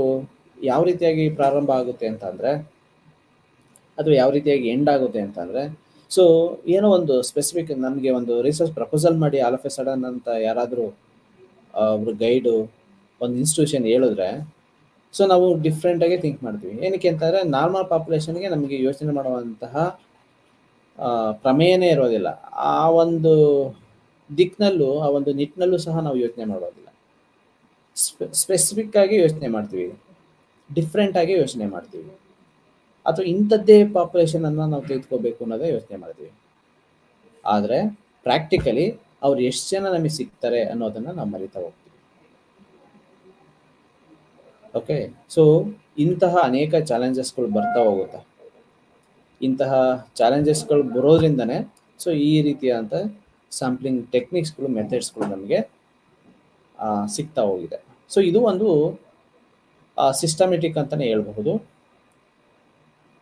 ಯಾವ ರೀತಿಯಾಗಿ ಪ್ರಾರಂಭ ಆಗುತ್ತೆ ಅಂತ ಅಂದ್ರೆ, ಅದು ಯಾವ ರೀತಿಯಾಗಿ ಎಂಡ್ ಆಗುತ್ತೆ ಅಂತ ಅಂದ್ರೆ, ಸೊ ಏನೋ ಒಂದು ಸ್ಪೆಸಿಫಿಕ್ ನಮಗೆ ಒಂದು ರಿಸರ್ಚ್ ಪ್ರಪೋಸಲ್ ಮಾಡಿ ಆಲ್ ಆಫ್ ಎ ಸಡನ್ ಅಂತ ಯಾರಾದರೂ ಒಬ್ರು ಗೈಡು ಒಂದು ಇನ್ಸ್ಟಿಟ್ಯೂಷನ್ ಹೇಳಿದ್ರೆ ಸೊ ನಾವು ಡಿಫ್ರೆಂಟ್ ಆಗಿ ಥಿಂಕ್ ಮಾಡ್ತೀವಿ. ಏನಕ್ಕೆ ಅಂತಂದ್ರೆ ನಾರ್ಮಲ್ ಪಾಪ್ಯುಲೇಷನ್ಗೆ ನಮಗೆ ಯೋಚನೆ ಮಾಡುವಂತಹ ಪ್ರಮೇಯನೇ ಇರೋದಿಲ್ಲ. ಆ ಒಂದು ದಿಕ್ಕಿನಲ್ಲೂ ಆ ಒಂದು ನಿಟ್ಟಿನಲ್ಲೂ ಸಹ ನಾವು ಯೋಚನೆ ಮಾಡೋದಿಲ್ಲ. ಸ್ಪೆಸಿಫಿಕ್ ಆಗಿ ಯೋಚನೆ ಮಾಡ್ತೀವಿ, ಡಿಫ್ರೆಂಟ್ ಆಗಿ ಯೋಚನೆ ಮಾಡ್ತೀವಿ, ಅಥವಾ ಇಂಥದ್ದೇ ಪಾಪ್ಯುಲೇಷನ್ ಅನ್ನ ನಾವು ತೆಗೆದುಕೋಬೇಕು ಅನ್ನೋದೇ ಯೋಚನೆ ಮಾಡ್ತೀವಿ. ಆದರೆ ಪ್ರಾಕ್ಟಿಕಲಿ ಅವ್ರು ಎಷ್ಟು ಜನ ನಮಗೆ ಸಿಗ್ತಾರೆ ಅನ್ನೋದನ್ನ ನಾವು ಮರಿತಾ ಹೋಗ್ತೀವಿ. ಓಕೆ. ಸೊ ಇಂತಹ ಅನೇಕ ಚಾಲೆಂಜಸ್ಗಳು ಬರ್ತಾ ಹೋಗುತ್ತೆ. ಇಂತಹ ಚಾಲೆಂಜಸ್ಗಳು ಬರೋದ್ರಿಂದನೇ ಸೊ ಈ ರೀತಿಯಾದಂಥ ಸ್ಯಾಂಪ್ಲಿಂಗ್ ಟೆಕ್ನಿಕ್ಸ್ಗಳು ಮೆಥಡ್ಸ್ಗಳು ನಮಗೆ ಸಿಗ್ತಾ ಹೋಗಿದೆ. ಸೊ ಇದು ಒಂದು ಸಿಸ್ಟಮೆಟಿಕ್ ಅಂತಲೇ ಹೇಳ್ಬಹುದು.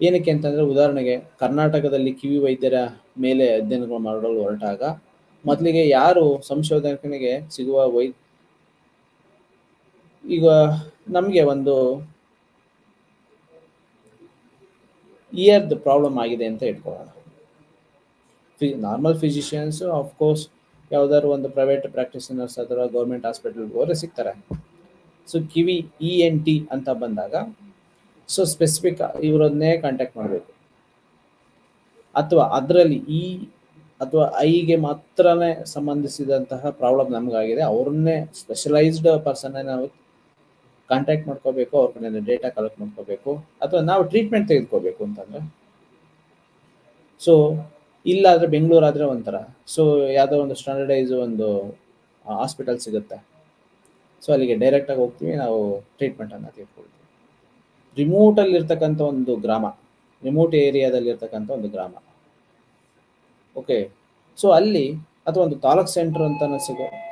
ಏನಕ್ಕೆ ಅಂತಂದರೆ, ಉದಾಹರಣೆಗೆ ಕರ್ನಾಟಕದಲ್ಲಿ ಕಿವಿ ವೈದ್ಯರ ಮೇಲೆ ಅಧ್ಯಯನಗಳು ಮಾಡಲು ಹೊರಟಾಗ ಮೊದಲಿಗೆ ಯಾರು ಸಂಶೋಧನೆಗೆ ಸಿಗುವ ಈಗ ನಮಗೆ ಒಂದು ಇಯರ್ದು ಪ್ರಾಬ್ಲಮ್ ಆಗಿದೆ ಅಂತ ಇಟ್ಕೊಳ್ಳೋಣ. ನಾರ್ಮಲ್ ಫಿಸಿಷಿಯನ್ಸ್ ಆಫ್ಕೋರ್ಸ್ ಯಾವ್ದಾದ್ರು ಒಂದು ಪ್ರೈವೇಟ್ ಪ್ರಾಕ್ಟೀಷನರ್ಸ್ ಅಥವಾ ಗೌರ್ಮೆಂಟ್ ಹಾಸ್ಪಿಟಲ್ಗೆ ಹೋದ್ರೆ ಸಿಗ್ತಾರೆ. ಸೊ ಕಿವಿ ENT ಅಂತ ಬಂದಾಗ ಸೊ ಸ್ಪೆಸಿಫಿಕ್ ಇವರನ್ನೇ ಕಾಂಟ್ಯಾಕ್ಟ್ ಮಾಡಬೇಕು, ಅಥವಾ ಅದರಲ್ಲಿ ಅಥವಾ ಐಗೆ ಮಾತ್ರನೇ ಸಂಬಂಧಿಸಿದಂತಹ ಪ್ರಾಬ್ಲಮ್ ನಮಗಾಗಿದೆ, ಅವ್ರನ್ನೇ ಸ್ಪೆಷಲೈಸ್ಡ್ ಪರ್ಸನ್ನೇ ನಾವು ಕಾಂಟ್ಯಾಕ್ಟ್ ಮಾಡ್ಕೋಬೇಕು, ಅವ್ರ ಕಡೆ ಡೇಟಾ ಕಲೆಕ್ಟ್ ಮಾಡ್ಕೋಬೇಕು, ಅಥವಾ ನಾವು ಟ್ರೀಟ್ಮೆಂಟ್ ತೆಗೆದುಕೋಬೇಕು ಅಂತಂದ್ರೆ. ಸೊ ಇಲ್ಲಾದ್ರೆ ಬೆಂಗಳೂರಾದ್ರೆ ಒಂಥರ ಸೊ ಯಾವುದೋ ಒಂದು ಸ್ಟ್ಯಾಂಡರ್ಡೈಸ್ ಒಂದು ಹಾಸ್ಪಿಟಲ್ ಸಿಗುತ್ತೆ. ಸೊ ಅಲ್ಲಿಗೆ ಡೈರೆಕ್ಟಾಗಿ ಹೋಗ್ತೀವಿ, ನಾವು ಟ್ರೀಟ್ಮೆಂಟನ್ನು ತೆಗೆದುಕೊಳ್ತೀವಿ. ರಿಮೋಟಲ್ಲಿ ಇರ್ತಕ್ಕಂಥ ಒಂದು ಗ್ರಾಮ, ರಿಮೋಟ್ ಏರಿಯಾದಲ್ಲಿ ಇರ್ತಕ್ಕಂಥ ಒಂದು ಗ್ರಾಮ, ಓಕೆ. ಸೊ ಅಲ್ಲಿ ಅಥವಾ ಒಂದು ತಾಲೂಕು ಸೆಂಟರ್ ಅಂತ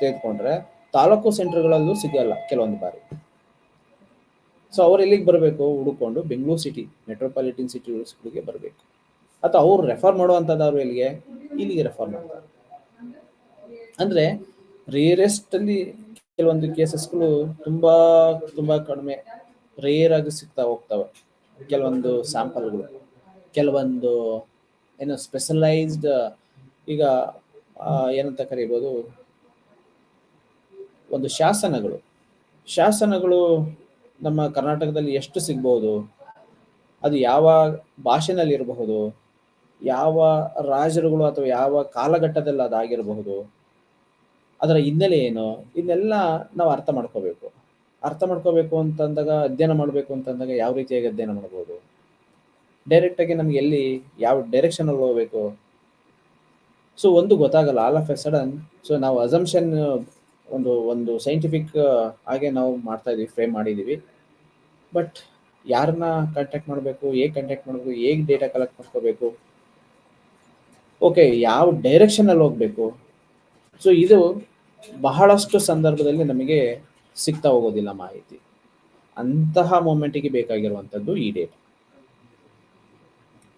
ತೆಗೆದುಕೊಂಡ್ರೆ ತಾಲೂಕು ಸೆಂಟರ್ಗಳಲ್ಲೂ ಸಿಗಲ್ಲ ಕೆಲವೊಂದು ಬಾರಿ. ಸೊ ಅವ್ರು ಎಲ್ಲಿಗೆ ಬರಬೇಕು, ಹುಡುಕೊಂಡು ಬೆಂಗಳೂರು ಸಿಟಿ ಮೆಟ್ರೋಪಾಲಿಟನ್ ಸಿಟಿಗಳಿಗೆ ಬರಬೇಕು, ಅಥವಾ ಅವ್ರು ರೆಫರ್ ಮಾಡುವಂಥದ್ದು ಇಲ್ಲಿಗೆ ರೆಫರ್ ಮಾಡ್ತಾರೆ. ಅಂದರೆ ರೇರೆಸ್ಟಲ್ಲಿ ಕೆಲವೊಂದು ಕೇಸಸ್ಗಳು ತುಂಬ ಕಡಿಮೆ ರೇರ್ ಆಗಿ ಸಿಗ್ತಾ ಹೋಗ್ತವೆ. ಕೆಲವೊಂದು ಸ್ಯಾಂಪಲ್ಗಳು, ಕೆಲವೊಂದು ಏನೋ ಸ್ಪೆಷಲೈಸ್ಡ್, ಈಗ ಏನಂತ ಕರಿಬೋದು, ಒಂದು ಶಾಸನಗಳು ನಮ್ಮ ಕರ್ನಾಟಕದಲ್ಲಿ ಎಷ್ಟು ಸಿಗ್ಬಹುದು, ಅದು ಯಾವ ಭಾಷೆನಲ್ಲಿ ಇರಬಹುದು, ಯಾವ ರಾಜರುಗಳು ಅಥವಾ ಯಾವ ಕಾಲಘಟ್ಟದಲ್ಲಿ ಅದಾಗಿರಬಹುದು, ಅದರ ಹಿನ್ನೆಲೆ ಏನು, ಇದನ್ನೆಲ್ಲ ನಾವು ಅರ್ಥ ಮಾಡ್ಕೋಬೇಕು ಅಂತಂದಾಗ, ಅಧ್ಯಯನ ಮಾಡಬೇಕು ಅಂತಂದಾಗ ಯಾವ ರೀತಿಯಾಗಿ ಅಧ್ಯಯನ ಮಾಡ್ಬೋದು, ಡೈರೆಕ್ಟಾಗಿ ನಮ್ಗೆ ಎಲ್ಲಿ ಯಾವ ಡೈರೆಕ್ಷನಲ್ಲಿ ಹೋಗ್ಬೇಕು ಸೊ ಒಂದು ಗೊತ್ತಾಗಲ್ಲ all of A sudden. So ನಾವು ಅಸಂಪ್ಷನ್ ಒಂದು ಸೈಂಟಿಫಿಕ್ ಹಾಗೆ ನಾವು ಮಾಡ್ತಾ ಇದೀವಿ, ಫ್ರೇಮ್ ಮಾಡಿದ್ದೀವಿ. ಬಟ್ ಯಾರನ್ನ ಕಾಂಟ್ಯಾಕ್ಟ್ ಮಾಡಬೇಕು, ಹೇಗೆ ಕಾಂಟ್ಯಾಕ್ಟ್ ಮಾಡಬೇಕು, ಹೇಗೆ ಡೇಟಾ ಕಲೆಕ್ಟ್ ಮಾಡ್ಕೋಬೇಕು, ಓಕೆ, ಯಾವ ಡೈರೆಕ್ಷನಲ್ಲಿ ಹೋಗಬೇಕು, ಸೊ ಇದು ಬಹಳಷ್ಟು ಸಂದರ್ಭದಲ್ಲಿ ನಮಗೆ ಸಿಗ್ತಾ ಹೋಗೋದಿಲ್ಲ ಮಾಹಿತಿ. ಅಂತಹ ಮೂಮೆಂಟಿಗೆ ಬೇಕಾಗಿರುವಂಥದ್ದು ಈ ಡೇಟಾ.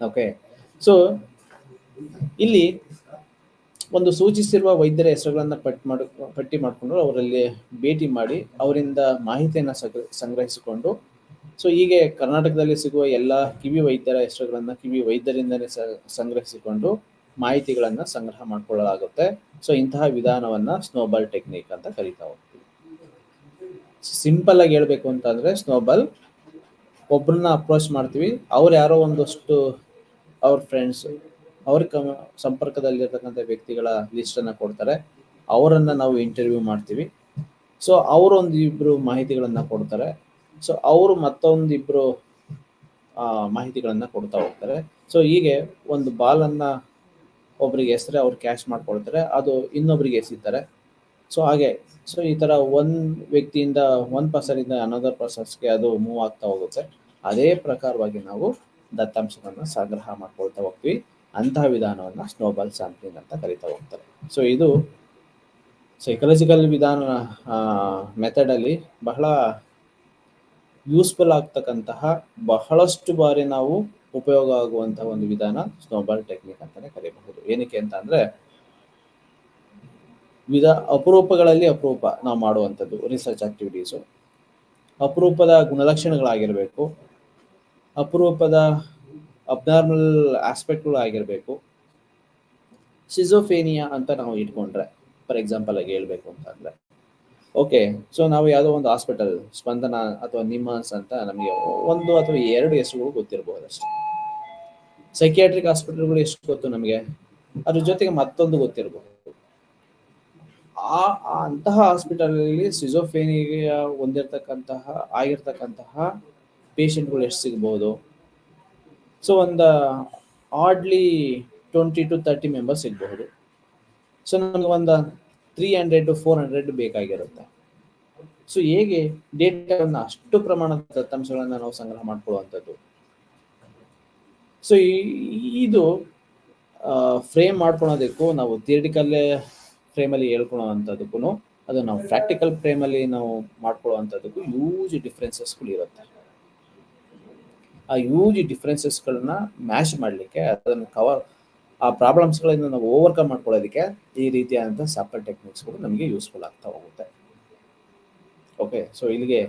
ಓಕೆ. ಸೊ ಇಲ್ಲಿ ಒಂದು ಸೂಚಿಸಿರುವ ವೈದ್ಯರ ಹೆಸರುಗಳನ್ನು ಪಟ್ಟಿ ಮಾಡಿಕೊಂಡು ಅವರಲ್ಲಿ ಭೇಟಿ ಮಾಡಿ ಅವರಿಂದ ಮಾಹಿತಿಯನ್ನು ಸಂಗ್ರಹಿಸಿಕೊಂಡು, ಸೊ ಹೀಗೆ ಕರ್ನಾಟಕದಲ್ಲಿ ಸಿಗುವ ಎಲ್ಲ ಕಿವಿ ವೈದ್ಯರ ಹೆಸರುಗಳನ್ನು ಕಿವಿ ವೈದ್ಯರಿಂದಲೇ ಸಂಗ್ರಹಿಸಿಕೊಂಡು ಮಾಹಿತಿಗಳನ್ನು ಸಂಗ್ರಹ ಮಾಡಿಕೊಳ್ಳಲಾಗುತ್ತೆ. ಸೊ ಇಂತಹ ವಿಧಾನವನ್ನು ಸ್ನೋಬಾಲ್ ಟೆಕ್ನಿಕ್ ಅಂತ ಕರಿತಾ ಹೋಗ್ತೀವಿ. ಸಿಂಪಲ್ ಆಗಿ ಹೇಳ್ಬೇಕು ಅಂತಂದ್ರೆ, ಸ್ನೋಬಾಲ್ ಒಬ್ಬರನ್ನ ಅಪ್ರೋಚ್ ಮಾಡ್ತೀವಿ, ಅವ್ರು ಯಾರೋ ಒಂದಷ್ಟು ಅವ್ರ ಫ್ರೆಂಡ್ಸ್, ಅವ್ರ ಸಂಪರ್ಕದಲ್ಲಿರ್ತಕ್ಕಂಥ ವ್ಯಕ್ತಿಗಳ ಲಿಸ್ಟನ್ನು ಕೊಡ್ತಾರೆ, ಅವರನ್ನು ನಾವು ಇಂಟರ್ವ್ಯೂ ಮಾಡ್ತೀವಿ. ಸೊ ಅವರೊಂದು ಇಬ್ಬರು ಮಾಹಿತಿಗಳನ್ನು ಕೊಡ್ತಾರೆ, ಸೊ ಅವರು ಮತ್ತೊಂದಿಬ್ಬರು ಮಾಹಿತಿಗಳನ್ನು ಕೊಡ್ತಾ ಹೋಗ್ತಾರೆ. ಸೊ ಹೀಗೆ ಒಂದು ಬಾಲನ್ನು ಒಬ್ಬರಿಗೆ ಹೆಸರೇ ಅವ್ರು ಕ್ಯಾಶ್ ಮಾಡ್ಕೊಳ್ತಾರೆ, ಅದು ಇನ್ನೊಬ್ಬರಿಗೆ ಎಸಿತಾರೆ. ಸೊ ಹಾಗೆ ಸೊ ಈ ಥರ ಒಂದು ವ್ಯಕ್ತಿಯಿಂದ ಒಂದು ಪರ್ಸನಿಂದ ಅನದರ್ ಪರ್ಸನ್ಸ್ಗೆ ಅದು ಮೂವ್ ಆಗ್ತಾ ಹೋಗುತ್ತೆ. ಅದೇ ಪ್ರಕಾರವಾಗಿ ನಾವು ದತ್ತಾಂಶವನ್ನು ಸಂಗ್ರಹ ಮಾಡ್ಕೊಳ್ತಾ ಹೋಗ್ತೀವಿ. ಅಂತಹ ವಿಧಾನವನ್ನು ಸ್ನೋಬಾಲ್ ಸ್ಯಾಂಪ್ಲಿಂಗ್ ಅಂತ ಕರಿತಾ ಹೋಗ್ತಾರೆ. ಸೊ ಇದು ಸೈಕಲಾಜಿಕಲ್ ವಿಧಾನ ಮೆಥಡಲ್ಲಿ ಬಹಳ ಯೂಸ್ಫುಲ್ ಆಗ್ತಕ್ಕಂತಹ ಬಹಳಷ್ಟು ಬಾರಿ ನಾವು ಉಪಯೋಗ ಆಗುವಂತಹ ಒಂದು ವಿಧಾನ ಸ್ನೋಬಾಲ್ ಟೆಕ್ನಿಕ್ ಅಂತಾನೆ ಕರೀಬಹುದು. ಏನಕ್ಕೆ ಅಂತ ಅಂದ್ರೆ ಅಪರೂಪಗಳಲ್ಲಿ ಅಪರೂಪ ನಾವು ಮಾಡುವಂಥದ್ದು ರಿಸರ್ಚ್ ಆಕ್ಟಿವಿಟೀಸು, ಅಪರೂಪದ ಗುಣಲಕ್ಷಣಗಳಾಗಿರಬೇಕು, ಅಪರೂಪದ ಅಬ್ನಾರ್ಮಲ್ ಆಸ್ಪೆಕ್ಟ್ಗಳು ಆಗಿರಬೇಕು. ಸಿಜೋಫೇನಿಯಾ ಅಂತ ನಾವು ಇಟ್ಕೊಂಡ್ರೆ ಫಾರ್ ಎಕ್ಸಾಂಪಲ್ ಆಗಿ ಹೇಳ್ಬೇಕು ಅಂತಂದ್ರೆ, ಓಕೆ, ಸೊ ನಾವು ಯಾವುದೋ ಒಂದು ಹಾಸ್ಪಿಟಲ್ ಸ್ಪಂದನ ಅಥವಾ ನಿಮ್ಹಾನ್ಸ್ ಅಂತ ನಮಗೆ ಒಂದು ಅಥವಾ ಎರಡು ಹೆಸರುಗಳು ಗೊತ್ತಿರಬಹುದು ಅಷ್ಟೇ. ಸೈಕಿಯಾಟ್ರಿಕ್ ಹಾಸ್ಪಿಟಲ್ಗಳು ಎಷ್ಟು ಗೊತ್ತು ನಮಗೆ, ಅದ್ರ ಜೊತೆಗೆ ಮತ್ತೊಂದು ಗೊತ್ತಿರಬಹುದು. ಅಂತಹ ಹಾಸ್ಪಿಟಲ್ ಅಲ್ಲಿ ಸಿಜೋಫೇನಿಯಾ ಆಗಿರ್ತಕ್ಕಂತಹ ಪೇಷಂಟ್ಗಳು ಎಷ್ಟು ಸಿಗ್ಬೋದು? ಸೊ ಒಂದು ಆಡ್ಲಿ 20 to 30 ಮೆಂಬರ್ಸ್ ಸಿಗಬಹುದು. ಸೊ ನಮ್ಗೆ ಒಂದು 300 to 400 ಬೇಕಾಗಿರುತ್ತೆ. ಸೊ ಹೇಗೆ ಡೇಟಾವನ್ನು ಅಷ್ಟು ಪ್ರಮಾಣದ ದತ್ತಾಂಶಗಳನ್ನ ನಾವು ಸಂಗ್ರಹ ಮಾಡ್ಕೊಳ್ಳುವಂಥದ್ದು? ಸೊ ಇದು ಫ್ರೇಮ್ ಮಾಡ್ಕೊಳೋದಕ್ಕೂ, ನಾವು ಥಿಯರಿಟಿಕಲ್ ಫ್ರೇಮಲ್ಲಿ ಹೇಳ್ಕೊಳ್ಳೋವಂಥದ್ದಕ್ಕೂ ಅದು ನಾವು ಪ್ರಾಕ್ಟಿಕಲ್ ಫ್ರೇಮಲ್ಲಿ ನಾವು ಮಾಡ್ಕೊಳ್ಳುವಂಥದ್ದಕ್ಕೂ ಹ್ಯೂಜ್ ಡಿಫ್ರೆನ್ಸಸ್ಗಳು ಇರುತ್ತೆ. ಆ ಹ್ಯೂಜ್ ಡಿಫ್ರೆನ್ಸಸ್ಗಳನ್ನ ಮ್ಯಾಚ್ ಮಾಡಲಿಕ್ಕೆ, ಅದನ್ನು ಆ ಪ್ರಾಬ್ಲಮ್ಸ್ಗಳಿಂದ ನಾವು ಓವರ್ಕಮ್ ಮಾಡ್ಕೊಳ್ಳೋದಕ್ಕೆ ಈ ರೀತಿಯಾದಂಥ ಸಾಫ್ಟ್ವೇರ್ ಟೆಕ್ನಿಕ್ಸ್ಗಳು ನಮಗೆ ಯೂಸ್ಫುಲ್ ಆಗ್ತಾ ಹೋಗುತ್ತೆ. ಓಕೆ, ಸೊ ಇಲ್ಲಿಗೆ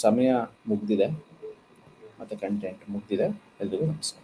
ಸಮಯ ಮುಗ್ದಿದೆ ಮತ್ತು ಕಂಟೆಂಟ್ ಮುಗ್ದಿದೆ. ಎಲ್ರಿಗೂ ನಮಸ್ಕಾರ.